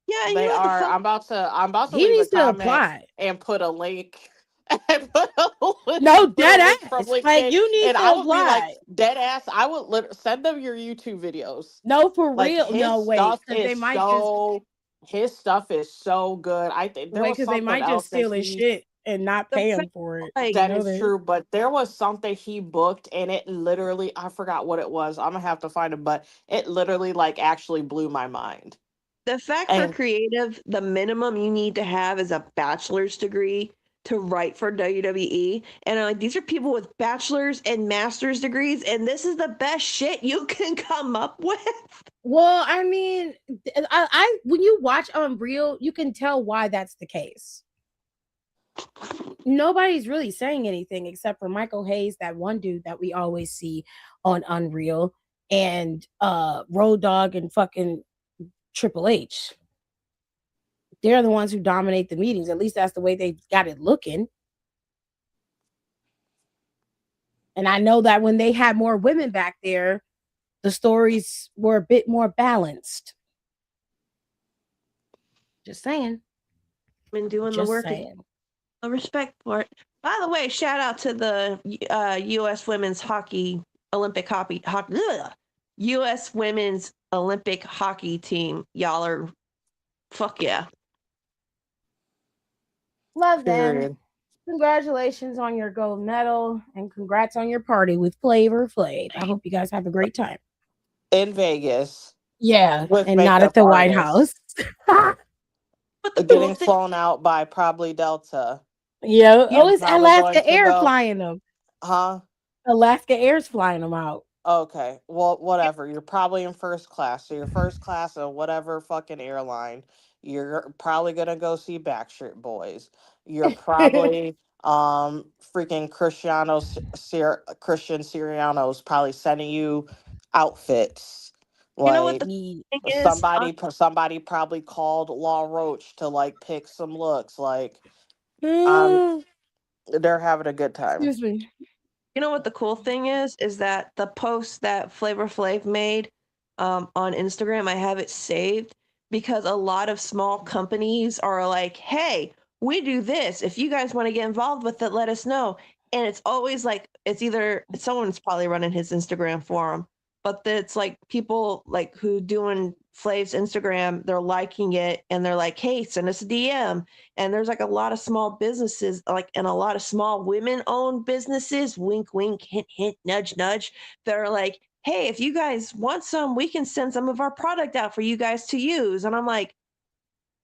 Yeah, and They you know what the are. fuck? I'm about to He leave a needs to comment apply. and put a link. And put a link, No, put dead a link from ass. Like LinkedIn, you need and to I would be like, apply. dead ass. I would send them your YouTube videos. No, for Like real. his No, wait, stuff because they is might so. His stuff is so good. I think there was because they something might just else that steal his shit and not The pay him fact, for it. like, You that know is that. true, but there was something he booked, and it literally, I forgot what it was. I'm gonna have to find it, but it literally like actually blew my mind. the fact for And creative, the minimum you need to have is a bachelor's degree to write for WWE. And I'm like, these are people with bachelor's and master's degrees, and this is the best shit you can come up with. Well, I mean, I when you watch Unreal, you can tell why that's the case. Nobody's really saying anything except for Michael Hayes, that one dude that we always see on Unreal, and Road Dogg and fucking Triple H. They're the ones who dominate the meetings. At least that's the way they got it looking. And I know that when they had more women back there, the stories were a bit more balanced. Just saying. Been doing Just the work. saying. A respect for it. By the way, shout out to the U.S. Women's Hockey Olympic Hockey U.S. Women's Olympic Hockey Team. Y'all are fuck yeah. Love them. period. Congratulations on your gold medal and congrats on your party with Flavor Flav. I hope you guys have a great time. In Vegas. Yeah, With and not at the makeup White House. artists. But the Getting flown out by probably Delta. Yeah. You Oh, it's probably going Alaska to Air go- flying them. Huh? Alaska Air's flying them out. Okay. Well, whatever. You're probably in first class. So you're first class of whatever fucking airline. You're probably gonna go see Backstreet Boys. You're probably freaking Christian Siriano's probably sending you outfits. You know what Like the thing is? somebody probably called Law Roach to like pick some looks. Like they're having a good time. Excuse me. You know what the cool thing is that the post that Flavor Flav made on Instagram, I have it saved because a lot of small companies are like, hey, we do this. If you guys want to get involved with it, let us know. And it's always like, it's either someone's probably running his Instagram for him, but it's like people like who doing Flav's Instagram, they're liking it and they're like, hey, send us a DM. And there's like a lot of small businesses, like, and a lot of small women owned businesses, wink, wink, hint, hint, nudge, nudge, that are like, hey, if you guys want some, we can send some of our product out for you guys to use. And I'm like,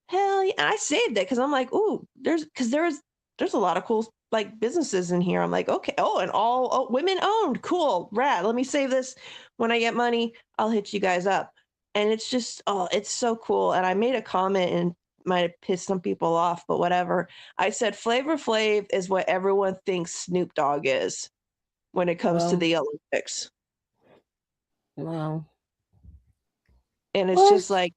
hell yeah. And I saved it because I'm like, ooh, there's a lot of cool like businesses in here. I'm like, okay, and all women owned, cool, rad. Let me save this. When I get money, I'll hit you guys up. And it's just, it's so cool. And I made a comment and might have pissed some people off, but whatever. I said Flavor Flav is what everyone thinks Snoop Dogg is when it comes to the Olympics. Wow. And it's just like,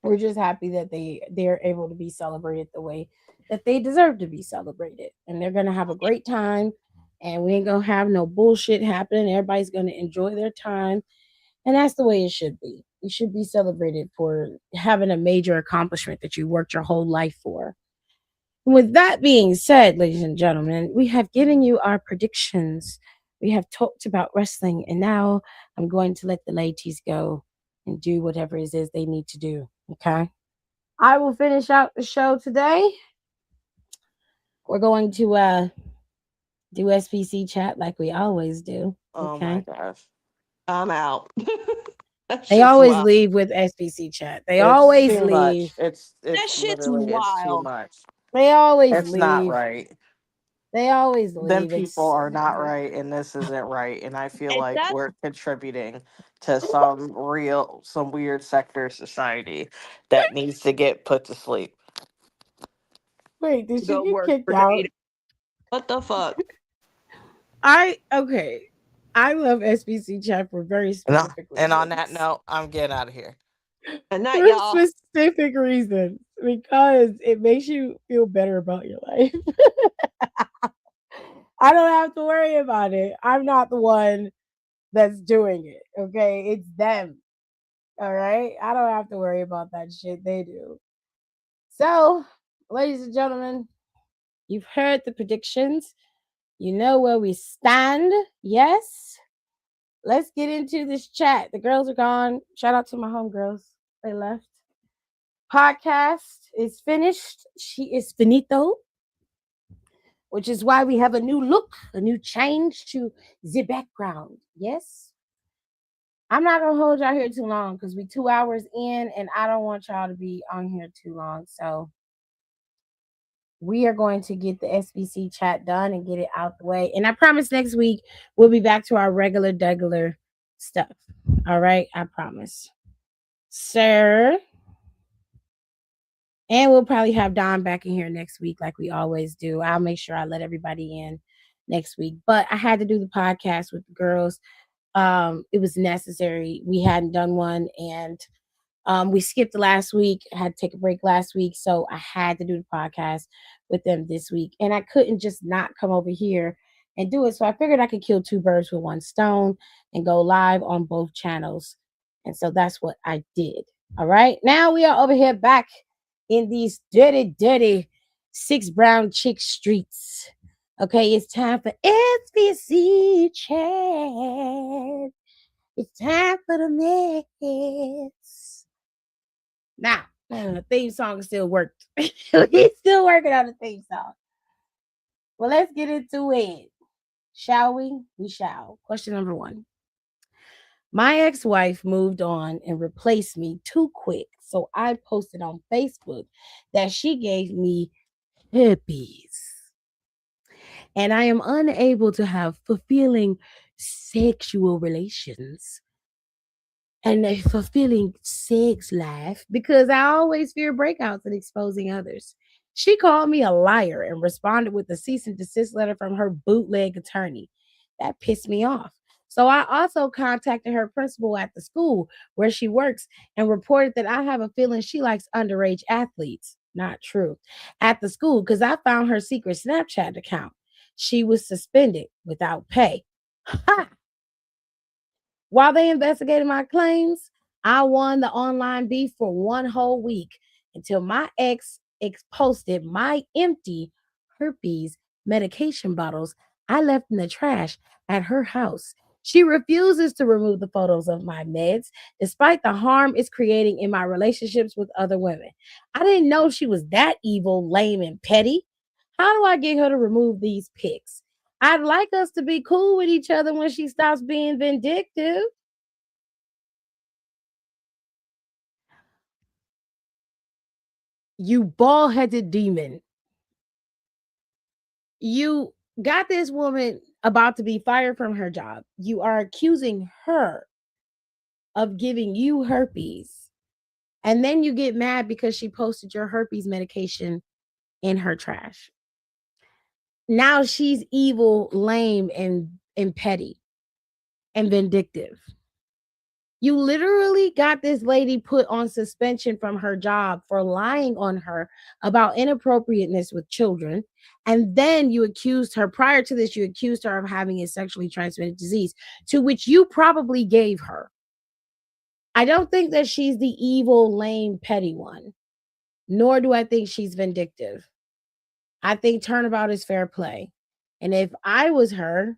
we're just happy that they're able to be celebrated the way that they deserve to be celebrated. And they're going to have a great time. And we ain't going to have no bullshit happening. Everybody's going to enjoy their time. And that's the way it should be. You should be celebrated for having a major accomplishment that you worked your whole life for. With that being said, ladies and gentlemen, we have given you our predictions. We have talked about wrestling. And now I'm going to let the ladies go and do whatever it is they need to do. Okay. I will finish out the show today. We're going to do SPC chat like we always do. Oh Okay. my gosh. I'm out. They always leave with SPC chat. They always leave. It's that shit's literally it's too wild. much. They always It's leave. not right. They always leave. Them people are not right, and this isn't right. And I feel like we're contributing to some weird sector of society that needs to get put to sleep. Wait, did Go she get work kicked for out? Data. What the fuck? Okay. I love SBC chat for very specific reasons. And on that note, I'm getting out of here. And not For y'all. specific reasons, because it makes you feel better about your life. I don't have to worry about it. I'm not the one that's doing it. Okay, it's them. All right, I don't have to worry about that shit. They do. So, ladies and gentlemen, you've heard the predictions. You know where we stand. Yes. Let's get into this chat. The girls are gone. Shout out to my homegirls. They left. Podcast is finished. She is finito, which is why we have a new look, a new change to the background. Yes. I'm not gonna hold y'all here too long because we 2 hours in and I don't want y'all to be on here too long. So we are going to get the SBC chat done and get it out the way. And I promise next week we'll be back to our regular stuff. All right, I promise. Sir. And we'll probably have Don back in here next week like we always do. I'll make sure I let everybody in next week. But I had to do the podcast with the girls. It was necessary. We hadn't done one and we skipped last week. I had to take a break last week. So I had to do the podcast with them this week. And I couldn't just not come over here and do it. So I figured I could kill two birds with one stone and go live on both channels. And so that's what I did. All right. Now we are over here back in these dirty 6 brown chick streets. Okay, it's time for SBC chat. It's time for the mess. Now, the theme song still worked. We're still working on the theme song. Well, let's get into it. Shall we? We shall. Question number 1. My ex-wife moved on and replaced me too quick. So I posted on Facebook that she gave me herpes. And I am unable to have fulfilling sexual relations and a fulfilling sex life because I always fear breakouts and exposing others. She called me a liar and responded with a cease and desist letter from her bootleg attorney. That pissed me off. So I also contacted her principal at the school where she works and reported that I have a feeling she likes underage athletes. Not true. At the school because I found her secret Snapchat account. She was suspended without pay. Ha! While they investigated my claims, I won the online beef for 1 whole week until my ex posted my empty herpes medication bottles I left in the trash at her house. She refuses to remove the photos of my meds, despite the harm it's creating in my relationships with other women. I didn't know she was that evil, lame, and petty. How do I get her to remove these pics? I'd like us to be cool with each other when she stops being vindictive. You bald-headed demon. You got this woman about to be fired from her job. You are accusing her of giving you herpes. And then you get mad because she posted your herpes medication in her trash. Now she's evil, lame, and petty and vindictive. You literally got this lady put on suspension from her job for lying on her about inappropriateness with children. And then you accused her, prior to this, you accused her of having a sexually transmitted disease, to which you probably gave her. I don't think that she's the evil, lame, petty one, nor do I think she's vindictive. I think turnabout is fair play. And if I was her,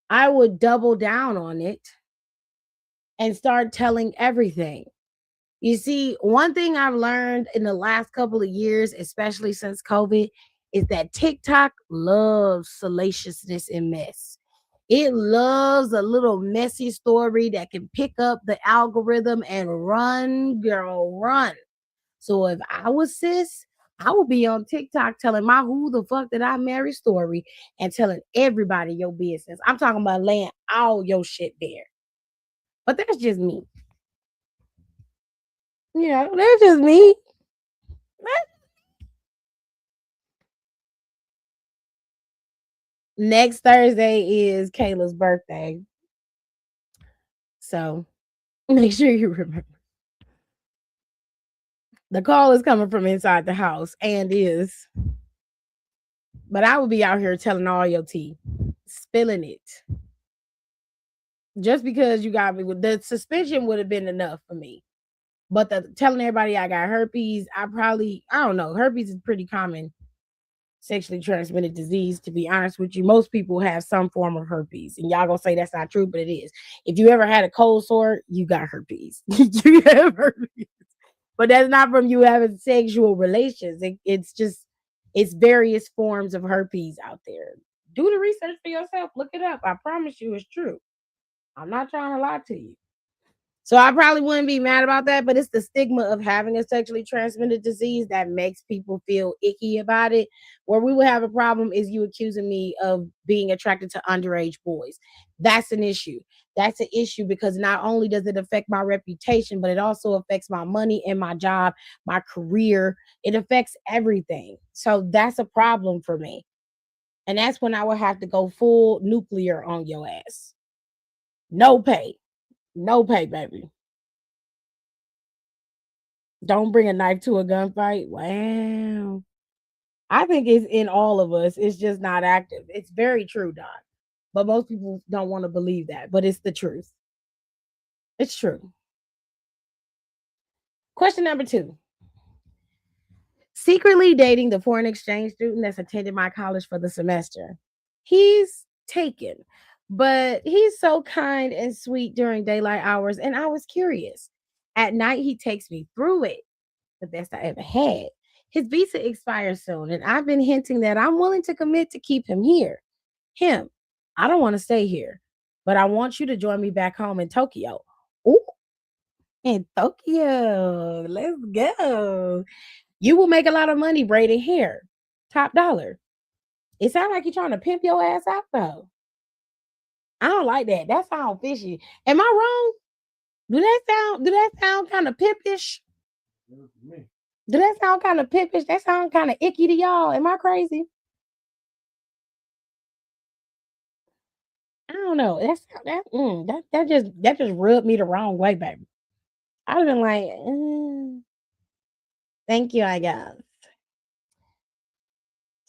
I would double down on it and start telling everything. You see, one thing I've learned in the last couple of years, especially since COVID, is that TikTok loves salaciousness and mess. It loves a little messy story that can pick up the algorithm and run, girl, run. So if I was sis, I would be on TikTok telling my who the fuck did I marry story and telling everybody your business. I'm talking about laying all your shit bare. But that's just me. That's just me. Next Thursday is Kayla's birthday. So make sure you remember. The call is coming from inside the house and is. But I will be out here telling all your tea, spilling it. Just because you got me with the suspension would have been enough for me. But the telling everybody I got herpes, I don't know. Herpes is pretty common sexually transmitted disease, to be honest with you. Most people have some form of herpes, and y'all gonna say that's not true, but it is. If you ever had a cold sore, you got herpes. You have herpes. But that's not from you having sexual relations. It's various forms of herpes out there. Do the research for yourself. Look it up. I promise you it's true. I'm not trying to lie to you. So I probably wouldn't be mad about that, but it's the stigma of having a sexually transmitted disease that makes people feel icky about it. Where we would have a problem is you accusing me of being attracted to underage boys. That's an issue. That's an issue because not only does it affect my reputation, but it also affects my money and my job, my career. It affects everything. So that's a problem for me. And that's when I would have to go full nuclear on your ass. No pay. No pay, baby. Don't bring a knife to a gunfight. Wow. I think it's in all of us. It's just not active. It's very true, Doc. But most people don't want to believe that. But it's the truth. It's true. Question number 2. Secretly dating the foreign exchange student that's attended my college for the semester. He's taken, but he's so kind and sweet during daylight hours, and I was curious. At night, he takes me through it. The best I ever had. His visa expires soon, and I've been hinting that I'm willing to commit to keep him here. Him, I don't want to stay here, but I want you to join me back home in Tokyo. Ooh, in Tokyo. Let's go. You will make a lot of money braiding hair. Top dollar. It sounds like you're trying to pimp your ass out though. I don't like that. That sounds fishy. Am I wrong? Do that sound kind of pimpish? Do that sound kind of pimpish? That sound kind of icky to y'all. Am I crazy? I don't know. That just rubbed me the wrong way, baby. I'd have been like, thank you, I guess.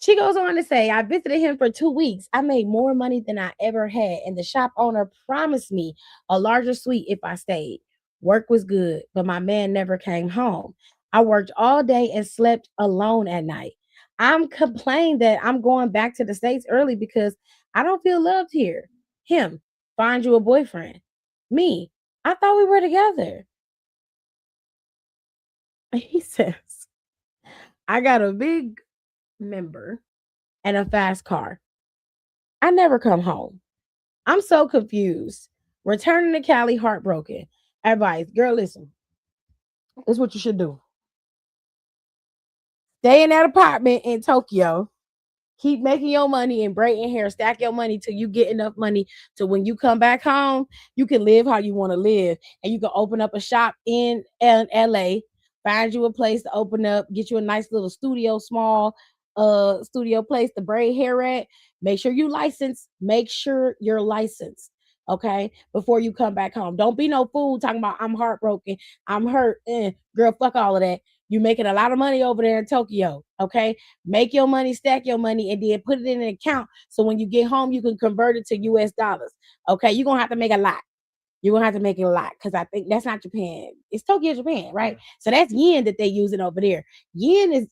She goes on to say, I visited him for 2 weeks. I made more money than I ever had, and the shop owner promised me a larger suite if I stayed. Work was good, but my man never came home. I worked all day and slept alone at night. I'm complaining that I'm going back to the States early because I don't feel loved here. Him, find you a boyfriend. Me, I thought we were together. He says, I got a big member and a fast car. I never come home. I'm so confused. Returning to Cali heartbroken. Advice, girl, listen. This is what you should do. Stay in that apartment in Tokyo. Keep making your money and braiding hair. Stack your money till you get enough money to when you come back home, you can live how you want to live. And you can open up a shop in LA. Find you a place to open up. Get you a nice little studio, small studio place to braid hair at. Make sure you license. Make sure you're licensed. Okay, before you come back home, don't be no fool talking about I'm heartbroken, I'm hurt. Girl, fuck all of that. You making a lot of money over there in Tokyo. Okay, make your money, stack your money, and then put it in an account. So when you get home, you can convert it to US dollars. Okay, you're gonna have to make a lot. You're gonna have to make it a lot because I think that's not Japan. It's Tokyo, Japan, right? So that's yen that they're using over there. Yen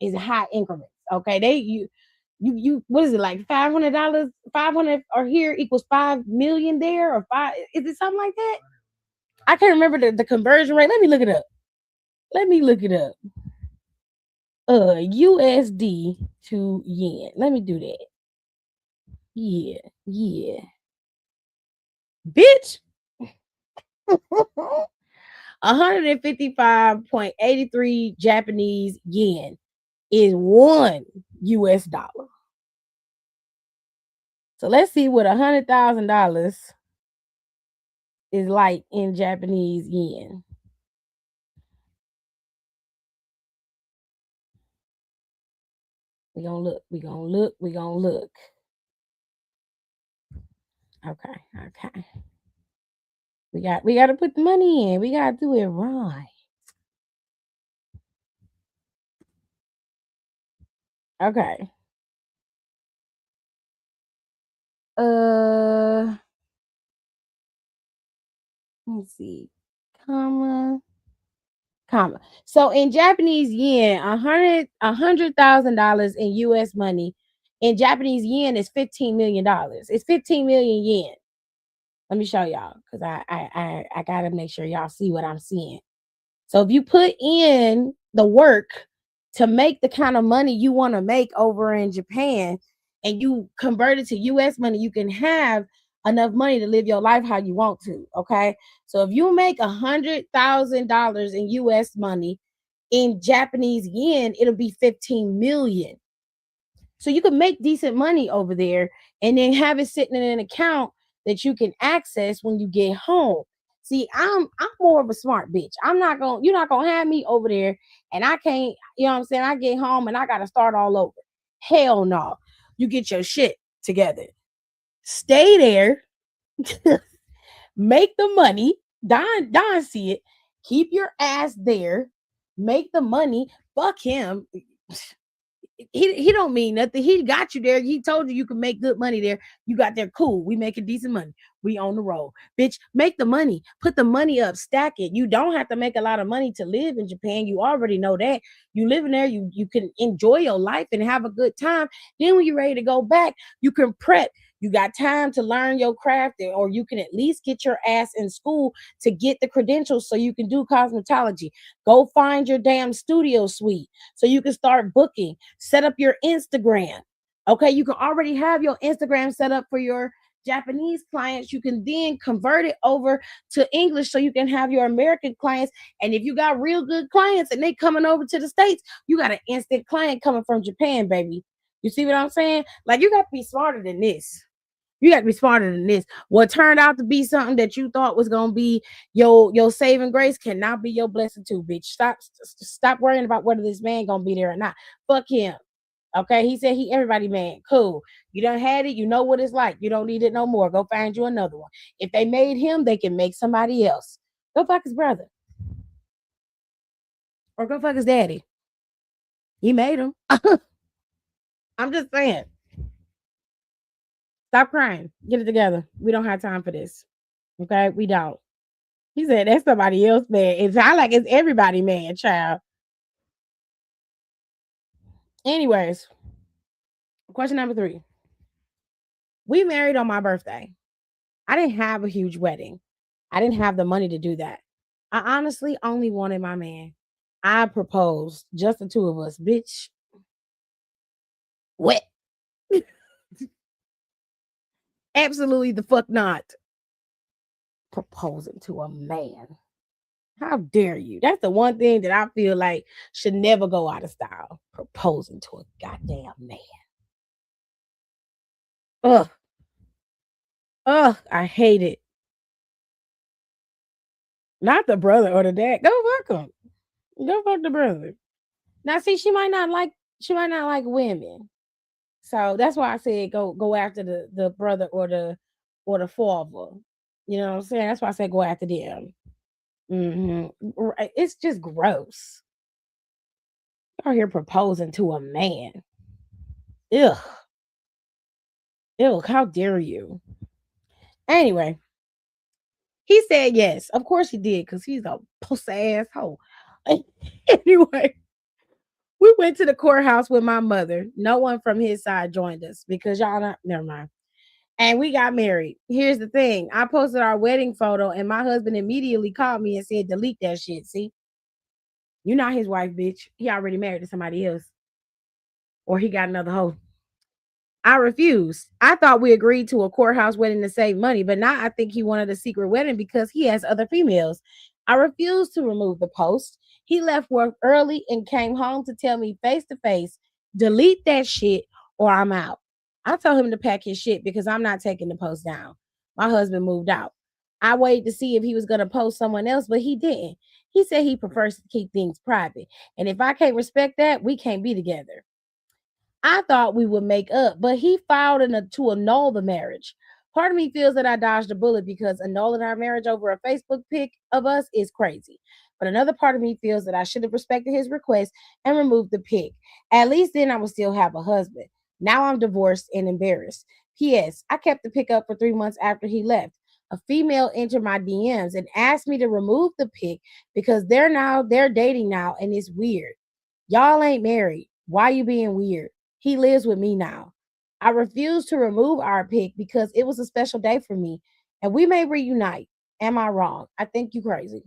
is high increments. Okay, you what is it like $500? 500 or here equals 5 million there or five? Is it something like that? I can't remember the conversion rate. Let me look it up. Let me look it up. USD to yen. Let me do that. Yeah. Bitch. 155.83 Japanese yen is $1. So let's see what $100,000 is like in Japanese yen. We're gonna look. Okay. We got to put the money in. We got to do it right. Okay. Let's see. Comma. So in Japanese yen, $100,000 in US money in Japanese yen is $15 million. It's 15 million yen. Let me show y'all because I gotta make sure y'all see what I'm seeing. So if you put in the work to make the kind of money you want to make over in Japan and you convert it to US money, you can have enough money to live your life how you want to. Okay. So if you make $100,000 in US money, in Japanese yen, it'll be 15 million. So you can make decent money over there and then have it sitting in an account that you can access when you get home. See, I'm more of a smart bitch. You're not gonna have me over there and I can't, you know what I'm saying? I get home and I gotta start all over. Hell no. You get your shit together. Stay there, make the money. Don see it. Keep your ass there, make the money. Fuck him. He don't mean nothing. He got you there. He told you can make good money there. You got there. Cool. We making decent money. We on the road. Bitch, make the money. Put the money up. Stack it. You don't have to make a lot of money to live in Japan. You already know that. You live in there. You can enjoy your life and have a good time. Then when you're ready to go back, you can prep. You got time to learn your craft, or you can at least get your ass in school to get the credentials so you can do cosmetology. Go find your damn studio suite so you can start booking. Set up your Instagram. Okay, you can already have your Instagram set up for your Japanese clients. You can then convert it over to English so you can have your American clients. And if you got real good clients and they coming over to the States, you got an instant client coming from Japan, baby. You see what I'm saying? Like, you got to be smarter than this. You got to be smarter than this. What turned out to be something that you thought was gonna be your saving grace cannot be your blessing too, bitch. Stop worrying about whether this man gonna be there or not. Fuck him. Okay, he said he everybody man. Cool. You done had it. You know what it's like. You don't need it no more. Go find you another one. If they made him, they can make somebody else. Go fuck his brother. Or go fuck his daddy. He made him. I'm just saying. Stop crying. Get it together. We don't have time for this. Okay, we don't. He said that's somebody else, man. It's not like it's everybody, man, child. Anyways, question number 3. We married on my birthday. I didn't have a huge wedding. I didn't have the money to do that. I honestly only wanted my man. I proposed, just the two of us, bitch. What? Absolutely the fuck not. Proposing to a man. How dare you? That's the one thing that I feel like should never go out of style. Proposing to a goddamn man. Ugh. I hate it. Not the brother or the dad. Go fuck him. Go fuck the brother. Now, see, she might not like women. So that's why I said go after the brother or the father. You know what I'm saying? That's why I said go after them. It's just gross. Out here proposing to a man. Ugh. Ew, how dare you? Anyway, he said yes. Of course he did, because he's a pussy asshole. Anyway, we went to the courthouse with my mother. No one from his side joined us because y'all not, never mind. And we got married. Here's the thing. I posted our wedding photo and my husband immediately called me and said, delete that shit. See? You're not his wife, bitch. He already married to somebody else. Or he got another hoe. I refused. I thought we agreed to a courthouse wedding to save money, but now I think he wanted a secret wedding because he has other females. I refused to remove the post. He left work early and came home to tell me face to face, delete that shit or I'm out. I told him to pack his shit because I'm not taking the post down. My husband moved out. I waited to see if he was going to post someone else, but he didn't. He said he prefers to keep things private. And if I can't respect that, we can't be together. I thought we would make up, but he filed to annul the marriage. Part of me feels that I dodged a bullet because annulling our marriage over a Facebook pic of us is crazy. But another part of me feels that I should have respected his request and removed the pic. At least then I would still have a husband. Now I'm divorced and embarrassed. P.S. I kept the pic up for 3 months after he left. A female entered my DMs and asked me to remove the pic because they're dating now and it's weird. Y'all ain't married. Why you being weird? He lives with me now. I refused to remove our pic because it was a special day for me and we may reunite. Am I wrong? I think you crazy.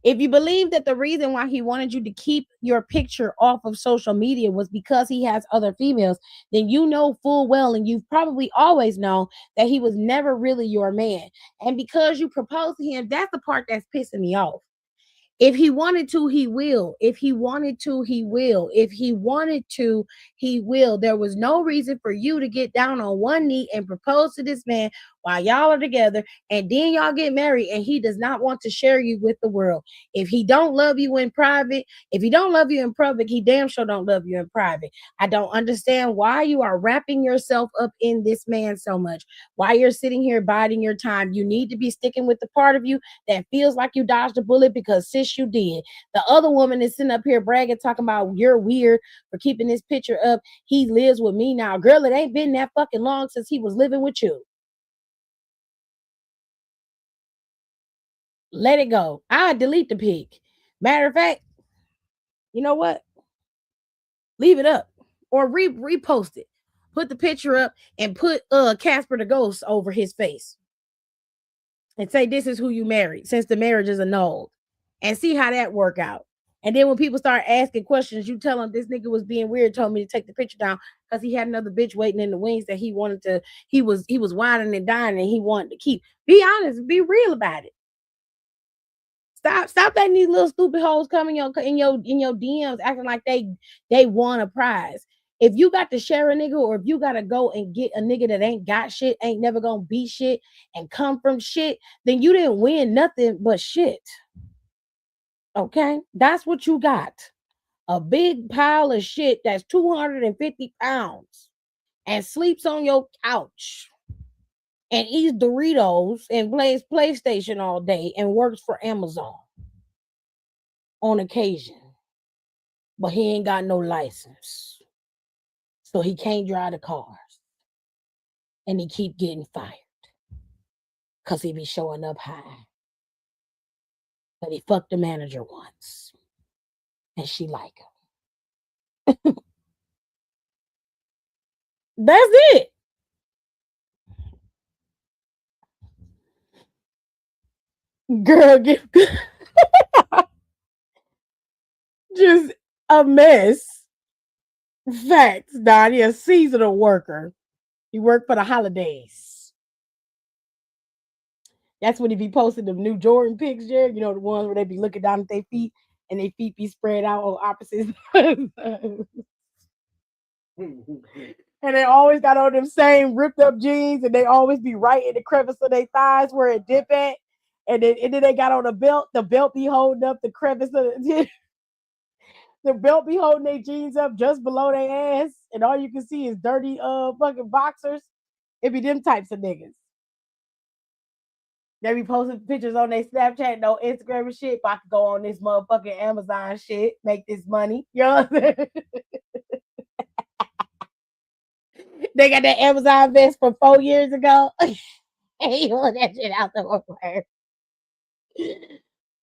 If you believe that the reason why he wanted you to keep your picture off of social media was because he has other females, then you know full well, and you've probably always known that he was never really your man. And because you proposed to him, that's the part that's pissing me off. If he wanted to, he will. If he wanted to, he will. If he wanted to, he will. There was no reason for you to get down on one knee and propose to this man while y'all are together, and then y'all get married, and he does not want to share you with the world. If he don't love you in private, if he don't love you in public, he damn sure don't love you in private. I don't understand why you are wrapping yourself up in this man so much. Why you're sitting here biding your time. You need to be sticking with the part of you that feels like you dodged a bullet because sis, you did. The other woman is sitting up here bragging, talking about you're weird for keeping this picture up. He lives with me now. Girl, it ain't been that fucking long since he was living with you. Let it go. I delete the pic. Matter of fact, you know what? Leave it up or repost it. Put the picture up and put Casper the Ghost over his face and say this is who you married since the marriage is annulled, and see how that work out. And then when people start asking questions, you tell them this nigga was being weird, told me to take the picture down because he had another bitch waiting in the wings that he wanted to. He was whining and dying and he wanted to keep. Be honest, be real about it. Stop letting these little stupid hoes come in your DMs acting like they won a prize. If you got to share a nigga, or if you gotta go and get a nigga that ain't got shit, ain't never gonna be shit, and come from shit, then you didn't win nothing but shit. Okay, that's what you got. A big pile of shit that's 250 pounds and sleeps on your couch and eats Doritos and plays PlayStation all day and works for Amazon on occasion. But he ain't got no license. So he can't drive the cars. And he keep getting fired. Because he be showing up high. But he fucked the manager once. And she like him. That's it. Girl, just a mess. Facts, Donnie, a seasonal worker. He worked for the holidays. That's when he be posting the new Jordan pics, Jared. You know, the ones where they be looking down at their feet and their feet be spread out on opposites. And they always got on them same ripped up jeans, and they always be right in the crevice of their thighs where it dip at. And then they got on a belt. The belt be holding up the crevice of the belt be holding their jeans up just below their ass, and all you can see is dirty fucking boxers. It be them types of niggas. They be posting pictures on their Snapchat, no Instagram and shit. But I could go on this motherfucking Amazon shit, make this money. You know what I'm saying? They got that Amazon vest from 4 years ago. Hey, you want that shit out the water.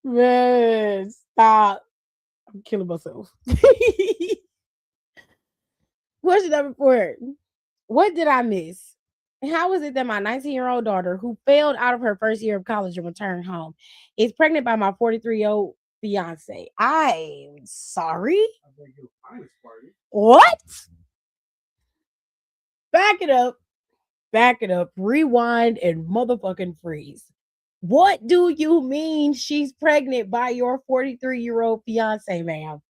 Man, stop. I'm killing myself. Question number 4. What did I miss? How is it that my 19-year-old daughter, who failed out of her first year of college and returned home, is pregnant by my 43-year-old fiance? I'm sorry. What? Back it up. Back it up. Rewind and motherfucking freeze. What do you mean she's pregnant by your 43-year-old fiance, ma'am?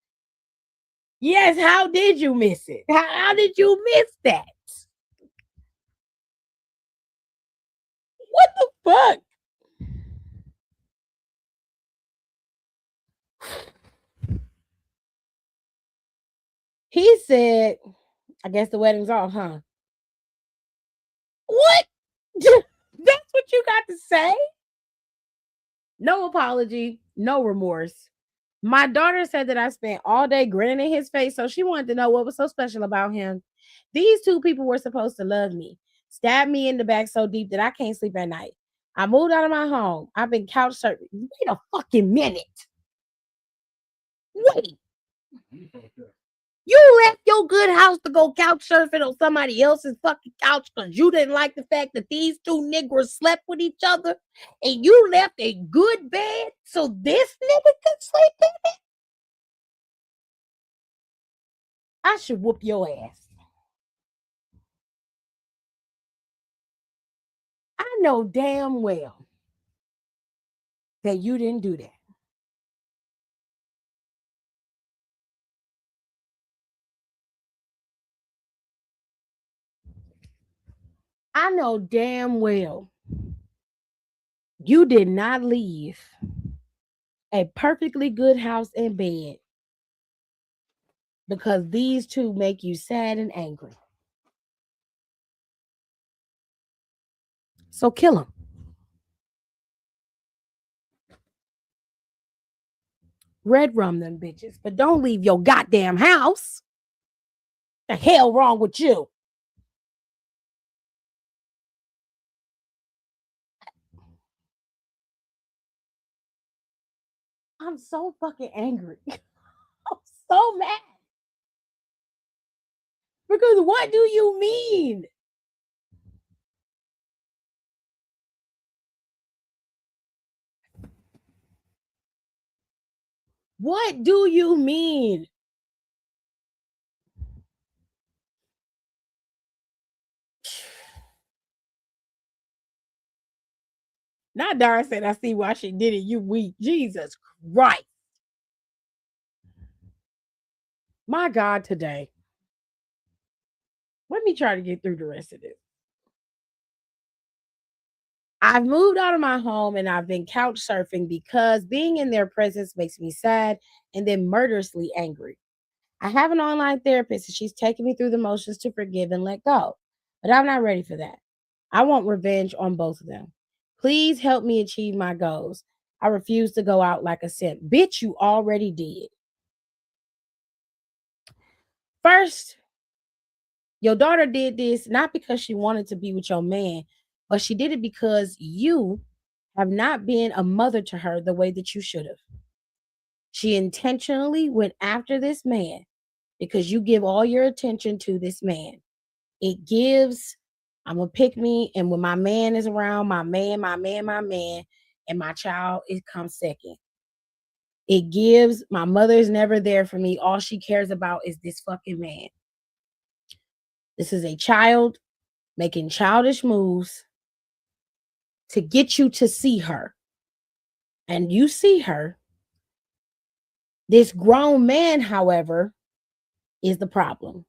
Yes, how did you miss it? How did you miss that? What the fuck? He said, I guess the wedding's off, huh? What? That's what you got to say? No apology, no remorse. My daughter said that I spent all day grinning in his face, so she wanted to know what was so special about him. These two people were supposed to love me, stab me in the back so deep that I can't sleep at night. I moved out of my home. I've been couch surfing. Wait a fucking minute. Wait. You left your good house to go couch surfing on somebody else's fucking couch because you didn't like the fact that these two niggas slept with each other, and you left a good bed so this nigga could sleep in it? I should whoop your ass. I know damn well that you didn't do that. I know damn well you did not leave a perfectly good house and bed because these two make you sad and angry. So kill them. Red rum them bitches, but don't leave your goddamn house. The hell wrong with you? I'm so fucking angry. I'm so mad. Because what do you mean? What do you mean? Not Dara said, I see why she did it. You weak. Jesus Christ. My God, today. Let me try to get through the rest of this. I've moved out of my home and I've been couch surfing because being in their presence makes me sad and then murderously angry. I have an online therapist and she's taking me through the motions to forgive and let go, but I'm not ready for that. I want revenge on both of them. Please help me achieve my goals. I refuse to go out like a simp. Bitch, you already did. First, your daughter did this not because she wanted to be with your man, but she did it because you have not been a mother to her the way that you should have. She intentionally went after this man because you give all your attention to this man. It gives, I'm a pick me, and when my man is around, my man, and my child, it comes second. It gives, my mother's never there for me. All she cares about is this fucking man. This is a child making childish moves to get you to see her. And you see her. This grown man, however, is the problem.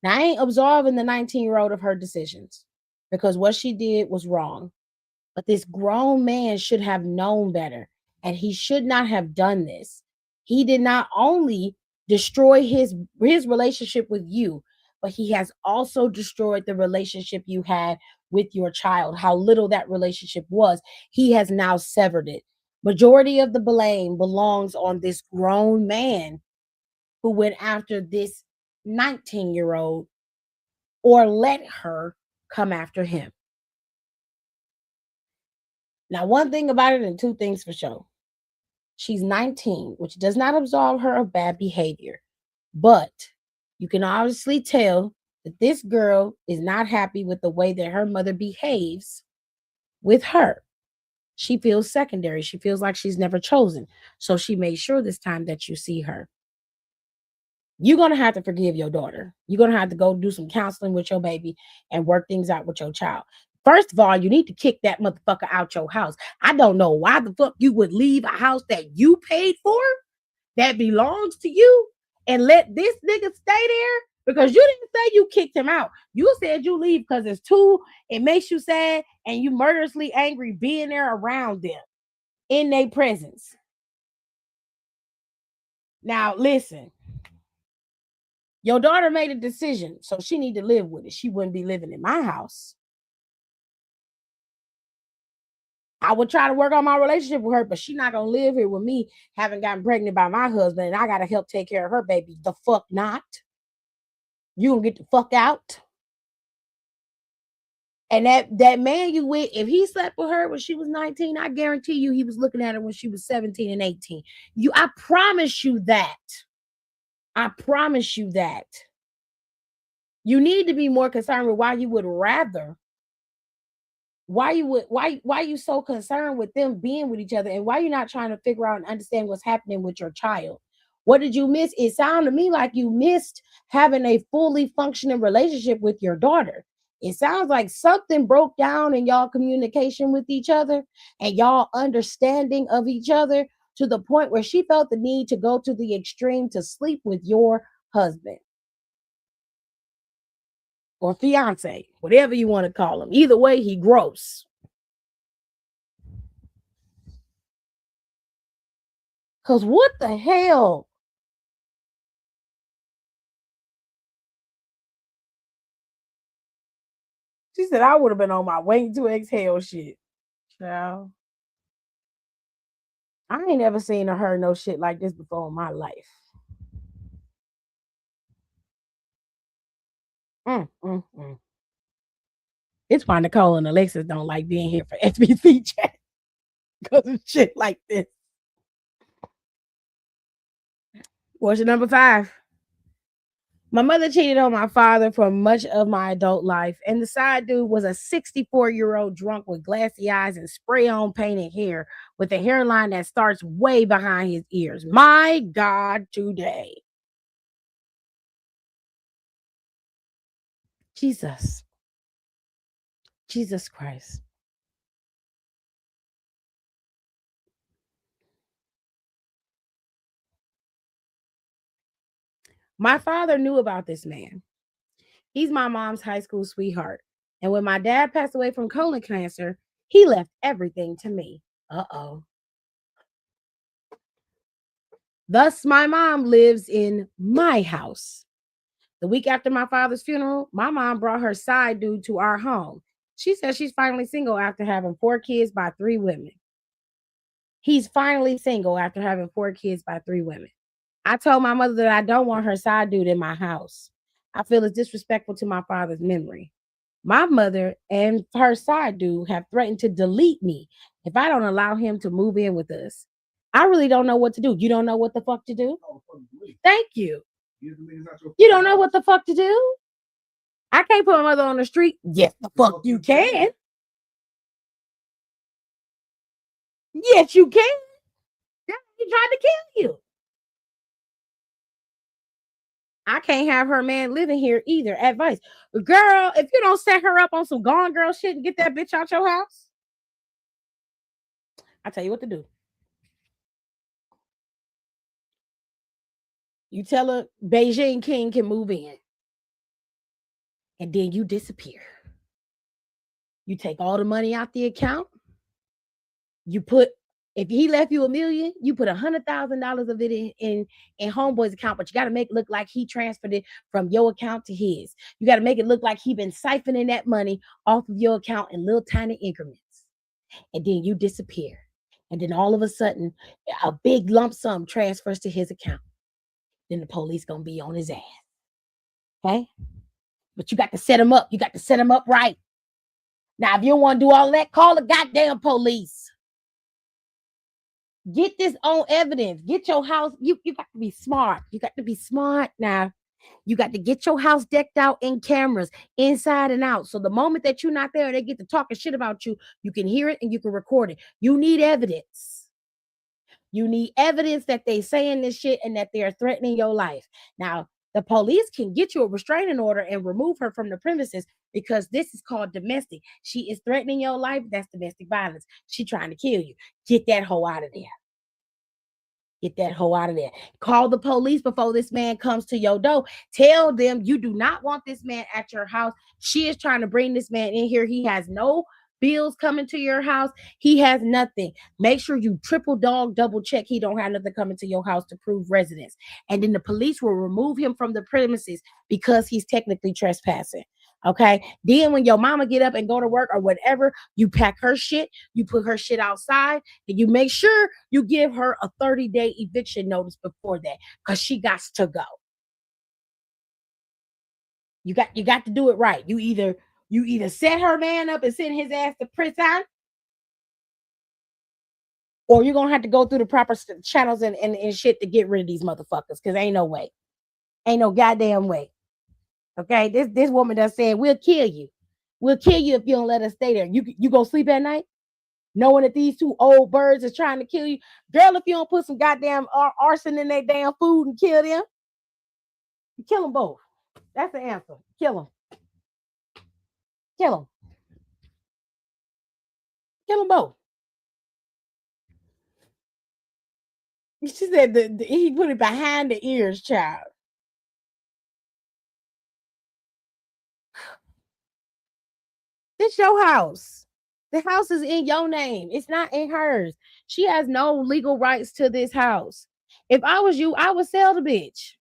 Now, I ain't absolving the 19-year-old of her decisions because what she did was wrong. But this grown man should have known better, and he should not have done this. He did not only destroy his relationship with you, but he has also destroyed the relationship you had with your child. How little that relationship was. He has now severed it. Majority of the blame belongs on this grown man who went after this 19-year-old or let her come after him. Now, one thing about it and two things for sure. She's 19, which does not absolve her of bad behavior. But you can obviously tell that this girl is not happy with the way that her mother behaves with her. She feels secondary. She feels like she's never chosen. So she made sure this time that you see her. You're going to have to forgive your daughter. You're going to have to go do some counseling with your baby and work things out with your child. First of all, you need to kick that motherfucker out your house. I don't know why the fuck you would leave a house that you paid for, that belongs to you, and let this nigga stay there because you didn't say you kicked him out. You said you leave because it makes you sad and you murderously angry being there around them in their presence. Now, listen. Your daughter made a decision, so she need to live with it. She wouldn't be living in my house. I would try to work on my relationship with her, but she's not gonna live here with me, having gotten pregnant by my husband, and I gotta help take care of her baby. The fuck not. You gonna get the fuck out. And that man you with, if he slept with her when she was 19, I guarantee you he was looking at her when she was 17 and 18. I promise you that. I promise you that. You need to be more concerned with why you would rather. Why you so concerned with them being with each other, and why you're not trying to figure out and understand what's happening with your child? What did you miss? It sounded to me like you missed having a fully functioning relationship with your daughter. It sounds like something broke down in y'all communication with each other and y'all understanding of each other to the point where she felt the need to go to the extreme to sleep with your husband or fiance, whatever you want to call him. Either way, he gross. Because what the hell? She said, I would have been on my waiting to exhale shit. Child. I ain't ever seen or heard no shit like this before in my life. It's why Nicole and Alexis don't like being here for SBC chat because of shit like this. What's your number 5? My mother cheated on my father for much of my adult life, and the side dude was a 64-year-old drunk with glassy eyes and spray-on painted hair with a hairline that starts way behind his ears. My God, today. Jesus Christ. My father knew about this man. He's my mom's high school sweetheart. And when my dad passed away from colon cancer, he left everything to me. Uh-oh. Thus, my mom lives in my house. The week after my father's funeral, my mom brought her side dude to our home. She says she's finally single after having 4 kids by 3 women. He's finally single after having 4 kids by 3 women. I told my mother that I don't want her side dude in my house. I feel it's disrespectful to my father's memory. My mother and her side dude have threatened to delete me if I don't allow him to move in with us. I really don't know what to do. You don't know what the fuck to do? Thank you. You don't know what the fuck to do? I can't put my mother on the street. Yes, the fuck you can. Yes, you can. He tried to kill you. I can't have her man living here either. Advice. Girl, if you don't set her up on some Gone Girl shit and get that bitch out your house, I'll tell you what to do. You tell her Beijing King can move in. And then you disappear. You take all the money out the account. You put, if he left you $1 million, you put $100,000 of it in Homeboy's account, but you got to make it look like he transferred it from your account to his. You got to make it look like he been siphoning that money off of your account in little tiny increments. And then you disappear. And then all of a sudden, a big lump sum transfers to his account. Then the police gonna be on his ass. Okay? But you got to set him up. You got to set him up right. Now, if you don't want to do all that, call the goddamn police. Get this on evidence. Get your house. You got to be smart. You got to be smart now. You got to get your house decked out in cameras, inside and out. So the moment that you're not there, they get to talking shit about you. You can hear it and you can record it. You need evidence. You need evidence that they saying this shit and that they're threatening your life. Now, the police can get you a restraining order and remove her from the premises because this is called domestic. She is threatening your life. That's domestic violence. She trying to kill you. Get that hoe out of there. Get that hoe out of there. Call the police before this man comes to your door. Tell them you do not want this man at your house. She is trying to bring this man in here. He has no bills coming to your house. He has nothing. Make sure you double check he don't have nothing coming to your house to prove residence. And then the police will remove him from the premises because he's technically trespassing. Okay. Then when your mama get up and go to work or whatever, you pack her shit, you put her shit outside, and you make sure you give her a 30-day eviction notice before that, because she got to go. You got to do it right. You either set her man up and send his ass to prison, or you're gonna have to go through the proper channels and shit to get rid of these motherfuckers. Cause ain't no way. Ain't no goddamn way. Okay, this woman done said, we'll kill you. We'll kill you if you don't let us stay there. You go sleep at night, knowing that these two old birds is trying to kill you. Girl, if you don't put some goddamn arson in their damn food and kill them, you kill them both. That's the answer. Kill them. Kill them. Kill them both. She said he put it behind the ears, child. This your house. The house is in your name. It's not in hers. She has no legal rights to this house. If I was you, I would sell the bitch.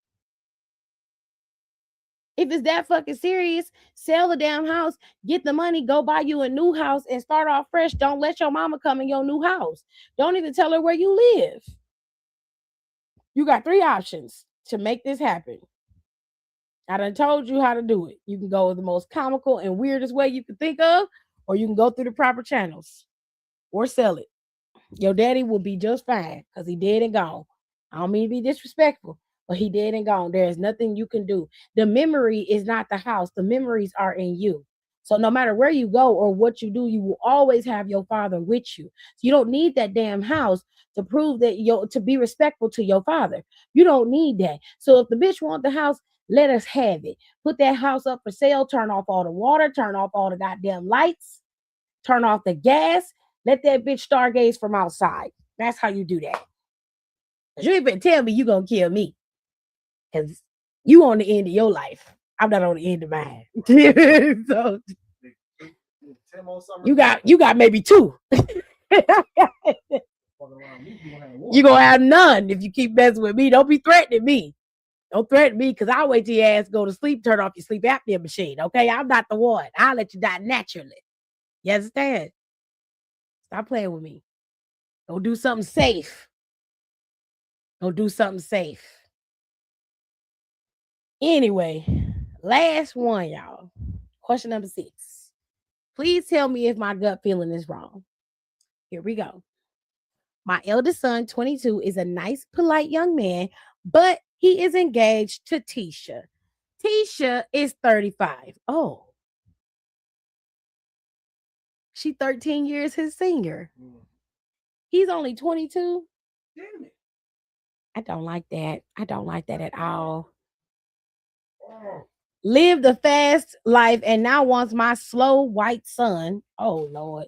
If it's that fucking serious, sell the damn house, get the money, go buy you a new house and start off fresh. Don't let your mama come in your new house. Don't even tell her where you live. You got 3 options to make this happen. I done told you how to do it. You can go the most comical and weirdest way you can think of, or you can go through the proper channels or sell it. Your daddy will be just fine because he dead and gone. I don't mean to be disrespectful, but he dead and gone. There is nothing you can do. The memory is not the house. The memories are in you. So no matter where you go or what you do, you will always have your father with you. So you don't need that damn house to prove that to be respectful to your father. You don't need that. So if the bitch want the house, let us have it. Put that house up for sale. Turn off all the water. Turn off all the goddamn lights. Turn off the gas. Let that bitch stargaze from outside. That's how you do that. You ain't been tell me you gonna kill me. Because you on the end of your life. I'm not on the end of mine. So you got maybe 2. You gonna have none if you keep messing with me. Don't be threatening me. Don't threaten me, because I'll wait till your ass go to sleep, turn off your sleep apnea machine. Okay, I'm not the one. I'll let you die naturally. You understand? Stop playing with me. Go do something safe. Go do something safe. Anyway, last one, y'all. Question number 6. Please tell me if my gut feeling is wrong. Here we go. My eldest son, 22, is a nice, polite young man, but he is engaged to Tisha. Tisha is 35. Oh. She 13 years his senior. He's only 22. Damn it. I don't like that. I don't like that at all. Lived a fast life and now wants my slow white son. Oh, Lord.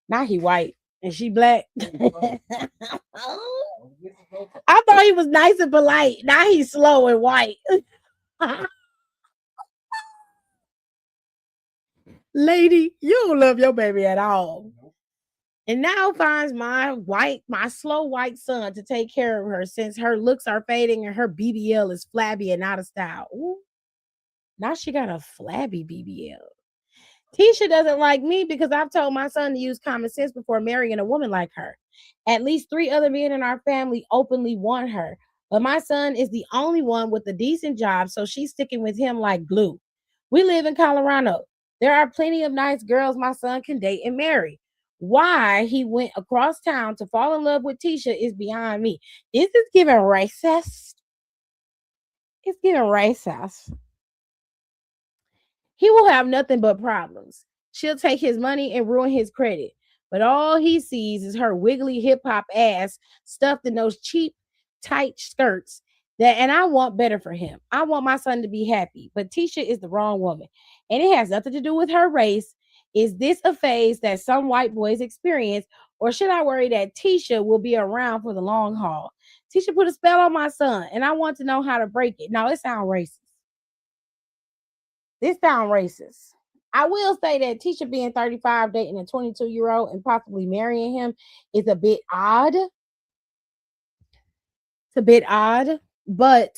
Now he white and she black. I thought he was nice and polite. Now he's slow and white. Lady, you don't love your baby at all. And now finds my slow white son to take care of her, since her looks are fading and her BBL is flabby and out of style. Ooh. Now she got a flabby BBL. Tisha doesn't like me because I've told my son to use common sense before marrying a woman like her. At least 3 other men in our family openly want her, but my son is the only one with a decent job, so she's sticking with him like glue. We live in Colorado. There are plenty of nice girls my son can date and marry. Why he went across town to fall in love with Tisha is beyond me. This is giving racist. It's giving racist. He will have nothing but problems. She'll take his money and ruin his credit. But all he sees is her wiggly hip hop ass stuffed in those cheap, tight skirts. And I want better for him. I want my son to be happy. But Tisha is the wrong woman. And it has nothing to do with her race. Is this a phase that some white boys experience? Or should I worry that Tisha will be around for the long haul? Tisha put a spell on my son, and I want to know how to break it. Now, it sounds racist. This sounds racist. I will say that Tisha being 35, dating a 22-year-old and possibly marrying him is a bit odd. It's a bit odd, but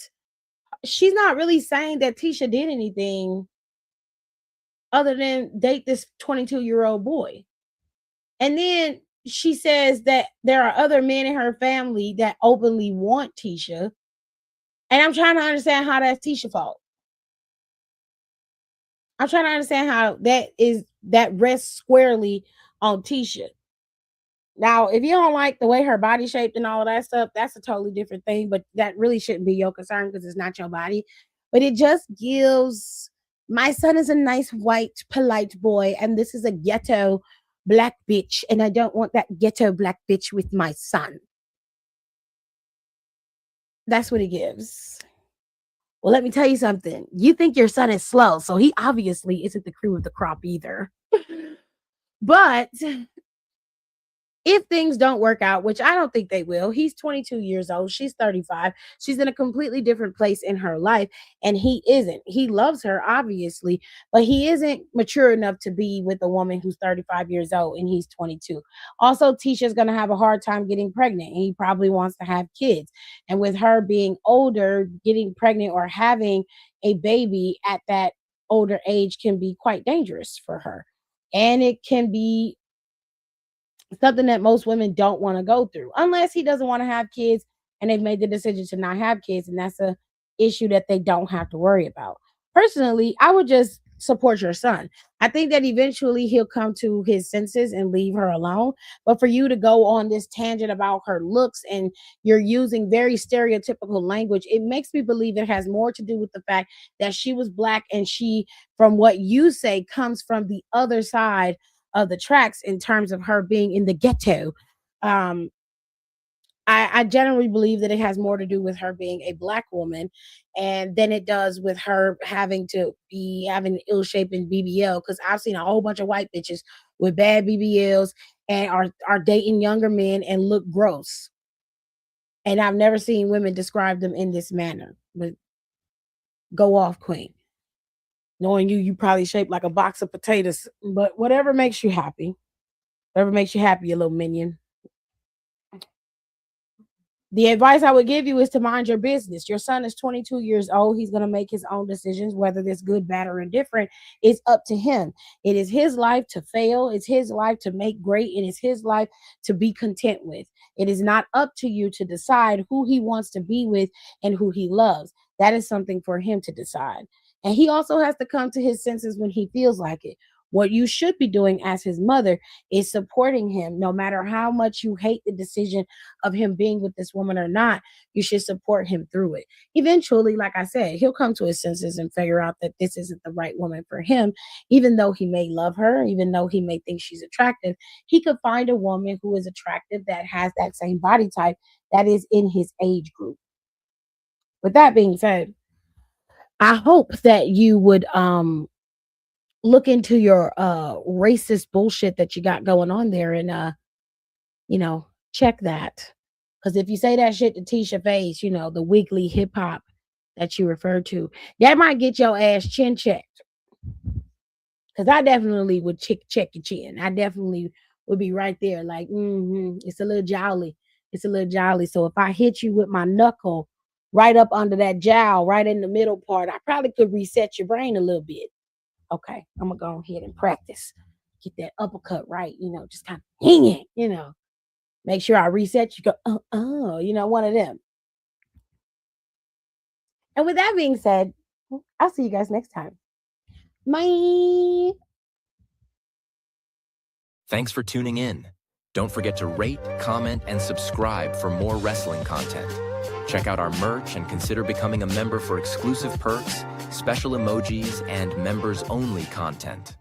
she's not really saying that Tisha did anything other than date this 22-year-old boy. And then she says that there are other men in her family that openly want Tisha. And I'm trying to understand how that's Tisha's fault. I'm trying to understand how that rests squarely on Tisha. Now, if you don't like the way her body shaped and all of that stuff, that's a totally different thing. But that really shouldn't be your concern because it's not your body. But it just gives, my son is a nice, white, polite boy, and this is a ghetto black bitch, and I don't want that ghetto black bitch with my son. That's what it gives. Well, let me tell you something. You think your son is slow, so he obviously isn't the cream of the crop either. But if things don't work out, which I don't think they will, he's 22 years old, she's 35. She's in a completely different place in her life, and he isn't. He loves her, obviously, but he isn't mature enough to be with a woman who's 35 years old, and he's 22. Also, Tisha's going to have a hard time getting pregnant, and he probably wants to have kids. And with her being older, getting pregnant or having a baby at that older age can be quite dangerous for her. And it can be something that most women don't want to go through, unless he doesn't want to have kids and they've made the decision to not have kids, and that's a issue that they don't have to worry about. Personally, I would just support your son. I think that eventually he'll come to his senses and leave her alone. But for you to go on this tangent about her looks and you're using very stereotypical language, it makes me believe it has more to do with the fact that she was black and she, from what you say, comes from the other side of the tracks in terms of her being in the ghetto. I generally believe that it has more to do with her being a black woman and than it does with her having to be having an ill-shapen BBL, because I've seen a whole bunch of white bitches with bad BBLs and are dating younger men and look gross. And I've never seen women describe them in this manner. But go off, queen. Knowing you probably shaped like a box of potatoes, but whatever makes you happy. Whatever makes you happy, you little minion. The advice I would give you is to mind your business. Your son is 22 years old. He's going to make his own decisions, whether this good, bad, or indifferent. It's up to him. It is his life to fail. It's his life to make great. It is his life to be content with. It is not up to you to decide who he wants to be with and who he loves. That is something for him to decide. And he also has to come to his senses when he feels like it. What you should be doing as his mother is supporting him. No matter how much you hate the decision of him being with this woman or not, you should support him through it. Eventually, like I said, he'll come to his senses and figure out that this isn't the right woman for him. Even though he may love her, even though he may think she's attractive, he could find a woman who is attractive that has that same body type that is in his age group. With that being said, I hope that you would look into your racist bullshit that you got going on there and check that. Because if you say that shit to Tisha face, the weekly hip hop that you refer to, that might get your ass chin checked. Because I definitely would check your chin. I definitely would be right there like, it's a little jolly. It's a little jolly. So if I hit you with my knuckle right up under that jowl, right in the middle part, I probably could reset your brain a little bit. Okay, I'm gonna go ahead and practice. Get that uppercut right, just kind of hang it, Make sure I reset you. Go, one of them. And with that being said, I'll see you guys next time. Bye. Thanks for tuning in. Don't forget to rate, comment, and subscribe for more wrestling content. Check out our merch and consider becoming a member for exclusive perks, special emojis, and members-only content.